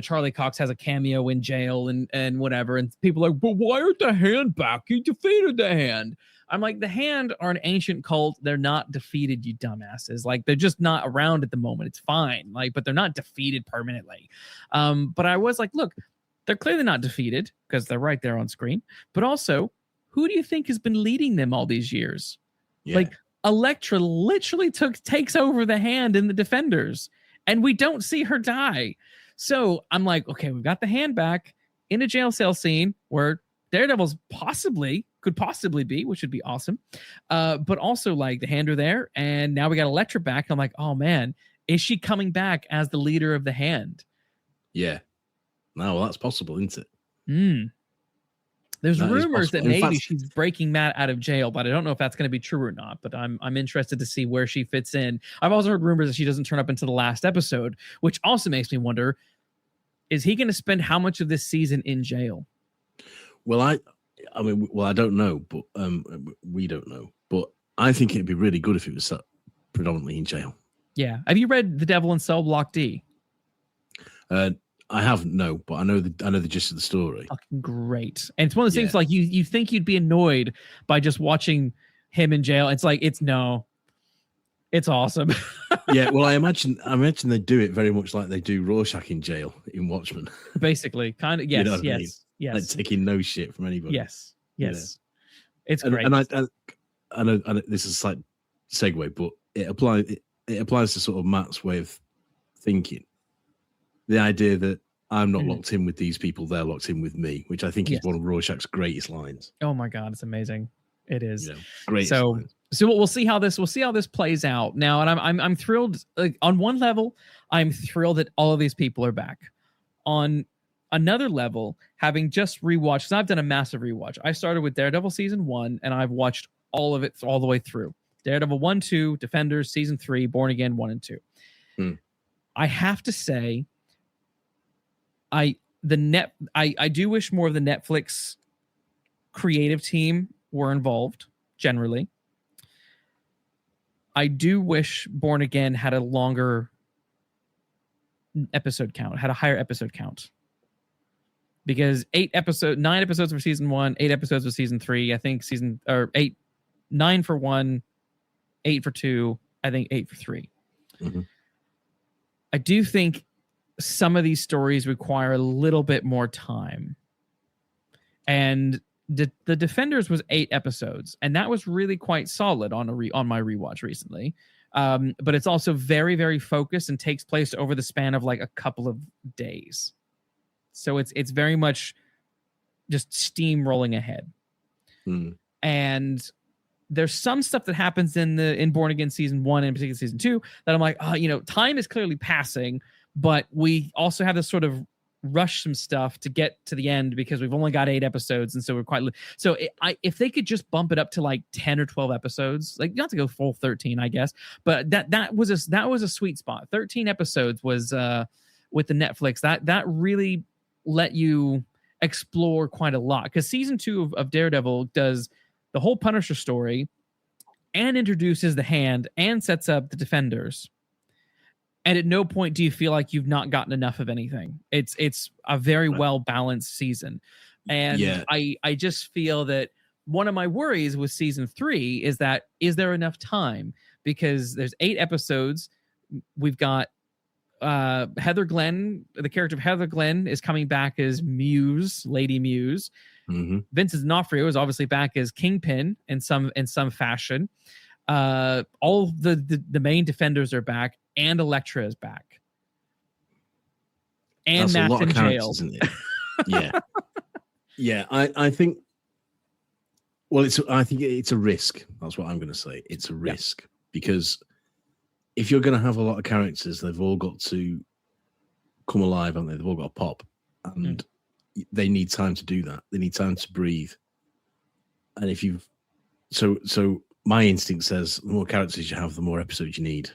Charlie Cox has a cameo in jail and whatever. And people are like, but why aren't the Hand back? He defeated the Hand. I'm like, the Hand are an ancient cult. They're not defeated, you dumbasses. Like, they're just not around at the moment. It's fine. Like, but they're not defeated permanently. But I was like, look, they're clearly not defeated because they're right there on screen. But also, who do you think has been leading them all these years? Yeah. Like, Elektra literally takes over the Hand in the Defenders, and we don't see her die. So I'm like, okay, we've got the Hand back in a jail cell scene where Daredevil's could possibly be, which would be awesome. But also, like, the Hand are there, and now we got Elektra back. I'm like, oh man, is she coming back as the leader of the Hand? Yeah. No, well, that's possible, isn't it? There's That is rumors that possible. In maybe fact- she's breaking Matt out of jail, but I don't know if that's going to be true or not. But I'm interested to see where she fits in. I've also heard rumors that she doesn't turn up until the last episode, which also makes me wonder: is he going to spend how much of this season in jail? Well, I don't know, but we don't know. But I think it'd be really good if it was predominantly in jail. Yeah. Have you read The Devil in Cell Block D? I haven't, no, but I know the gist of the story. Fucking great. And it's one of those things like you think you'd be annoyed by just watching him in jail. It's like it's awesome. Yeah, well, I imagine they do it very much like they do Rorschach in jail in Watchmen. Basically, kind of. Yes, You know what I yes, mean? yes. Like taking no shit from anybody. Yes, You yes. know? It's great. And I know this is a slight segue, but it applies to sort of Matt's way of thinking. The idea that I'm not locked in with these people, they're locked in with me, which I think is one of Rorschach's greatest lines. Oh my God, it's amazing. It is. Great. So we'll see how this plays out now, and I'm thrilled. Like, on one level, I'm thrilled that all of these people are back. On another level, having just rewatched, because I've done a massive rewatch. I started with Daredevil season 1, and I've watched all of it all the way through. Daredevil 1, 2, Defenders season 3, Born Again 1 and 2. I have to say, I do wish more of the Netflix creative team were involved. Generally, I do wish Born Again had a longer episode count, had a higher episode count, because 9 episodes for season 1, 8 episodes for season 3. I think 9 for 1, 8 for 2. I think 8 for 3. Mm-hmm. I do think some of these stories require a little bit more time. And the Defenders was 8 episodes, and that was really quite solid on my rewatch recently. But it's also very, very focused and takes place over the span of like a couple of days. So it's very much just steamrolling ahead. And there's some stuff that happens in Born Again season 1 and in particular season 2 that I'm like, time is clearly passing, but we also have this sort of rush some stuff to get to the end because we've only got 8 episodes, and so we're quite. So if they could just bump it up to like 10 or 12 episodes, like not to go full 13, I guess, but that was a sweet spot. 13 episodes was with the Netflix that really let you explore quite a lot, because season 2 of Daredevil does the whole Punisher story and introduces the Hand and sets up the Defenders. And at no point do you feel like you've not gotten enough of anything. It's a very well balanced season. And I just feel that one of my worries with season 3 is there enough time? Because there's 8 episodes. We've got Heather Glenn, the character of Heather Glenn is coming back as Muse, Lady Muse. Mm-hmm. Vincent D'Onofrio is obviously back as Kingpin in some fashion. All the main Defenders are back, and Elektra is back. And that's Matt's a lot in of jail. characters, isn't it? Yeah. Yeah, I think. Well, I think it's a risk. That's what I'm going to say. It's a risk because if you're going to have a lot of characters, they've all got to come alive, haven't they? They've all got to pop, and they need time to do that. They need time to breathe. And if you've so my instinct says the more characters you have, the more episodes you need.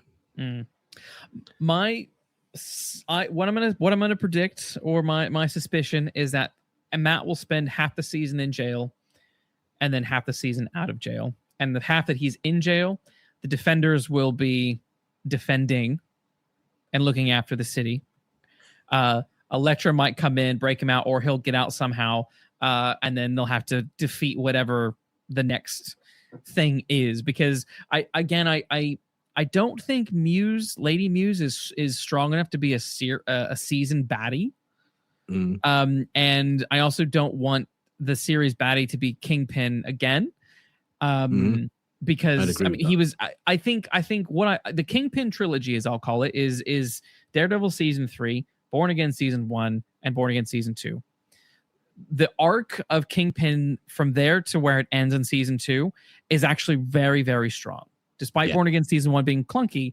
What I'm gonna predict, or my suspicion, is that Matt will spend half the season in jail and then half the season out of jail. And the half that he's in jail, the Defenders will be defending and looking after the city. Elektra might come in, break him out, or he'll get out somehow. And then they'll have to defeat whatever the next thing is. Because I don't think Lady Muse is strong enough to be a seasoned baddie. And I also don't want the series baddie to be Kingpin again. Because he was. I think the Kingpin trilogy, as I'll call it, is Daredevil season 3, Born Again season 1, and Born Again season 2. The arc of Kingpin from there to where it ends in season 2 is actually very, very strong. Despite Born Again season 1 being clunky,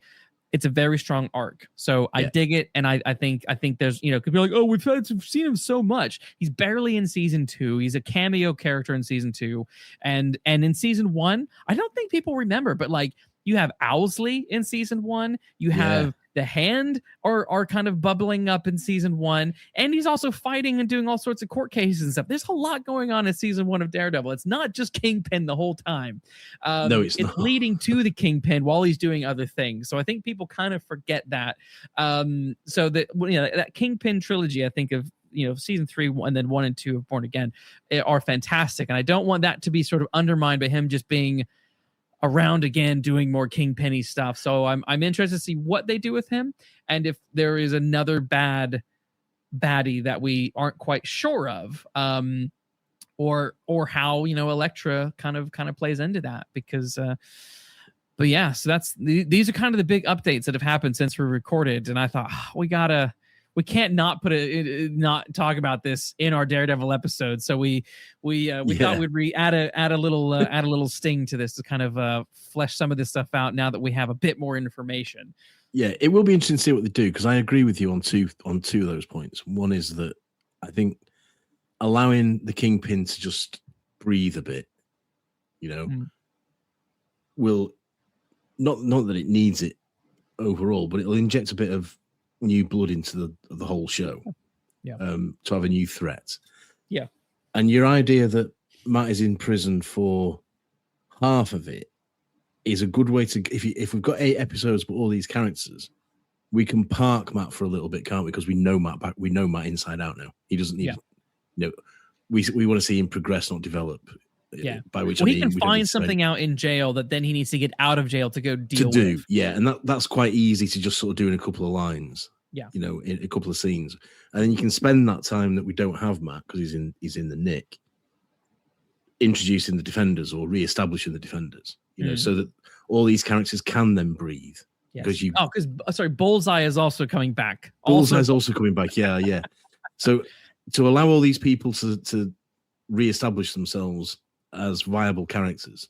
it's a very strong arc. So I dig it, and I think there's, you know, could be like, oh, we've seen him so much. He's barely in season 2. He's a cameo character in season 2, and in season 1, I don't think people remember, but like you have Owlsley in season 1. You have the Hand are kind of bubbling up in season 1, and he's also fighting and doing all sorts of court cases and stuff. There's a lot going on in season 1 of Daredevil. It's not just Kingpin the whole time. No, it's not. Leading to the Kingpin while he's doing other things. So I think people kind of forget that. So that, you know, that Kingpin trilogy, I think of, you know, season 3 and then 1 and 2 of Born Again are fantastic, and I don't want that to be sort of undermined by him just being around again doing more Kingpin-y stuff. So I'm interested to see what they do with him, and if there is another baddie that we aren't quite sure of, or how, you know, Elektra kind of plays into that, because but yeah, so these are kind of the big updates that have happened since we recorded, and I thought we can't not not talk about this in our Daredevil episode. So we thought we'd add a little sting to this to kind of flesh some of this stuff out now that we have a bit more information. Yeah, it will be interesting to see what they do, because I agree with you on two of those points. One is that I think allowing the Kingpin to just breathe a bit, you know, will not that it needs it overall, but it'll inject a bit of new blood into the whole show, to have a new threat. Yeah. And your idea that Matt is in prison for half of it is a good way to, if we've got 8 episodes but all these characters, we can park Matt for a little bit, can't we? Because we know Matt inside out now. He doesn't need, you know, we want to see him progress, not develop. Yeah. By which he can find something out in jail that then he needs to get out of jail to go deal with. Yeah, and that's quite easy to just sort of do in a couple of lines. Yeah, you know, in a couple of scenes, and then you can spend that time that we don't have Matt, because he's in the nick, introducing the Defenders or re-establishing the Defenders. You know, so that all these characters can then breathe. Because Bullseye is also coming back. Bullseye's also coming back. Yeah. So to allow all these people to re-establish themselves as viable characters,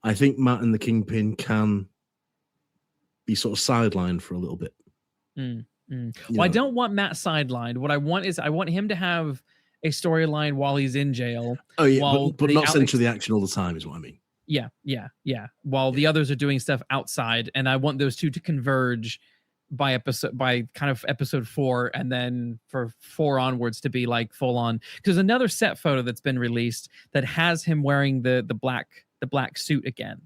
I think Matt and the Kingpin can be sort of sidelined for a little bit. Well, I don't want Matt sidelined. What I want is him to have a storyline while he's in jail. Oh yeah, but not center the action all the time is what I mean. Yeah. While the others are doing stuff outside, and I want those two to converge by kind of episode 4, and then for 4 onwards to be like full on. Because another set photo that's been released that has him wearing the black suit again.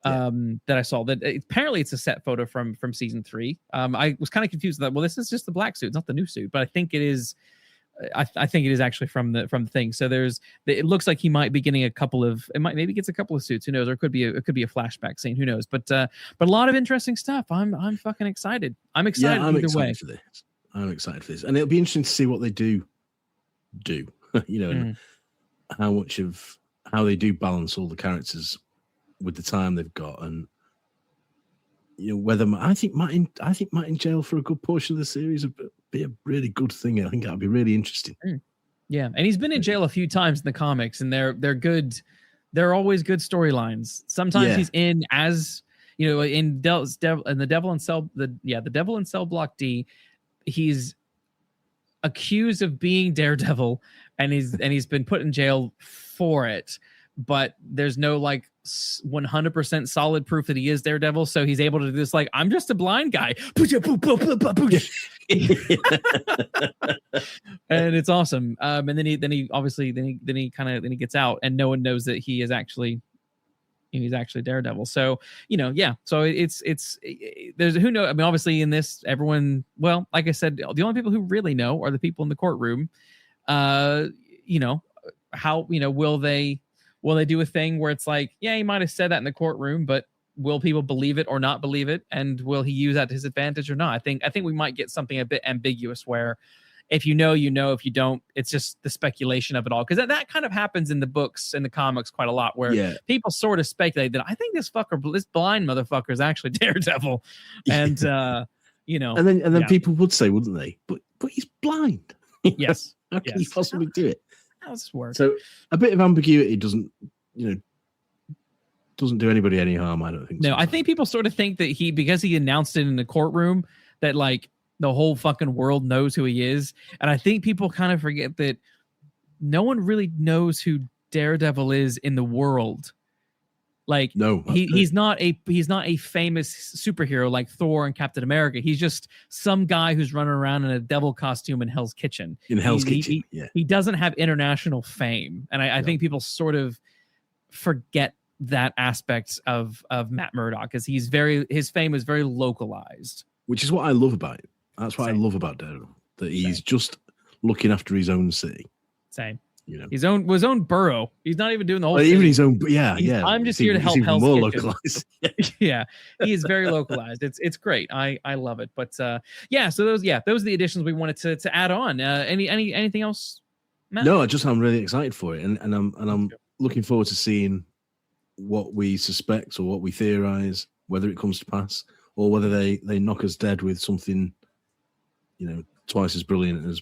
That I saw, that apparently it's a set photo from season 3. I was kind of confused with that. Well, this is just the black suit, it's not the new suit, but I think it is. I think it is actually from the thing. So it looks like he might be getting maybe gets a couple of suits. Who knows? Or it could be a flashback scene. Who knows? But a lot of interesting stuff. I'm fucking excited. I'm excited either way. For this. I'm excited for this, and it'll be interesting to see what they do. You know, and how they do balance all the characters with the time they've got, and you know whether I think Matt in jail for a good portion of the series would be a really good thing. I think that'd be really interesting. Yeah, and he's been in jail a few times in the comics, and they're good. They're always good storylines. Sometimes he's in as, you know, in the Devil in Cell Block D, he's accused of being Daredevil, and he's been put in jail for it. But there's no like 100% solid proof that he is Daredevil, so he's able to do this like, I'm just a blind guy, and it's awesome. And then he gets out, and no one knows that he is actually, he's actually Daredevil. So so it's there's who knows. I mean, obviously in this, everyone, well, like I said, the only people who really know are the people in the courtroom. How will they do a thing where it's like, yeah, he might have said that in the courtroom, but will people believe it or not believe it? And will he use that to his advantage or not? I think we might get something a bit ambiguous where if you know, if you don't, it's just the speculation of it all. Because that kind of happens in the books and the comics quite a lot, where people sort of speculate that I think this blind motherfucker is actually Daredevil. And, And then people would say, wouldn't they? But he's blind. Yes. How can he possibly do it? How's this work? So a bit of ambiguity doesn't doesn't do anybody any harm. I don't think. No, I think people sort of think that because he announced it in the courtroom that like the whole fucking world knows who he is, and I think people kind of forget that no one really knows who Daredevil is in the world. Like, no, he's not a famous superhero like Thor and Captain America. He's just some guy who's running around in a devil costume in Hell's Kitchen. He doesn't have international fame, and I think people sort of forget that aspect of Matt Murdock, because his fame is very localized. Which is what I love about him. That's what I love about Daredevil. That he's just looking after his own city. Same. You know, his own borough. He's not even doing the whole thing. City. Even his own, yeah. I'm just here to help Hell's more Kitchen. localized. Yeah, he is very localized. It's great. I love it. But yeah, so those are the additions we wanted to add on. Anything else, Matt? No, I'm really excited for it, and I'm looking forward to seeing what we suspect or what we theorize, whether it comes to pass or whether they knock us dead with something, twice as brilliant as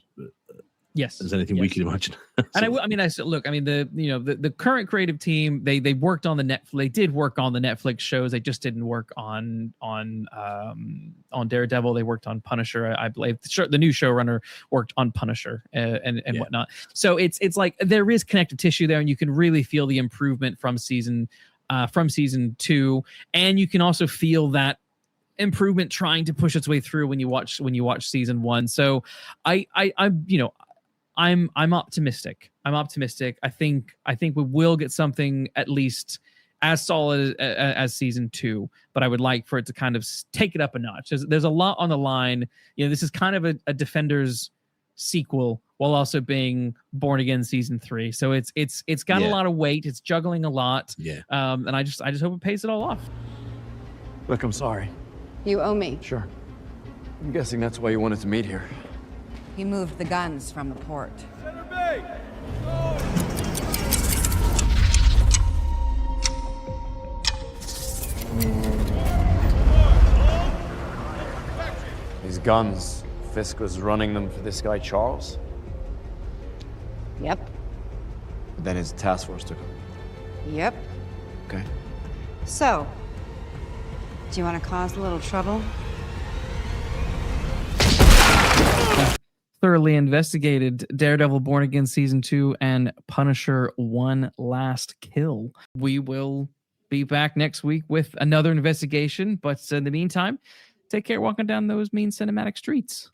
anything we could imagine. And the current creative team, they worked on they did work on the Netflix shows. They just didn't work on Daredevil. They worked on Punisher, I believe. The new showrunner worked on Punisher and whatnot. So it's like there is connective tissue there, and you can really feel the improvement from season 2, and you can also feel that improvement trying to push its way through when you watch season 1. So I'm optimistic. I think we will get something at least as solid as season 2, but I would like for it to kind of take it up a notch. There's a lot on the line. This is kind of a Defenders sequel while also being Born Again season 3. So it's got a lot of weight. It's juggling a lot. Yeah. And I just hope it pays it all off. Look, I'm sorry. You owe me. Sure. I'm guessing that's why you wanted to meet here. He moved the guns from the port. These guns, Fisk was running them for this guy, Charles? Yep. Then his task force took him. Yep. Okay. So, do you want to cause a little trouble? Thoroughly investigated Daredevil Born Again season 2 and Punisher One Last Kill. We will be back next week with another investigation, but in the meantime, take care walking down those mean cinematic streets.